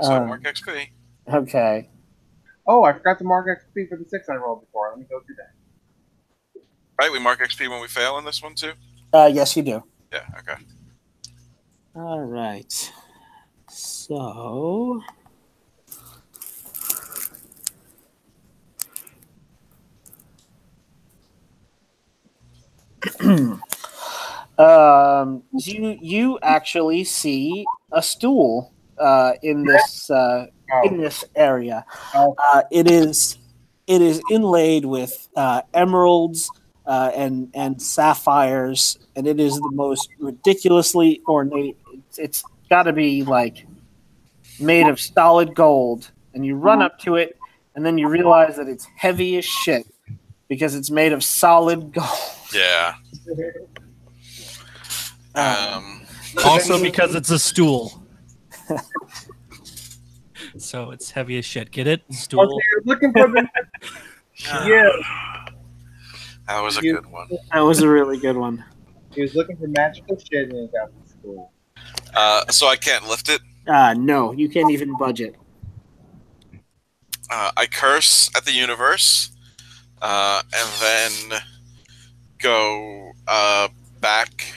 So mark XP. Okay. Oh, I forgot to mark XP for the 6 I rolled before. Let me go do that. Right, we mark XP when we fail in this one, too? Yes, you do. Yeah, okay. All right. So... you actually see a stool in this area. It is inlaid with emeralds and sapphires, and it is the most ridiculously ornate. It's got to be like made of solid gold, and you run up to it, and then you realize that it's heavy as shit because it's made of solid gold. Yeah. Also because it's a stool. So it's heavy as shit. Get it? Stool. Okay, looking for the Yeah. That was a good one. That was a really good one. He was looking for magical shit and he got the school. So I can't lift it. No, you can't even budget. I curse at the universe, and then go back.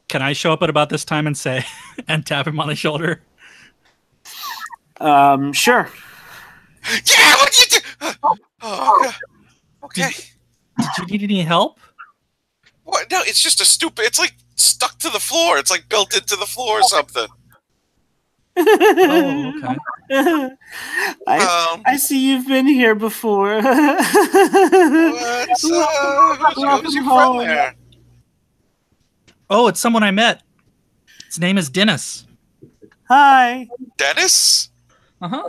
Can I show up at about this time and say, and tap him on the shoulder? Sure. Yeah, what do you do? Oh, okay. Did you need any help? What? No, it's just a stupid. It's like stuck to the floor. It's like built into the floor or something. Oh, okay. I see you've been here before. Who's your friend there? Oh, it's someone I met. His name is Dennis. Hi. Dennis? Uh-huh.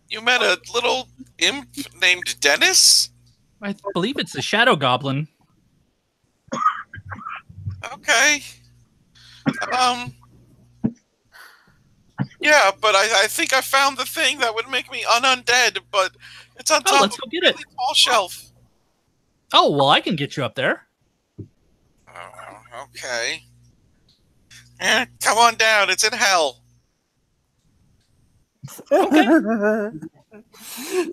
You met a little imp named Dennis? I believe it's a shadow goblin. Okay. Yeah, but I think I found the thing that would make me undead, but it's on top let's of go get a it. really tall shelf. Oh, well, I can get you up there. Oh, okay. Come on down. It's in hell.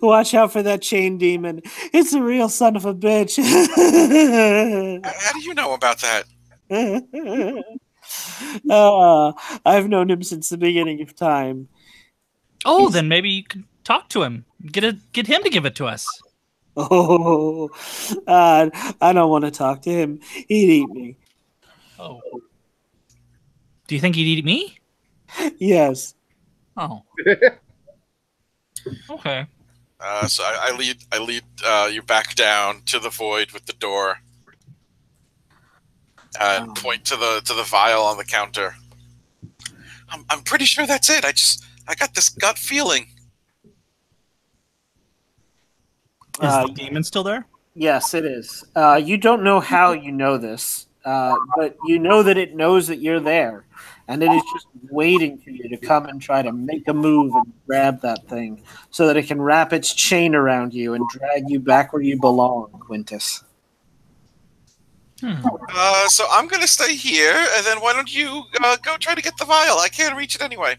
Watch out for that chain demon. It's a real son of a bitch. How do you know about that? I've known him since the beginning of time. Oh, then maybe you can talk to him. Get him to give it to us. Oh, I don't want to talk to him. He'd eat me. Oh. Do you think he'd eat me? Yes. Oh. Okay. So I lead you back down to the void with the door, and point to the vial on the counter. I'm pretty sure that's it. I got this gut feeling. Is the demon still there? Yes, it is. You don't know how you know this, but you know that it knows that you're there, and it is just waiting for you to come and try to make a move and grab that thing so that it can wrap its chain around you and drag you back where you belong, Quintus. So I'm gonna stay here, and then why don't you go try to get the vial? I can't reach it anyway.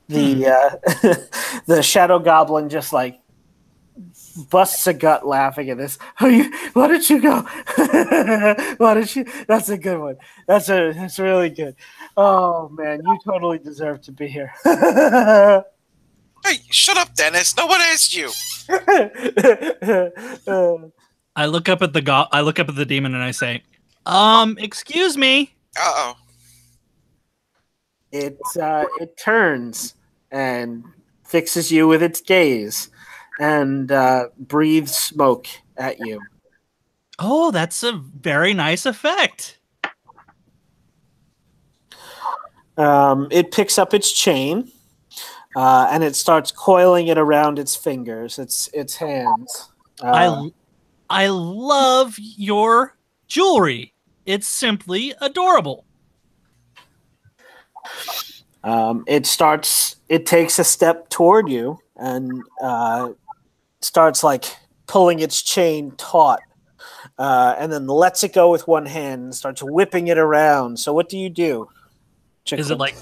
The the shadow goblin just like busts a gut laughing at this. Why don't you go? Why don't you? That's a good one. That's really good. Oh man, you totally deserve to be here. Hey, shut up, Dennis. No one asked you. I look up at the demon and I say, excuse me. Uh-oh. It turns and fixes you with its gaze and breathes smoke at you. Oh, that's a very nice effect. It picks up its chain and it starts coiling it around its fingers, its hands. I love your jewelry. It's simply adorable. It takes a step toward you and starts like pulling its chain taut, and then lets it go with one hand and starts whipping it around. So what do you do? Is it like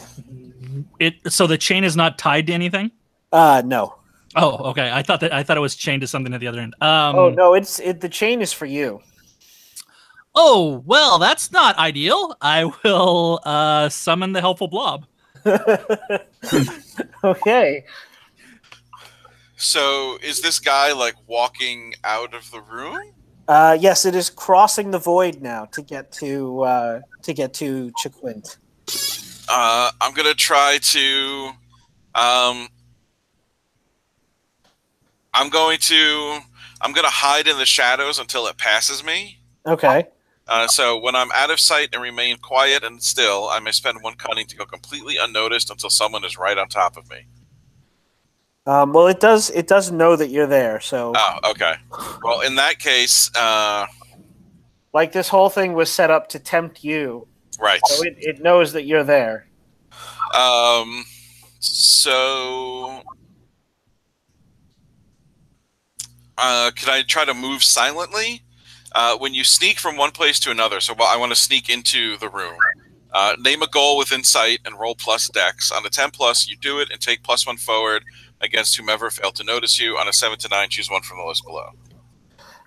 it? So the chain is not tied to anything? No. Oh, okay. I thought it was chained to something at the other end. Oh no, the chain is for you. Oh well, that's not ideal. I will summon the helpful blob. Okay. So is this guy like walking out of the room? Yes, it is crossing the void now to get to Chiquint. I'm gonna try to. I'm gonna hide in the shadows until it passes me. Okay. So when I'm out of sight and remain quiet and still, I may spend one cunning to go completely unnoticed until someone is right on top of me. Well, it does know that you're there. So. Oh, okay. Well, in that case, like this whole thing was set up to tempt you. right. So it knows that you're there. So, can I try to move silently? When you sneak from one place to another, so I want to sneak into the room. Name a goal within sight and roll plus dex. On a 10 plus, you do it and take +1 forward against whomever failed to notice you. On a 7 to 9, choose one from the list below.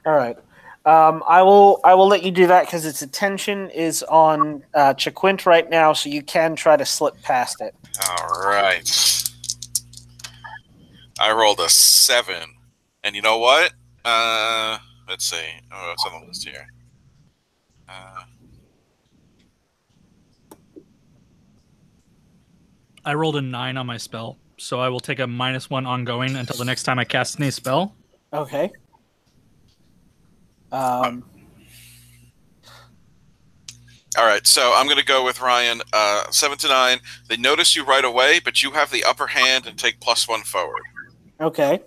All right. I will let you do that because its attention is on Chiquint right now, so you can try to slip past it. All right. I rolled a 7, and you know what? Let's see. Oh, what's on the list here? I rolled a 9 on my spell, so I will take a -1 ongoing until the next time I cast any spell. Okay. All right, so I'm going to go with Ryan. 7 to 9. They notice you right away, but you have the upper hand and take +1 forward. Okay.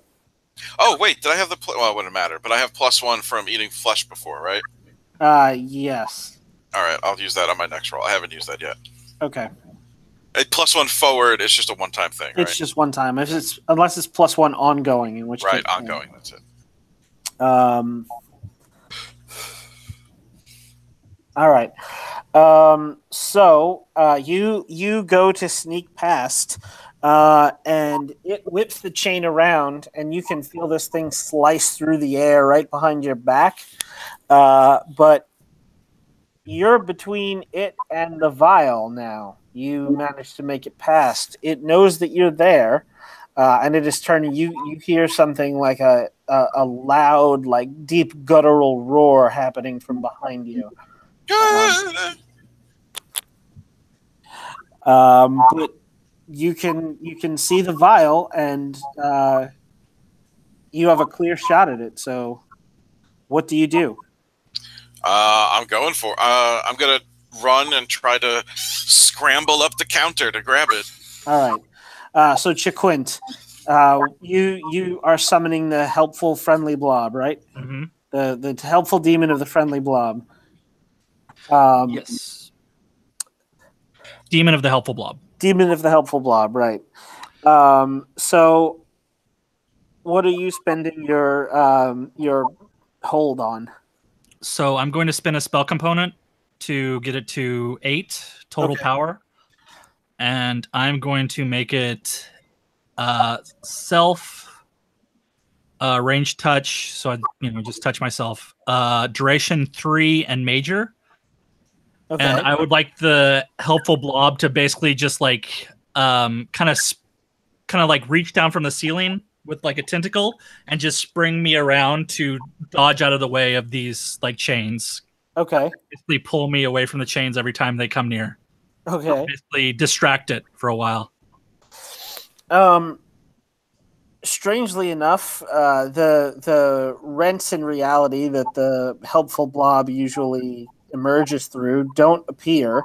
Oh, wait, did I have the... well, it wouldn't matter, but I have +1 from eating flesh before, right? Yes. All right, I'll use that on my next roll. I haven't used that yet. Okay. +1 forward is just a one-time thing, right? It's just one time. Unless it's +1 ongoing, in which right, case, ongoing, that's it. All right. So you go to sneak past, and it whips the chain around, and you can feel this thing slice through the air right behind your back. But you're between it and the vial now. You managed to make it past. It knows that you're there, and it is turning. You hear something like a loud, like deep guttural roar happening from behind you. But you can see the vial, and you have a clear shot at it. So, what do you do? I'm going for... I'm going to run and try to scramble up the counter to grab it. All right. So, Chiquint, you are summoning the helpful friendly blob, right? Mm-hmm. The helpful demon of the friendly blob. Yes. Demon of the helpful blob. Demon of the helpful blob, right. So what are you spending your hold on? So I'm going to spin a spell component to get it to 8 total power. And I'm going to make it self range touch. So I just touch myself. Duration 3 and major. Okay. And I would like the helpful blob to basically just like kind of like reach down from the ceiling with like a tentacle and just spring me around to dodge out of the way of these like chains. Okay. Basically pull me away from the chains every time they come near. Okay. Basically distract it for a while. Strangely enough, the rents in reality that the helpful blob usually emerges through don't appear.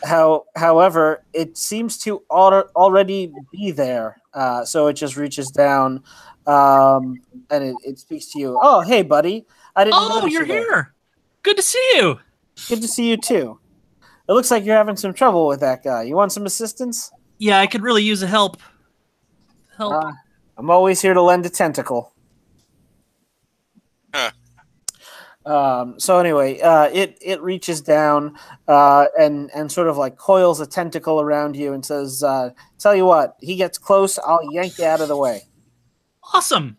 However, it seems to already be there. So it just reaches down, and it speaks to you. Oh, hey, buddy! I didn't notice you're you there. here. Good to see you. Good to see you too. It looks like you're having some trouble with that guy. You want some assistance? Yeah, I could really use a help. I'm always here to lend a tentacle. So anyway, it reaches down and sort of like coils a tentacle around you and says, "Tell you what, he gets close, I'll yank you out of the way." Awesome.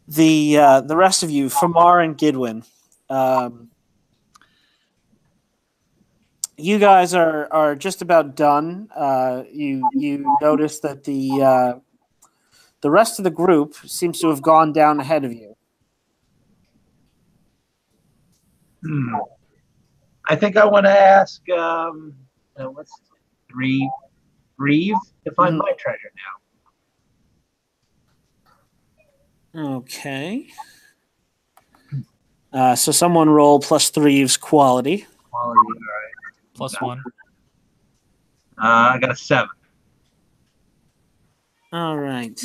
The rest of you, Famar and Gidwin, you guys are just about done. You notice that the rest of the group seems to have gone down ahead of you. I think I want to ask, what's Reeve to find my treasure now. Okay. So someone roll +3's quality. Quality, all right. +1. I got a 7. All right.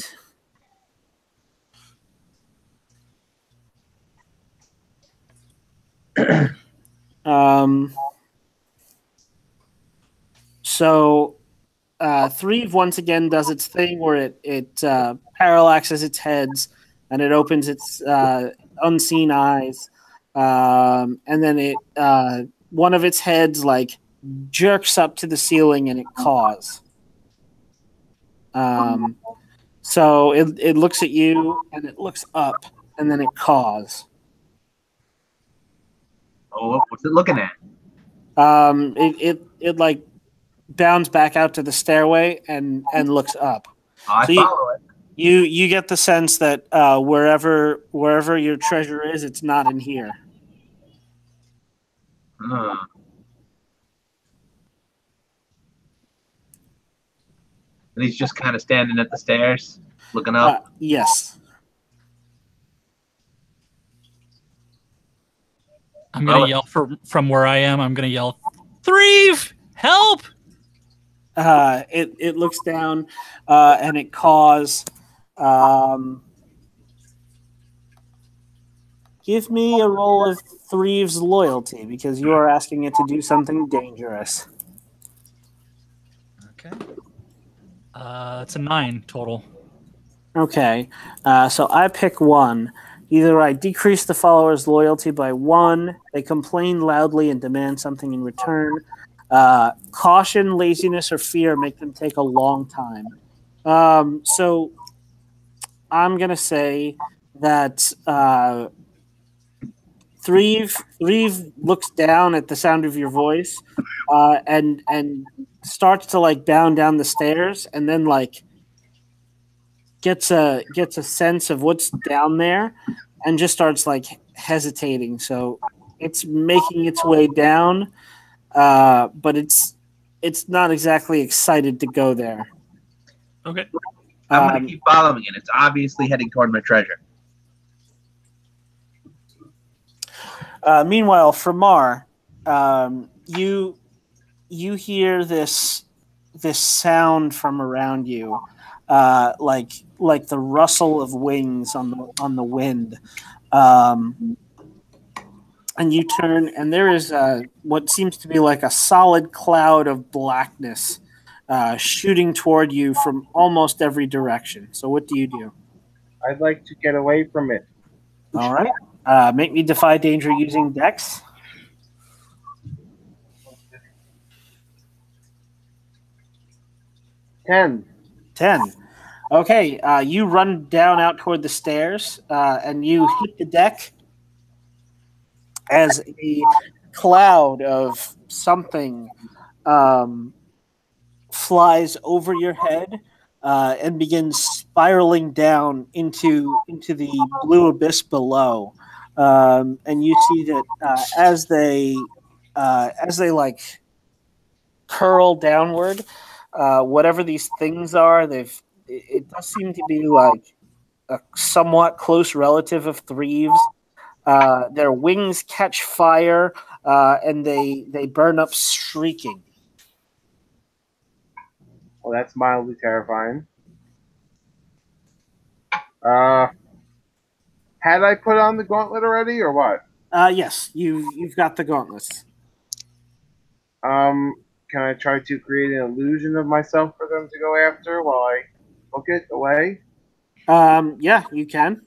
So Three once again does its thing where it parallaxes its heads and it opens its unseen eyes, and then it one of its heads like jerks up to the ceiling and it caws. So it looks at you and it looks up and then it caws. Oh, what's it looking at? It like bounds back out to the stairway and looks up. I So follow it. You get the sense that wherever your treasure is, it's not in here. Hmm. And he's just kind of standing at the stairs, looking up. Yes. I'm gonna yell from where I am. I'm gonna yell, "Threve, help!" It looks down and it caws. Give me a roll of Threve's loyalty because you are asking it to do something dangerous. Okay. It's a 9 total. Okay, so I pick one. Either I decrease the follower's loyalty by 1, they complain loudly and demand something in return. Caution, laziness, or fear make them take a long time. So I'm going to say that Threve looks down at the sound of your voice and starts to like bound down the stairs and then like gets a sense of what's down there and just starts like hesitating. So it's making its way down, but it's not exactly excited to go there. Okay. I'm going to keep following it. It's obviously heading toward my treasure. Meanwhile, Framar, you hear this sound from around you, like the rustle of wings on the wind, and you turn, and there is what seems to be like a solid cloud of blackness shooting toward you from almost every direction. So, what do you do? I'd like to get away from it. All right. Make me defy danger using Dex. 10. Okay, you run down out toward the stairs, and you hit the deck as a cloud of something flies over your head and begins spiraling down into the blue abyss below. And you see that as they like curl downward, whatever these things are, it does seem to be like a somewhat close relative of Threve's. Their wings catch fire and they burn up shrieking. Well, that's mildly terrifying. Had I put on the gauntlet already, or what? Yes, you've got the gauntlets. Can I try to create an illusion of myself for them to go after while I book it away? Yeah, you can.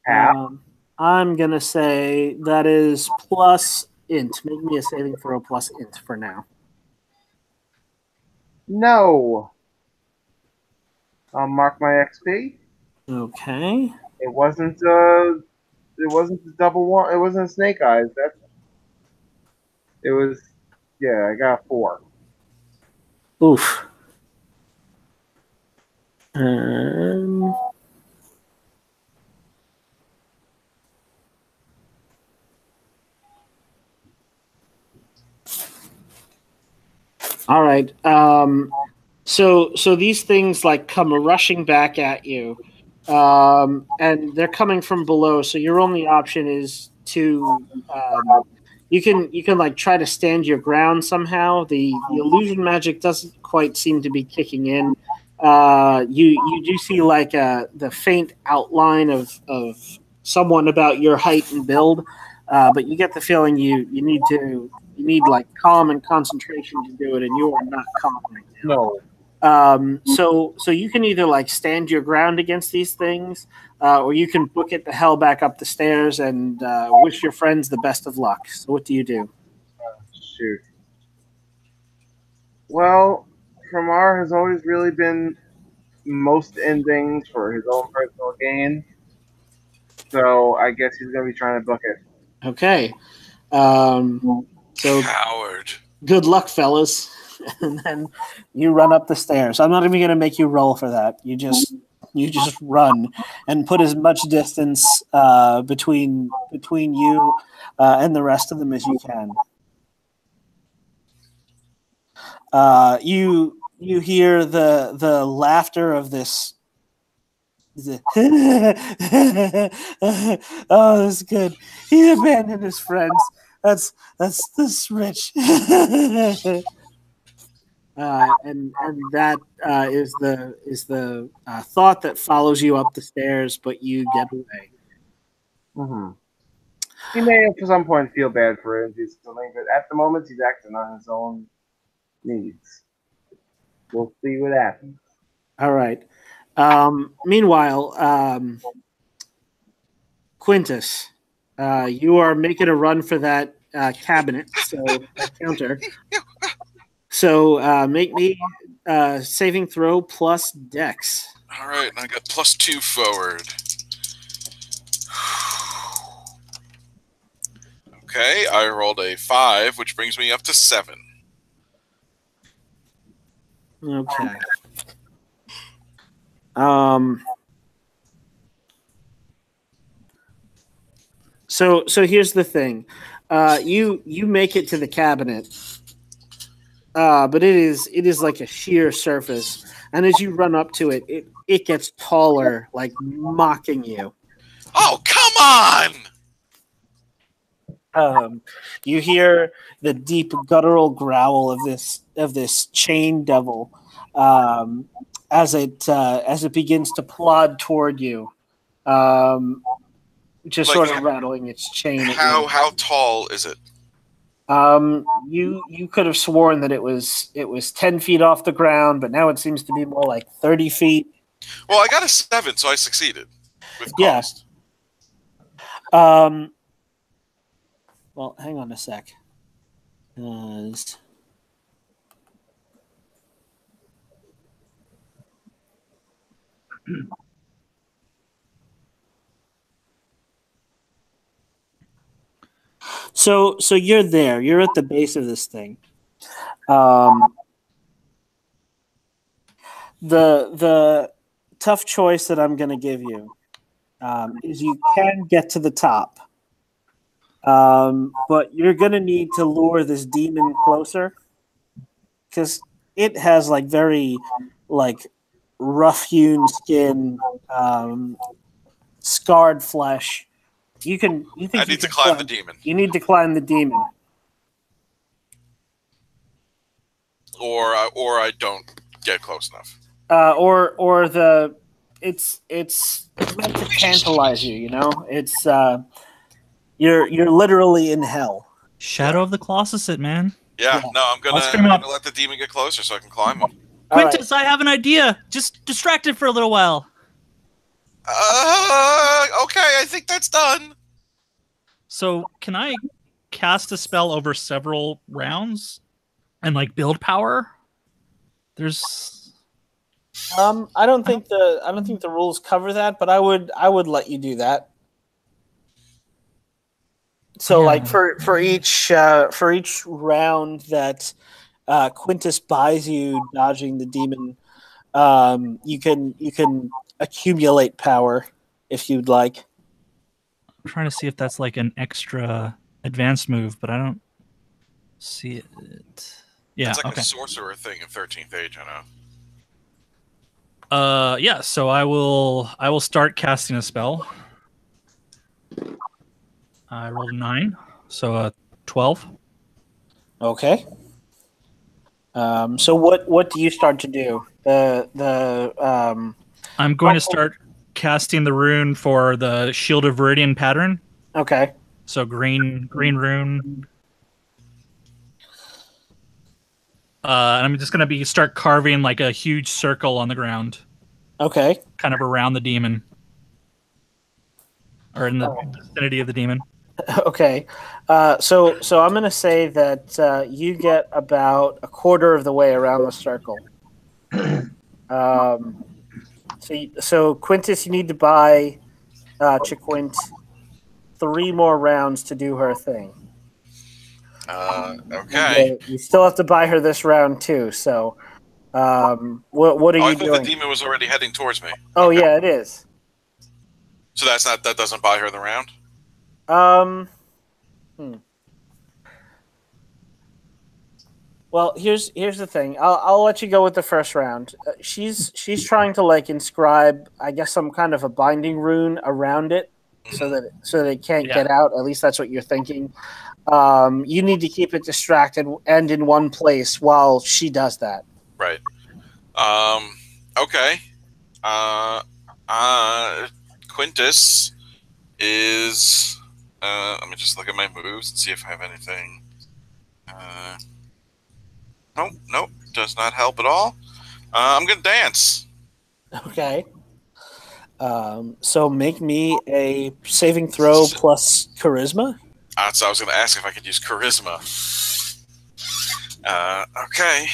How? I'm gonna say that is plus int. Make me a saving throw plus int for now. No. I'll mark my XP. Okay. It wasn't the double one. It wasn't a snake eyes. It was. Yeah, I got 4. Oof. All right. So these things like come rushing back at you, and they're coming from below. So your only option is to you can like try to stand your ground somehow. The illusion magic doesn't quite seem to be kicking in. You do see like the faint outline of someone about your height and build, but you get the feeling you need to need like calm and concentration to do it, and you are not calm right now. No. So you can either like stand your ground against these things, or you can book it the hell back up the stairs and wish your friends the best of luck. So what do you do? Shoot. Well, Framar has always really been most endings for his own personal gain. So I guess he's going to be trying to book it. Okay. So Coward. good luck, fellas. And then you run up the stairs. I'm not even going to make you roll for that. You just run and put as much distance between you and the rest of them as you can. You hear the laughter of this. Oh, that's good. He abandoned his friends. That's rich. And that is the thought that follows you up the stairs, but you get away. Mm-hmm. He may at some point feel bad for it and do something, but at the moment he's acting on his own needs. We'll see what happens. All right. Meanwhile, Quintus, you are making a run for that cabinet, so that counter. So make me saving throw plus dex. All right, and I got +2 forward. Okay, I rolled a 5, which brings me up to 7. Okay. So here's the thing. You make it to the cabinet. But it is like a sheer surface, and as you run up to it, it gets taller, like mocking you. Oh, come on! You hear the deep guttural growl of this chain devil as it begins to plod toward you, just Like, sort of rattling its chain. How tall is it? You could have sworn that it was 10 feet off the ground, but now it seems to be more like 30 feet. Well, I got a 7, so I succeeded with cost. Yeah. Well, hang on a sec. So you're there. You're at the base of this thing. The tough choice that I'm going to give you is you can get to the top, but you're going to need to lure this demon closer because it has like very like rough-hewn skin, scarred flesh. You think I need to climb the demon. You need to climb the demon, or I don't get close enough. It's meant to tantalize you. You know, it's you're literally in hell. Shadow of the Colossus, man. Yeah, no, I'm gonna let the demon get closer so I can climb him. Quintus, I have an idea. Just distract it for a little while. Okay, I think that's done. So, can I cast a spell over several rounds and like build power? There's I don't think the rules cover that, but I would let you do that. So like for each round that Quintus buys you dodging the demon, you can accumulate power if you'd like. I'm trying to see if that's like an extra advanced move, but I don't see it. Yeah, it's like okay. a sorcerer thing in 13th Age, I know. Yeah, so I will start casting a spell. I rolled a 9, so a 12. Okay. So what do you start to do? I'm going to start casting the rune for the Shield of Viridian pattern. Okay. So green rune. And I'm just gonna start carving like a huge circle on the ground, Okay. kind of around the demon, or in the vicinity of the demon. Okay. So I'm going to say that you get about a quarter of the way around the circle. So Quintus, you need to buy Chiquint 3 more rounds to do her thing. Okay. You still have to buy her this round too. So, what are I you thought doing? the demon was already heading towards me. Oh Okay. yeah, it is. So that doesn't buy her the round. Well, here's the thing. I'll let you go with the first round. She's trying to like inscribe, I guess, some kind of a binding rune around it, so that it can't get out. At least that's what you're thinking. You need to keep it distracted and in one place while she does that. Right. Okay. Quintus is. Let me just look at my moves and see if I have anything. Nope. Does not help at all. I'm gonna dance. Okay. So make me a saving throw plus charisma. So I was gonna ask if I could use charisma. Okay.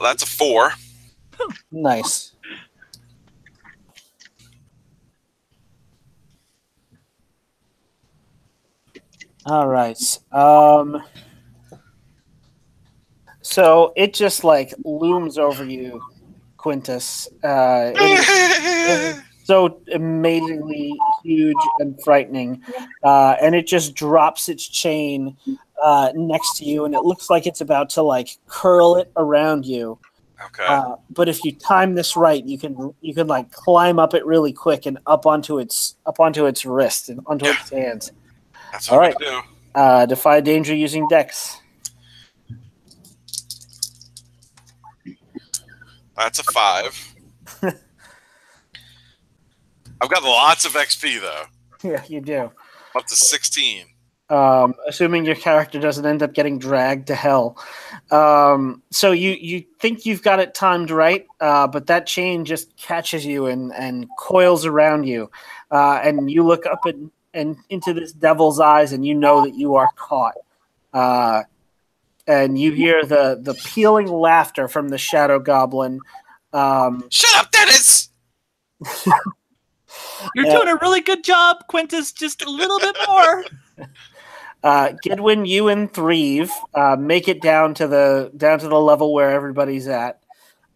That's a 4. Nice. All right. So it just like looms over you, Quintus. It is so amazingly huge and frightening, and it just drops its chain next to you, and it looks like it's about to like curl it around you. Okay. But if you time this right, you can like climb up it really quick and up onto its wrist and onto its hands. That's what I'm gonna do. Defy danger using Dex. That's a 5. I've got lots of XP though. Yeah, you do. Up to 16. Assuming your character doesn't end up getting dragged to hell. So you think you've got it timed right, but that chain just catches you and coils around you, and you look up and into this devil's eyes, and you know that you are caught. And you hear the pealing laughter from the shadow goblin. Shut up, Dennis! You're doing a really good job, Quintus. Just a little bit more. Gidwin, you and Threve make it down to the level where everybody's at,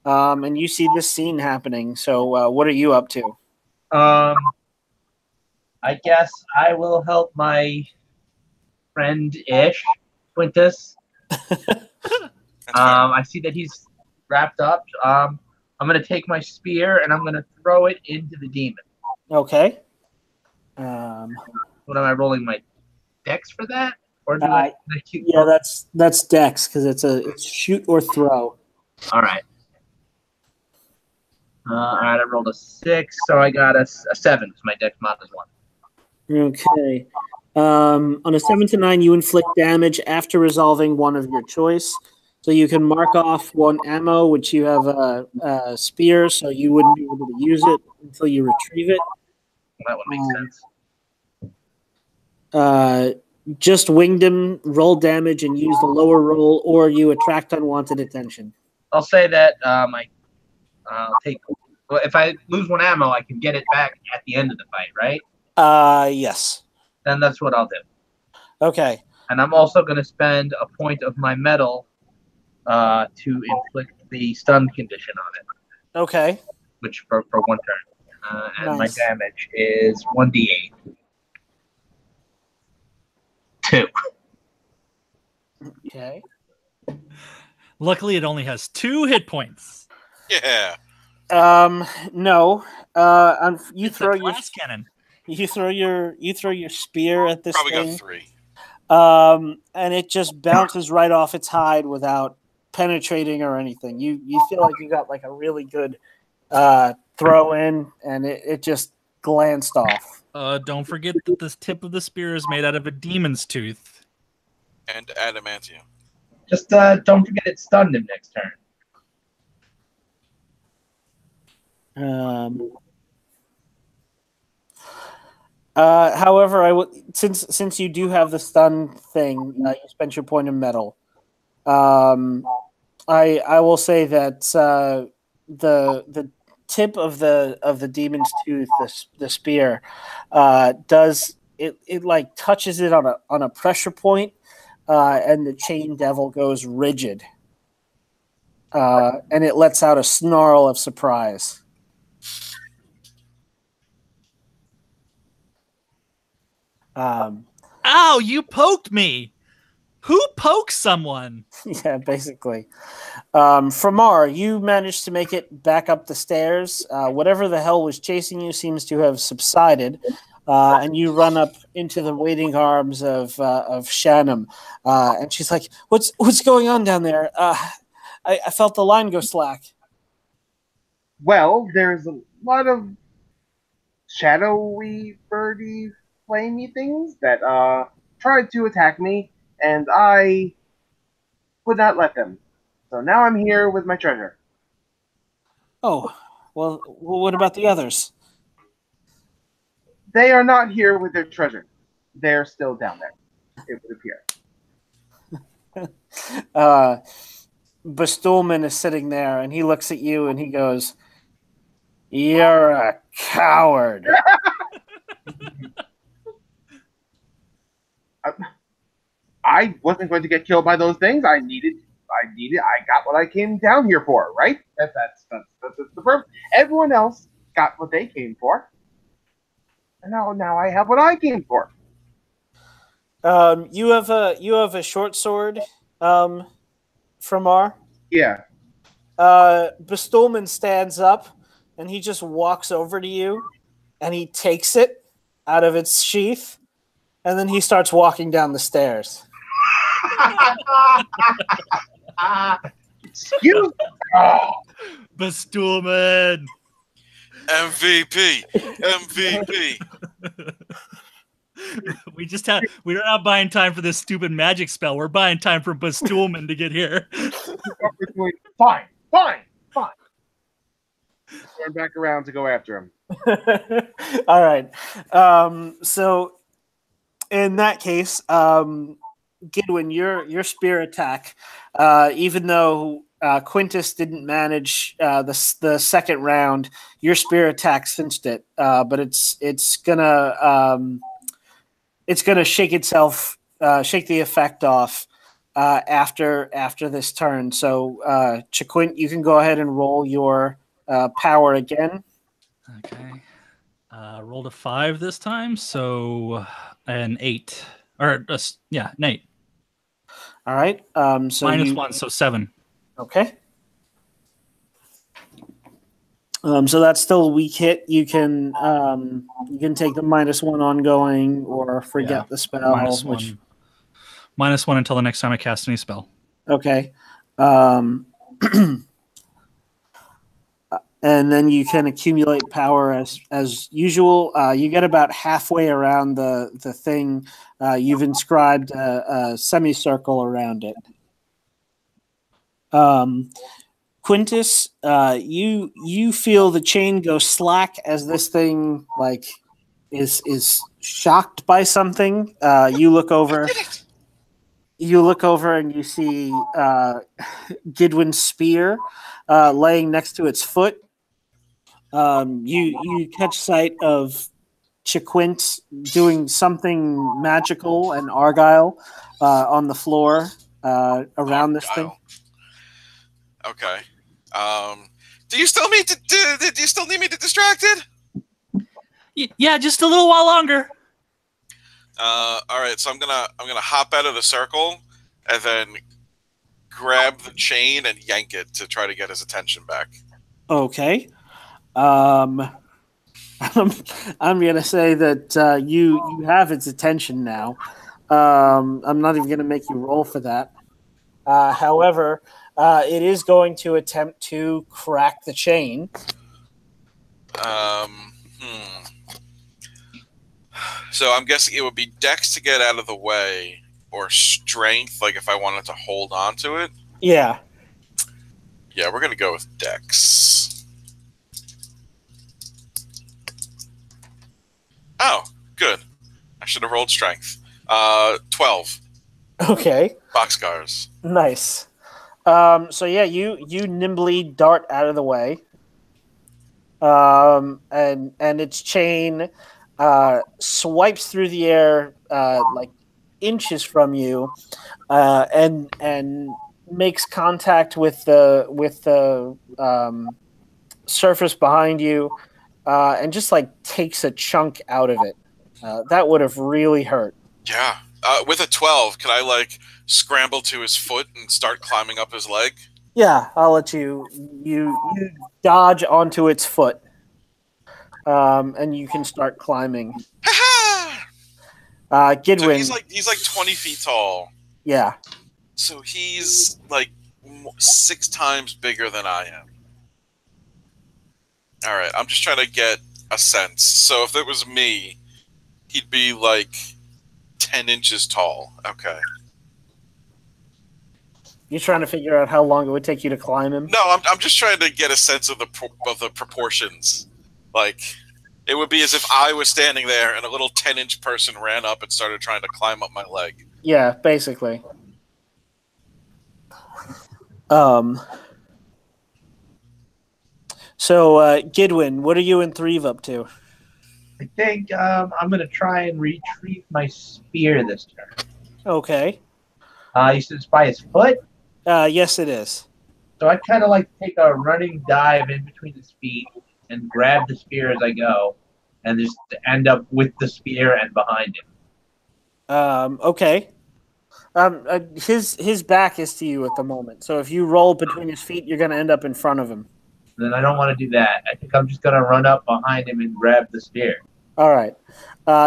and you see this scene happening. So, what are you up to? I guess I will help my friend-ish, Quintus. I see that he's wrapped up. I'm going to take my spear and I'm going to throw it into the demon. Okay. What am I rolling, my Dex for that? Or do that's Dex because it's shoot or throw. All right. I rolled a 6, so I got a 7 because my Dex mod is 1. Okay. On a 7 to 9, you inflict damage after resolving one of your choice. So you can mark off 1 ammo, which you have a spear, so you wouldn't be able to use it until you retrieve it. That would make sense. Just winged him, roll damage, and use the lower roll, or you attract unwanted attention. I'll say that I'll take. Well, if I lose 1 ammo, I can get it back at the end of the fight, right? Yes. Then that's what I'll do. Okay. And I'm also going to spend a point of my medal to inflict the stun condition on it. Okay. Which for 1 turn. And Nice. my damage is 1d8. 2. Okay. Luckily, it only has 2 hit points. Yeah. No. You It's throw a your glass cannon. you throw your spear at this Probably thing. got 3. And it just bounces right off its hide without penetrating or anything. You feel like you got like a really good throw in, and it just glanced off. Don't forget that this tip of the spear is made out of a demon's tooth. And adamantium. Just don't forget it stunned him next turn. However, since you do have the stun thing, you spent your point of metal. I will say that the tip of the demon's tooth, the spear, does it like touches it on a pressure point, and the chain devil goes rigid, and it lets out a snarl of surprise. Ow! You poked me. Who pokes someone? Yeah, basically. Framar, you managed to make it back up the stairs. Whatever the hell was chasing you seems to have subsided, and you run up into the waiting arms of Shannon. And she's like, "What's going on down there? I felt the line go slack." Well, there's a lot of shadowy, birdy, flamey things that tried to attack me, and I would not let them. So now I'm here with my treasure. Oh, well, what about the others? They are not here with their treasure. They're still down there, it would appear. Bestulman is sitting there, and he looks at you, and he goes, "You're a coward." I wasn't going to get killed by those things. I got what I came down here for, right? That's the purpose. Everyone else got what they came for. And now I have what I came for. You have a short sword, Framar. Yeah. Bestulman stands up, and he just walks over to you, and he takes it out of its sheath, and then he starts walking down the stairs. Excuse me. Oh. Bestulman. MVP. We're not buying time for this stupid magic spell. We're buying time for Bestulman to get here. Fine. Turn back around to go after him. All right. So in that case, Gidwin, your spear attack, even though Quintus didn't manage the second round, your spear attack cinched it. But it's gonna shake itself, shake the effect off after this turn. So Chiquint, you can go ahead and roll your power again. Okay. Rolled a 5 this time, so an 8. Or an 8. All right. So -1, so 7. Okay. So that's still a weak hit. You can take the -1 ongoing or forget the spell. -1. -1 until the next time I cast any spell. Okay. And then you can accumulate power as usual. You get about halfway around the thing. You've inscribed a semicircle around it. Quintus, you feel the chain go slack as this thing is shocked by something. You look over and you see Gidwin's spear laying next to its foot. You catch sight of Chiquint doing something magical and Argyle on the floor around this thing. Okay. Do you still need me to distract it? Yeah, just a little while longer. All right, so I'm gonna hop out of the circle and then grab the chain and yank it to try to get his attention back. Okay. I'm gonna say that you have its attention now. I'm not even gonna make you roll for that. However, it is going to attempt to crack the chain. So I'm guessing it would be Dex to get out of the way, or strength, like if I wanted to hold on to it. Yeah. Yeah, we're gonna go with Dex. Oh, good. I should have rolled strength. 12 Okay. boxcars. Nice. So yeah, you nimbly dart out of the way, and its chain swipes through the air like inches from you, and makes contact with the surface behind you, and just like takes a chunk out of it. That would have really hurt. Yeah. With a 12, could I like scramble to his foot and start climbing up his leg? Yeah, I'll let you. You dodge onto its foot, and you can start climbing. Ha So Gidwin, he's like 20 feet tall. yeah, So he's like 6 times bigger than I am. All right, I'm just trying to get a sense. So if it was me, he'd be like 10 inches tall. Okay. you're trying to figure out how long it would take you to climb him. No, I'm just trying to get a sense of the proportions. Like, it would be as if I was standing there and a little 10-inch person ran up and started trying to climb up my leg. Yeah, basically. So, Gidwin, what are you and Threve up to? I think I'm going to try and retrieve my spear this turn. Okay. You said it's by his foot? Yes, it is. So I kind of like to take a running dive in between his feet and grab the spear as I go, and just end up with the spear and behind him. Okay. His back is to you at the moment. So if you roll between his feet, you're going to end up in front of him. Then I don't want to do that. I think I'm just going to run up behind him and grab the spear. All right.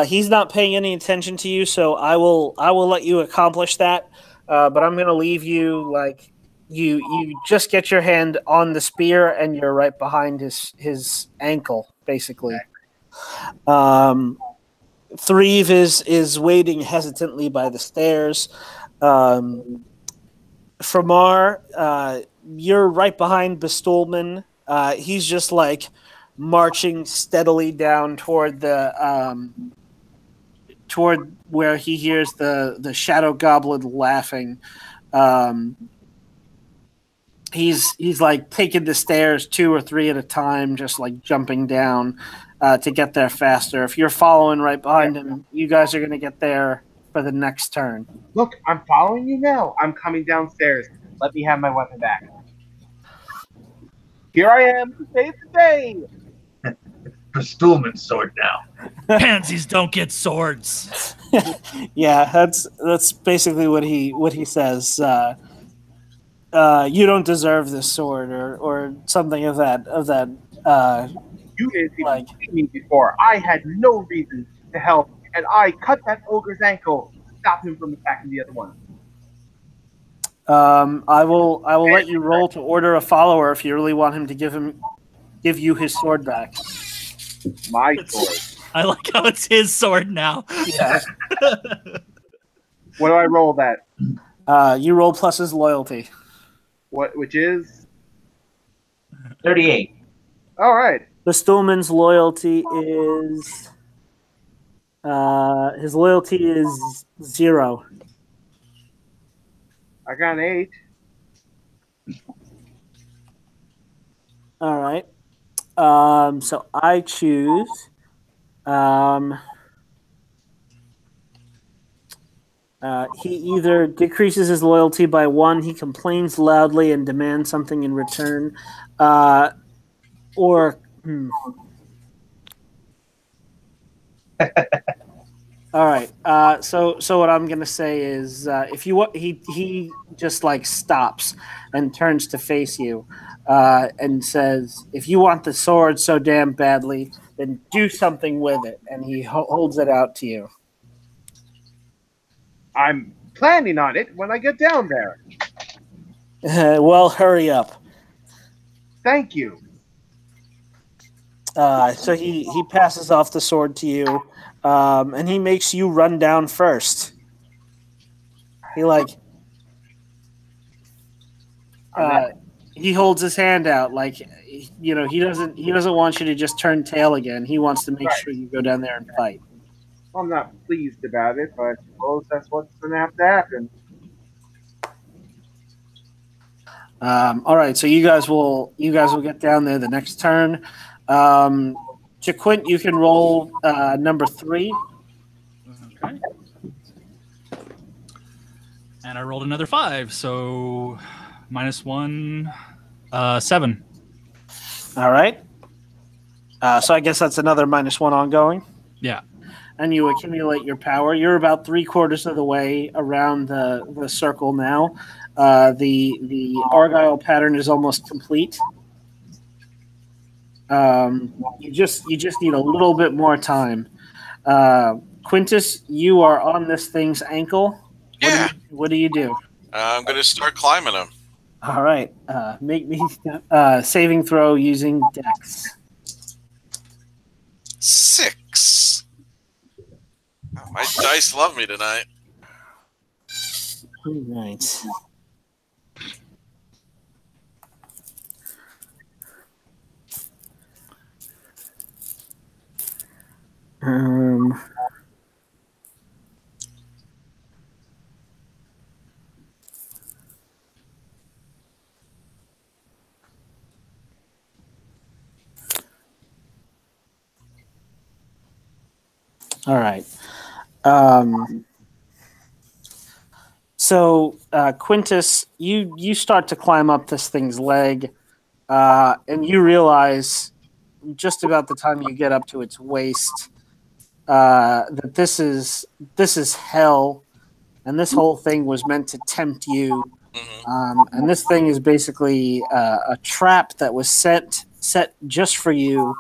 He's not paying any attention to you, so I will let you accomplish that. But I'm going to leave you like you just get your hand on the spear and you're right behind his ankle, basically. Threve is waiting hesitantly by the stairs. Framar, you're right behind Bestulman. He's just like marching steadily down toward toward where he hears the shadow goblin laughing. He's like taking the stairs 2 or 3 at a time, just like jumping down to get there faster. If you're following right behind him, you guys are going to get there for the next turn. Look, I'm following you now. I'm coming downstairs. Let me have my weapon back. Here I am to save the day. The Stuhlman's sword now. Pansies don't get swords. Yeah, that's basically what he says. You don't deserve this sword, or something of that. You didn't Like- see me before. I had no reason to help, and I cut that ogre's ankle to stop him from attacking the other one. I will let you roll to order a follower if you really want him to give you his sword back. My sword. I like how it's his sword now. Yeah. What do I roll that? You roll plus his loyalty. Which is 38. all right. The Stulman's loyalty is his loyalty is 0. I got an 8. All right. So I choose. He either decreases his loyalty by 1, he complains loudly and demands something in return, or. All right. So what I'm gonna say is, if you want, he just like stops and turns to face you, and says, "If you want the sword so damn badly, then do something with it." And he holds it out to you. I'm planning on it when I get down there. Well, hurry up. Thank you. So he passes off the sword to you, and he makes you run down first. He he holds his hand out like he doesn't want you to just turn tail again. He wants to make sure you go down there and fight. I'm not pleased about it, but I suppose that's what's going to have to happen. All right, so you guys will get down there the next turn. Jaquint, you can roll number 3. Okay. And I rolled another 5, so -1, 7. All right. So I guess that's another -1 ongoing. Yeah. And you accumulate your power. You're about 3/4 of the way around the circle now. The Argyle pattern is almost complete. You just need a little bit more time. Quintus, you are on this thing's ankle. What do you do? I'm going to start climbing him. All right. Make me saving throw using Dex. 6. Oh, my dice love me tonight. All right. All right. So Quintus, you start to climb up this thing's leg, and you realize just about the time you get up to its waist that this is hell, and this whole thing was meant to tempt you. And this thing is basically a trap that was set just for you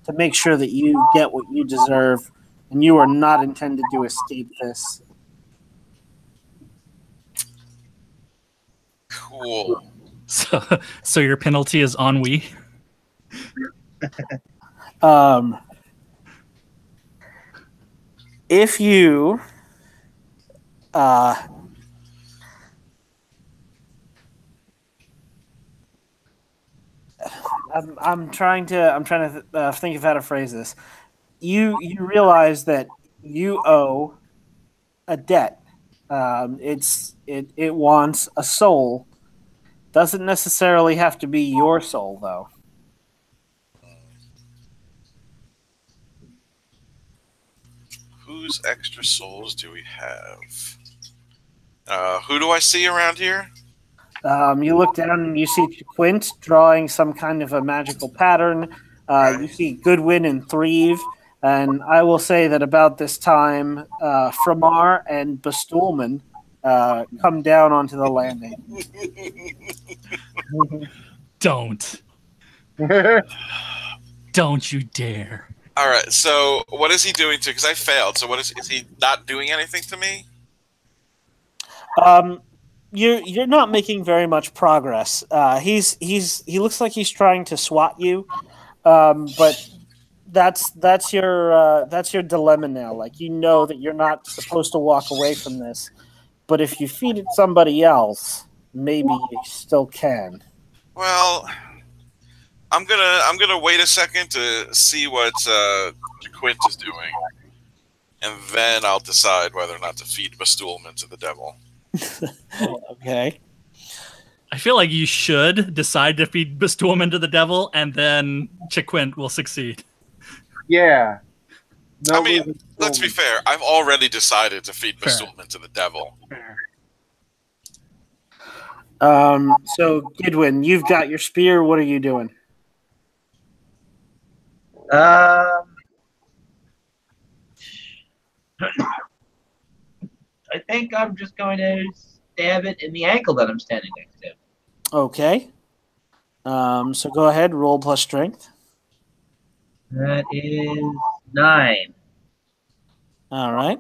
to make sure that you get what you deserve, and you are not intended to escape this. Cool. So your penalty is ennui. If you I'm trying to think of how to phrase this. You realize that you owe a debt. It wants a soul. Doesn't necessarily have to be your soul, though. Whose extra souls do we have? Who do I see around here? You look down and you see Quint drawing some kind of a magical pattern. You see Goodwin and Threve. And I will say that about this time, Framar and Bestulman come down onto the landing. Don't you dare. All right, so what is he doing to? Because I failed. So is he not doing anything to me? You're not making very much progress. He looks like he's trying to swat you, but that's your dilemma now. Like, you know that you're not supposed to walk away from this, but if you feed it somebody else, maybe you still can. Well, I'm gonna wait a second to see what Quint is doing, and then I'll decide whether or not to feed Bestulman to the devil. Okay. I feel like you should decide to feed Bestulman to the devil, and then Chiquint will succeed. Yeah. I mean, let's be fair. I've already decided to feed Bestulman to the devil. So, Goodwin, you've got your spear. What are you doing? I think I'm just going to stab it in the ankle that I'm standing next to. Okay. So go ahead, roll plus strength. That is 9. All right.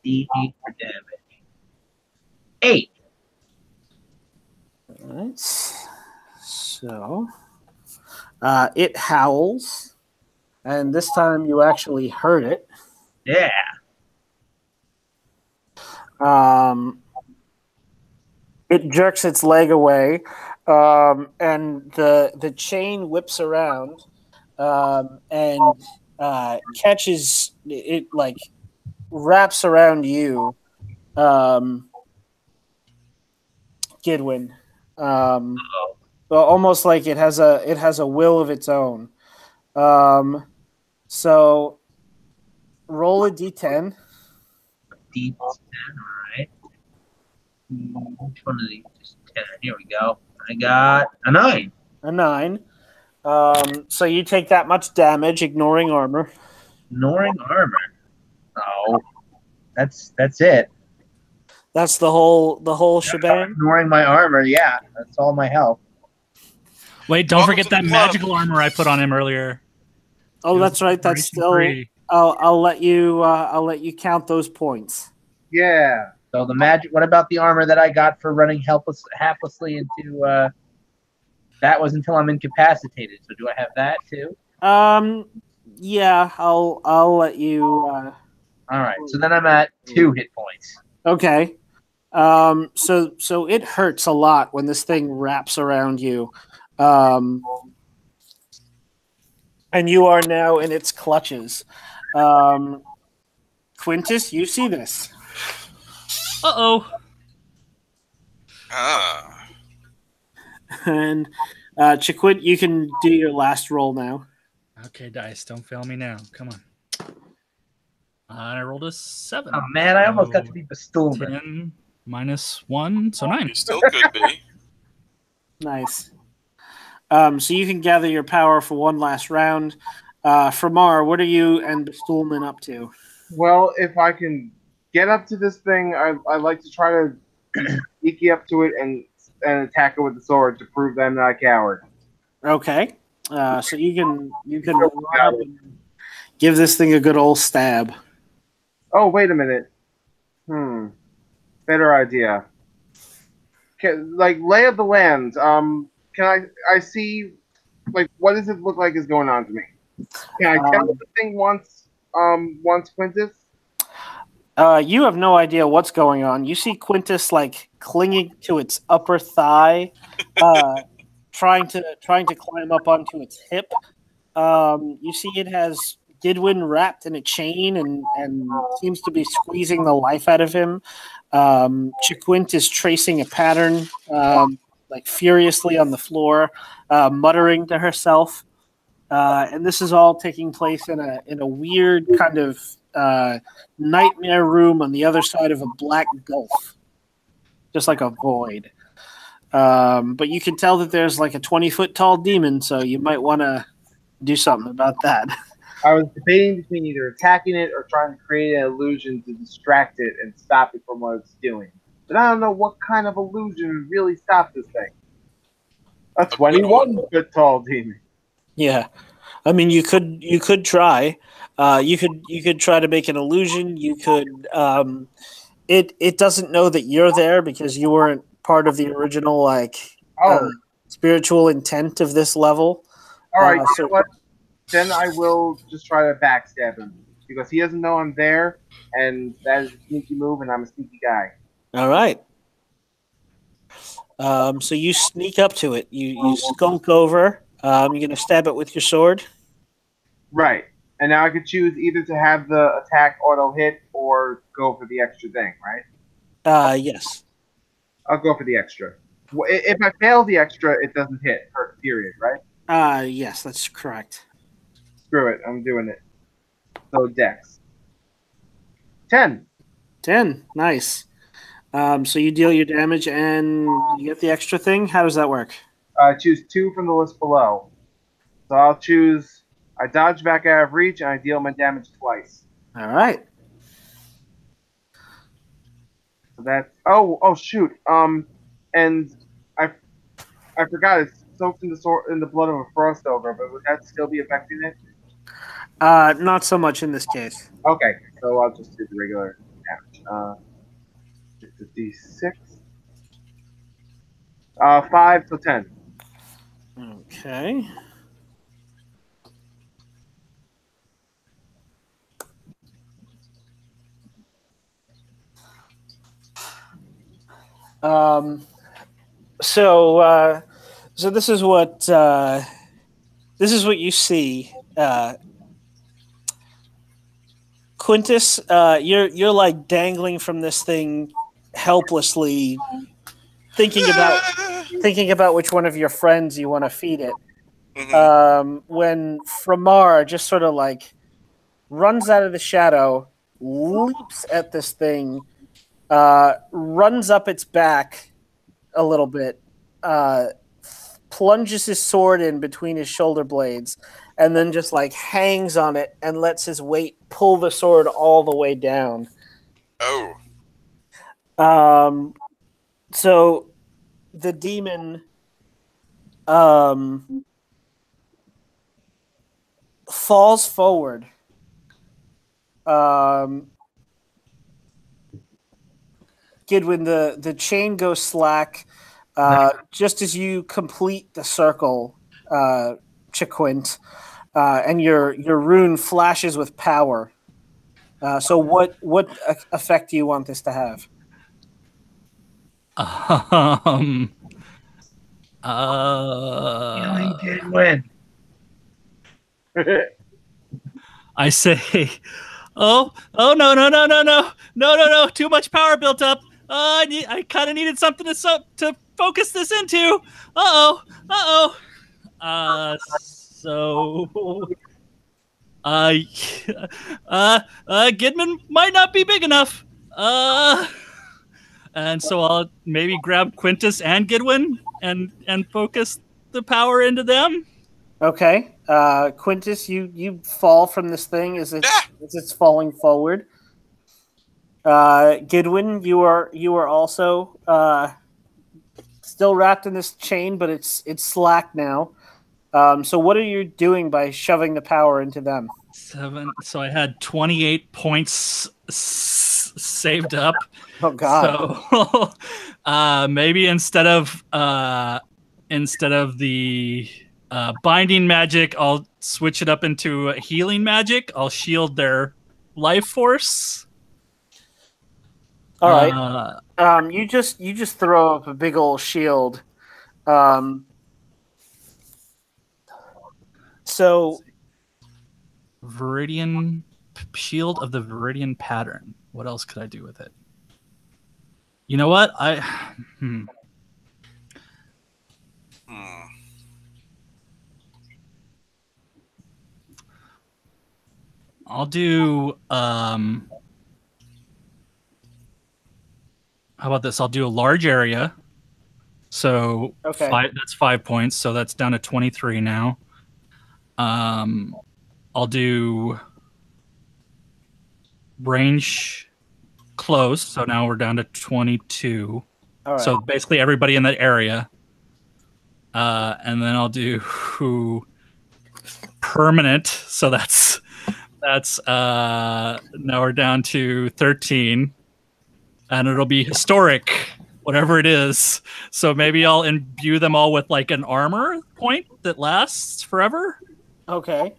D8 for damage. 8. All right. So it howls, and this time you actually heard it. Yeah. It jerks its leg away, and the chain whips around, and catches it, like wraps around you, Gidwin. Well, almost like it has a will of its own. So roll a d10. D10, all right. Which one of these is 10? Here we go. I got a 9. A 9. So you take that much damage, ignoring armor. Ignoring armor. Oh, that's it. That's the whole shebang. Ignoring my armor, yeah. That's all my health. Wait, don't Welcome forget to the that club. magical armor I put on him earlier. Oh, It was that's right. That's Operation still. Free. I'll let you count those points. Yeah. So the magic. What about the armor that I got for running haplessly into? That was until I'm incapacitated. So do I have that too? Yeah, I'll let you. All right. So then I'm at 2 hit points. Okay. So it hurts a lot when this thing wraps around you, and you are now in its clutches. Quintus, you see this. Uh-oh. Ah. And Chiquit, you can do your last roll now. Okay, dice, don't fail me now. Come on. I rolled a 7. Oh man, I almost got to be Bestulman. 10 minus 1, so 9. You still could be. Nice. So you can gather your power for one last round. Framar, what are you and Bestulman up to? Well, if I can get up to this thing, I like to try to sneaky up to it and attack it with the sword to prove that I'm not a coward. Okay. So you can run up and give this thing a good old stab. Oh, wait a minute. Better idea. Like, lay of the land. Can I see, like, what does it look like is going on to me? Can I tell what the thing wants Quintus? You have no idea what's going on. You see Quintus like clinging to its upper thigh, trying to climb up onto its hip. You see it has Gidwin wrapped in a chain and seems to be squeezing the life out of him. Chiquint is tracing a pattern like furiously on the floor, muttering to herself. And this is all taking place in a weird kind of nightmare room on the other side of a black gulf, just like a void. But you can tell that there's like a 20-foot tall demon, so you might want to do something about that. I was debating between either attacking it or trying to create an illusion to distract it and stop it from what it's doing. But I don't know what kind of illusion would really stop this thing. A 21-foot tall demon. Yeah, I mean you could try. You could try to make an illusion. You could. It doesn't know that you're there because you weren't part of the original spiritual intent of this level. All right, so- you know what? Then I will just try to backstab him because he doesn't know I'm there, and that is a sneaky move, and I'm a sneaky guy. All right. So you sneak up to it. You skunk over. You're gonna stab it with your sword. Right, and now I could choose either to have the attack auto hit or go for the extra thing. Right? Yes. I'll go for the extra. If I fail the extra, it doesn't hit. Period. Right? Yes, that's correct. Screw it. I'm doing it. So Dex. 10. 10. Nice. So you deal your damage and you get the extra thing. How does that work? I choose 2 from the list below. So I'll choose. I dodge back out of reach and I deal my damage twice. All right. So that's oh shoot. And I forgot it's soaked in the blood of a frost ogre, but would that still be affecting it? Not so much in this case. Okay, so I'll just do the regular damage. It's a D6. 5, so 10. Okay. So this is what you see. Quintus, you're like dangling from this thing helplessly, thinking about which one of your friends you want to feed it. When Framar just sort of like runs out of the shadow, leaps at this thing, runs up its back a little bit, plunges his sword in between his shoulder blades, and then just like hangs on it and lets his weight pull the sword all the way down. Oh. So the demon falls forward. Gidwin, the chain goes slack just as you complete the circle, Chiquint, and your rune flashes with power. So what effect do you want this to have? Healing did win. I say, no, too much power built up. I kind of needed something to focus this into. So, Gidman might not be big enough. And so I'll maybe grab Quintus and Gidwin and focus the power into them. Okay, Quintus, you fall from this thing as it's falling forward. Gidwin, you are also still wrapped in this chain, but it's slack now. So what are you doing by shoving the power into them? 7. So I had 28 points saved up. Oh God! So maybe instead of the binding magic, I'll switch it up into a healing magic. I'll shield their life force. All right. You just throw up a big old shield. So Viridian shield of the Viridian pattern. What else could I do with it? You know what? I'll do how about this? I'll do a large area. So okay. That's 5 points. So that's down to 23 now. I'll do range close. So now we're down to 22. All right. So basically everybody in that area. And then I'll do permanent. So that's now we're down to 13. And it'll be historic, whatever it is. So maybe I'll imbue them all with like an armor point that lasts forever. Okay.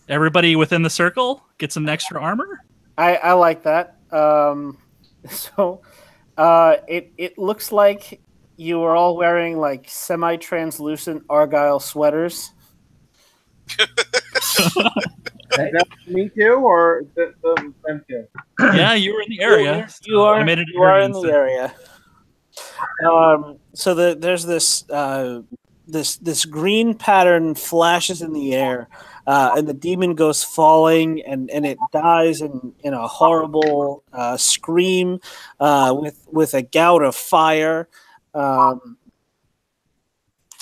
Everybody within the circle gets an extra armor. I like that. So it looks like you are all wearing like semi-translucent Argyle sweaters. That's me too, or them too? Yeah, you were in the area. You are. I made it you are in the area. So there's this this green pattern flashes in the air, and the demon goes falling, and it dies in a horrible scream with a gout of fire,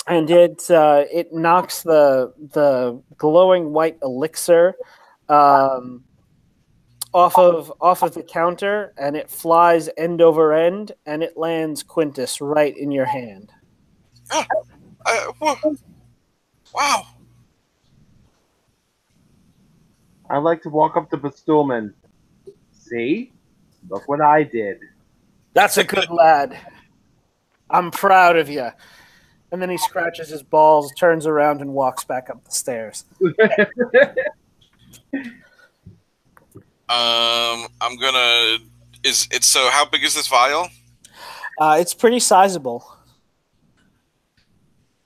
and it knocks the glowing white elixir off of the counter, and it flies end over end, and it lands, Quintus, right in your hand. Wow. I'd like to walk up to Bestulman. See? Look what I did. That's a good lad. I'm proud of you. And then he scratches his balls, turns around, and walks back up the stairs. I'm gonna. So how big is this vial? It's pretty sizable.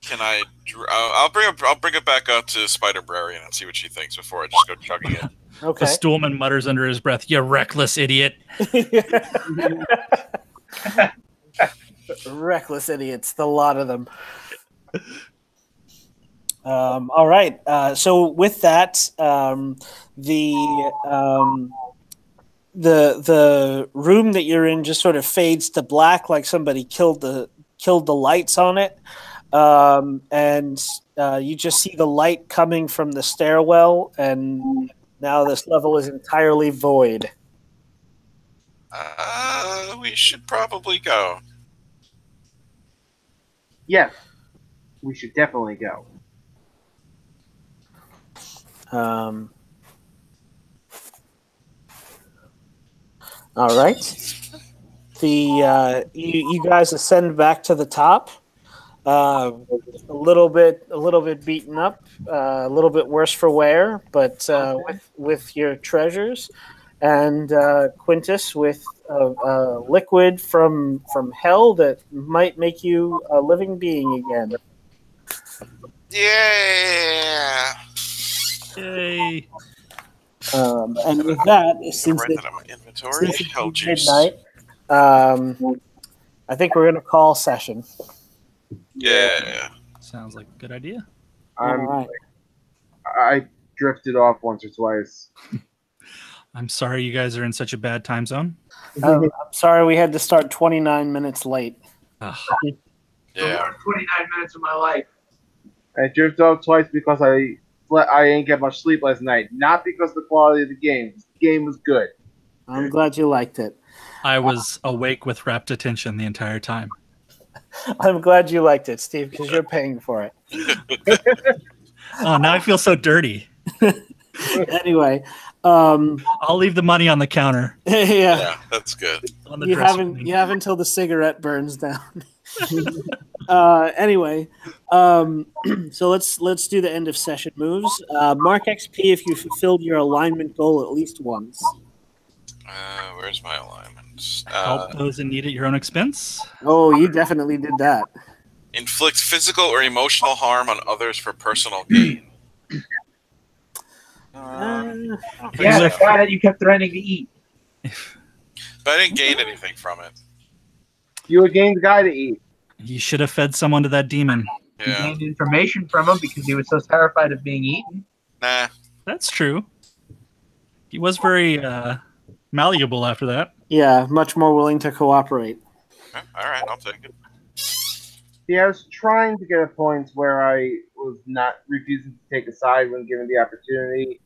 Can I? I'll bring it back up to Spider Brarian and see what she thinks before I just go chugging it. Okay. The Stuhlman mutters under his breath, "You reckless idiot." Reckless idiots, the lot of them. All right. So with that, the room that you're in just sort of fades to black, like somebody killed the lights on it, and you just see the light coming from the stairwell, and now this level is entirely void. We should probably go. Yes, we should definitely go. All right. You guys ascend back to the top. A little bit beaten up, a little bit worse for wear, but with your treasures, and Quintus with a liquid from hell that might make you a living being again. Yeah. Yay! And with that, since Write that on my inventory. Hell it's juice. midnight, I think we're going to call session. Yeah. Sounds like a good idea. All right. I drifted off once or twice. I'm sorry you guys are in such a bad time zone. I'm sorry we had to start 29 minutes late. Ugh. Yeah. 29 minutes of my life. I drifted off twice because I ain't get much sleep last night. Not because of the quality of the game. The game was good. I'm glad you liked it. I was awake with rapt attention the entire time. I'm glad you liked it, Steve, because you're paying for it. Oh, now I feel so dirty. Anyway, I'll leave the money on the counter. yeah, Yeah, that's good. On the you dresser. have until the cigarette burns down. Anyway, so let's do the end of session moves. Mark XP if you fulfilled your alignment goal at least once. Where's my alignments? Help those in need at your own expense. Oh, you definitely did that. Inflict physical or emotional harm on others for personal gain. Yeah, the guy that you kept threatening to eat. But I didn't gain anything from it. You were getting the guy to eat. You should have fed someone to that demon. You Yeah. gained information from him because he was so terrified of being eaten. Nah. That's true. He was very malleable after that. Yeah, much more willing to cooperate. All right, I'll take it. Yeah, I was trying to get a point where I was not refusing to take a side when given the opportunity,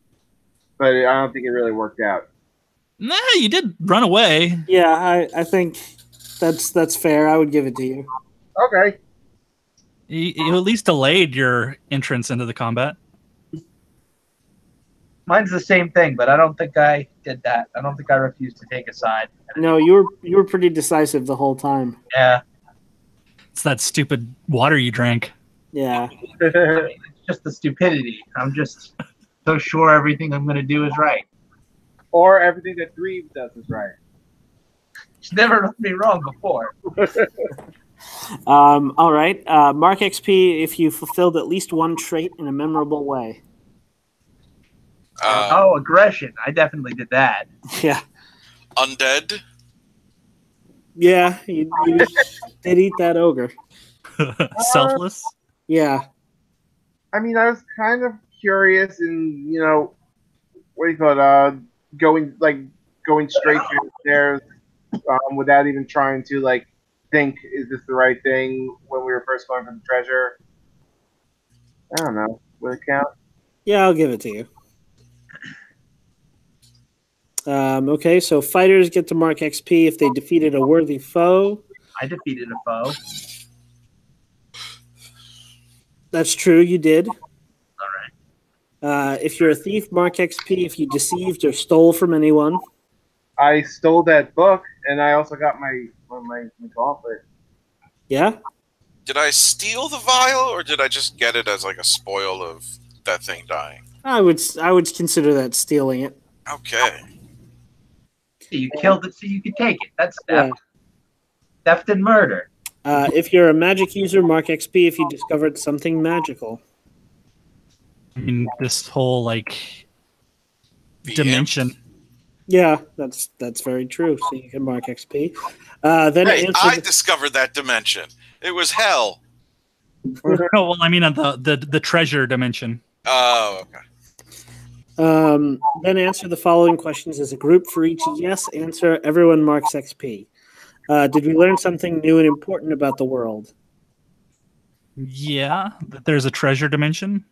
but I don't think it really worked out. Nah, you did run away. Yeah, I think that's fair. I would give it to you. Okay. You at least delayed your entrance into the combat. Mine's the same thing, but I don't think I did that. I don't think I refused to take a side. No, you were pretty decisive the whole time. Yeah. It's that stupid water you drank. Yeah. It's just the stupidity. I'm just so sure everything I'm going to do is right. Or everything that Three does is right. She's never done me wrong before. All right. Mark XP if you fulfilled at least one trait in a memorable way. Aggression. I definitely did that. Yeah. Undead. Yeah, you did eat that ogre. Selfless. Yeah. I mean, I was kind of curious in, what do you call it, going straight through the stairs without even trying to, think, is this the right thing when we were first going for the treasure? I don't know. Would it count? Yeah, I'll give it to you. Okay, so fighters get to mark XP if they defeated a worthy foe. I defeated a foe. That's true, you did. All right. If you're a thief, mark XP if you deceived or stole from anyone. I stole that book, and I also got my gauntlet. Yeah? Did I steal the vial, or did I just get it as a spoil of that thing dying? I would consider that stealing it. Okay. You killed it so you could take it. That's step. theft and murder. If you're a magic user, mark XP if you discovered something magical. I mean, this whole like The dimension. Yeah, that's very true. So you can mark XP. Then Hey, answer. I discovered that dimension. It was hell. Oh, well, I mean, on the treasure dimension. Oh, okay. Then answer the following questions as a group. For each yes answer, everyone marks XP. Did we learn something new and important about the world? Yeah, that there's a treasure dimension.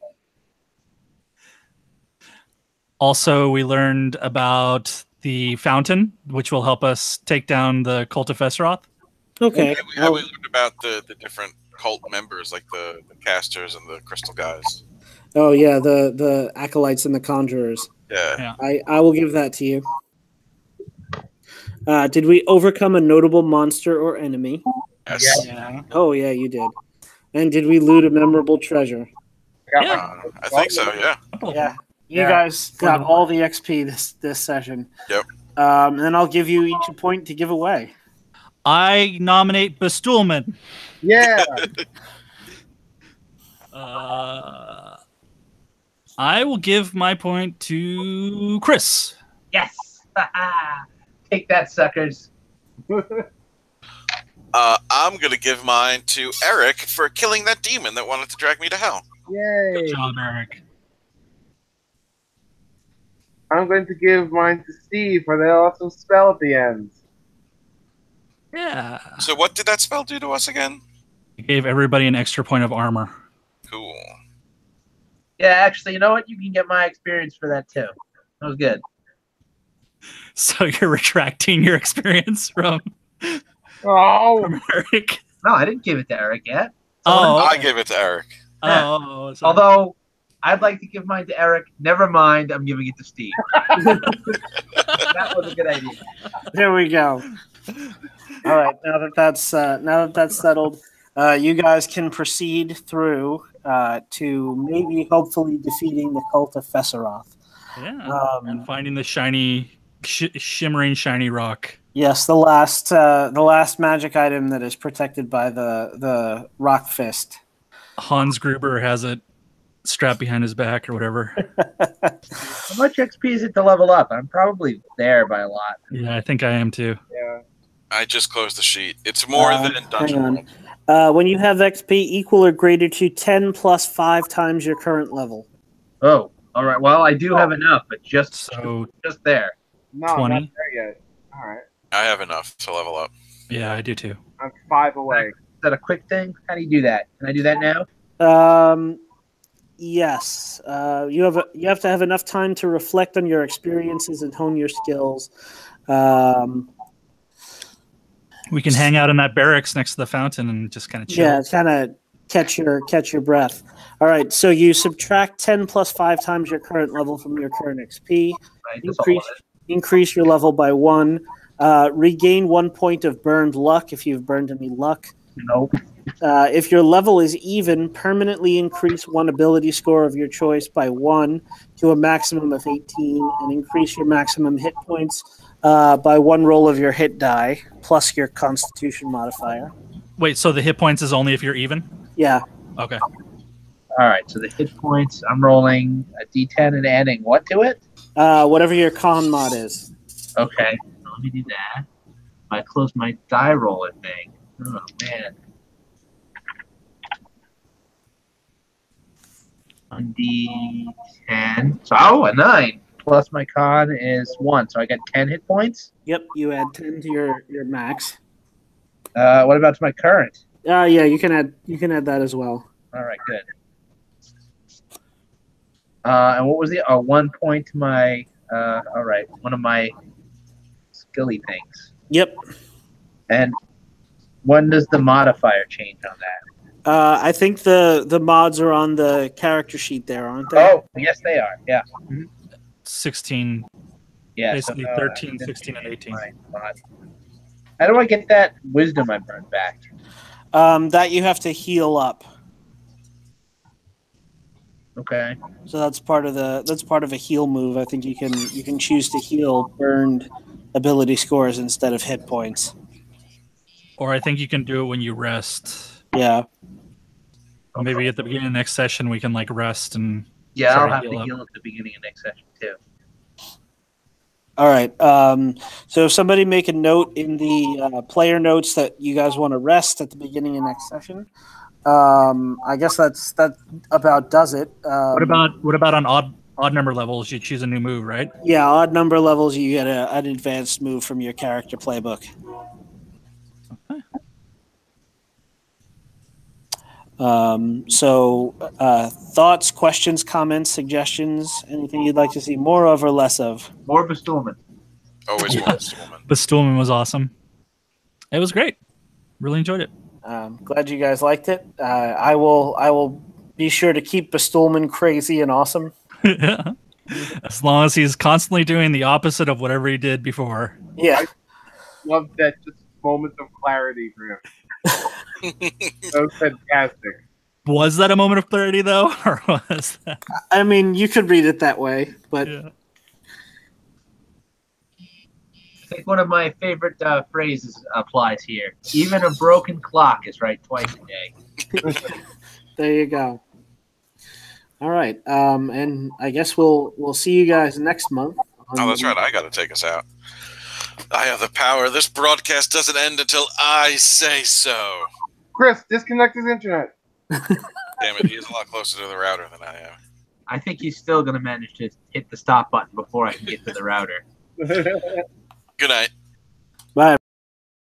Also, we learned about the fountain, which will help us take down the cult of Fesseroth. Okay. We learned about the different cult members, like the casters and the crystal guys. Oh yeah, the acolytes and the conjurers. Yeah. I will give that to you. Did we overcome a notable monster or enemy? Yes. Yeah. Oh yeah, you did. And did we loot a memorable treasure? Yeah. I think so. Yeah. Yeah. You Yeah. guys got all the XP this session. Yep. And then I'll give you each a point to give away. I nominate Bestulman. Yeah. I will give my point to Chris. Yes. Take that, suckers. I'm gonna give mine to Eric for killing that demon that wanted to drag me to hell. Yay. Good job, Eric. I'm going to give mine to Steve for the awesome spell at the end. Yeah. So what did that spell do to us again? It gave everybody an extra point of armor. Cool. Yeah, actually, you know what? You can get my experience for that too. That was good. So you're retracting your experience from Oh, Eric. No, I didn't give it to Eric yet. Oh, I gave it to Eric. oh. So Although I'd like to give mine to Eric. Never mind, I'm giving it to Steve. That was a good idea. There we go. All right. Now that that's settled, you guys can proceed through to maybe hopefully defeating the cult of Fesseroth. yeah, and finding the shiny, shimmering shiny rock. Yes, the last magic item that is protected by the rock fist. Hans Gruber has it strapped behind his back or whatever. How much XP is it to level up? I'm probably there by a lot. Yeah, I think I am too. yeah. I just closed the sheet. It's more than in Dungeon hang on. World. When you have XP equal or greater to 10 plus 5 times your current level. Oh, all right. Well, I do have enough, but just there. No, I'm 20. not there yet. All right. I have enough to level up. Yeah, I do too. I'm 5 away. Is that a quick thing? How do you do that? Can I do that now? Yes. You have to have enough time to reflect on your experiences and hone your skills. We can hang out in that barracks next to the fountain and just kind of chill. Yeah, kind of catch your breath. All right, so you subtract 10 plus 5 times your current level from your current XP. Right, that's all Increase your level by 1. Regain 1 point of burned luck if you've burned any luck. Nope. If your level is even, permanently increase one ability score of your choice by 1 to a maximum of 18, and increase your maximum hit points by 1 roll of your hit die plus your Constitution modifier. Wait, so the hit points is only if you're even? Yeah. Okay. All right. So the hit points, I'm rolling a D10 and adding what to it? Whatever your con mod is. Okay. Let me do that. I close my die roller thing. Oh man. On D10. So a 9 plus my con is 1, so I get 10 hit points. Yep, you add 10 to your max. What about to my current? Yeah, you can add that as well. All right, good. And what was the 1 point to my? All right, one of my skilly things. Yep. And when does the modifier change on that? I think the mods are on the character sheet there, aren't they? Oh, yes, they are. Yeah. 16, Yeah. basically so, 13, 16, and 18. my mod. How do I get that wisdom I burned back? That you have to heal up. Okay. So that's part of a heal move. I think you can choose to heal burned ability scores instead of hit points. Or I think you can do it when you rest. Yeah. Maybe at the beginning of the next session we can like rest and Yeah, try I'll to have heal to up. heal at the beginning of next session too. All right. So somebody make a note in the player notes that you guys want to rest at the beginning of next session. I guess that about does it. What about on odd number levels? You choose a new move, right? Yeah, odd number levels, you get an advanced move from your character playbook. Thoughts, questions, comments, suggestions, anything you'd like to see more of or less of? More bestowment. Always Yeah. wants, woman. Bestowman was awesome. It was great. Really enjoyed it. Glad you guys liked it. I will be sure to keep Bestolman crazy and awesome. Yeah. As long as he's constantly doing the opposite of whatever he did before. Yeah. Love that just moment of clarity for him. That was fantastic. Was that a moment of clarity though, or was that? I mean, you could read it that way, but Yeah. I think one of my favorite phrases applies here. Even a broken clock is right twice a day. there you go. All right, and I guess we'll see you guys next month. Oh, that's right. I got to take us out. I have the power. This broadcast doesn't end until I say so. Chris, disconnect his internet. Damn it, he is a lot closer to the router than I am. I think he's still going to manage to hit the stop button before I can get to the router. Good night. Bye.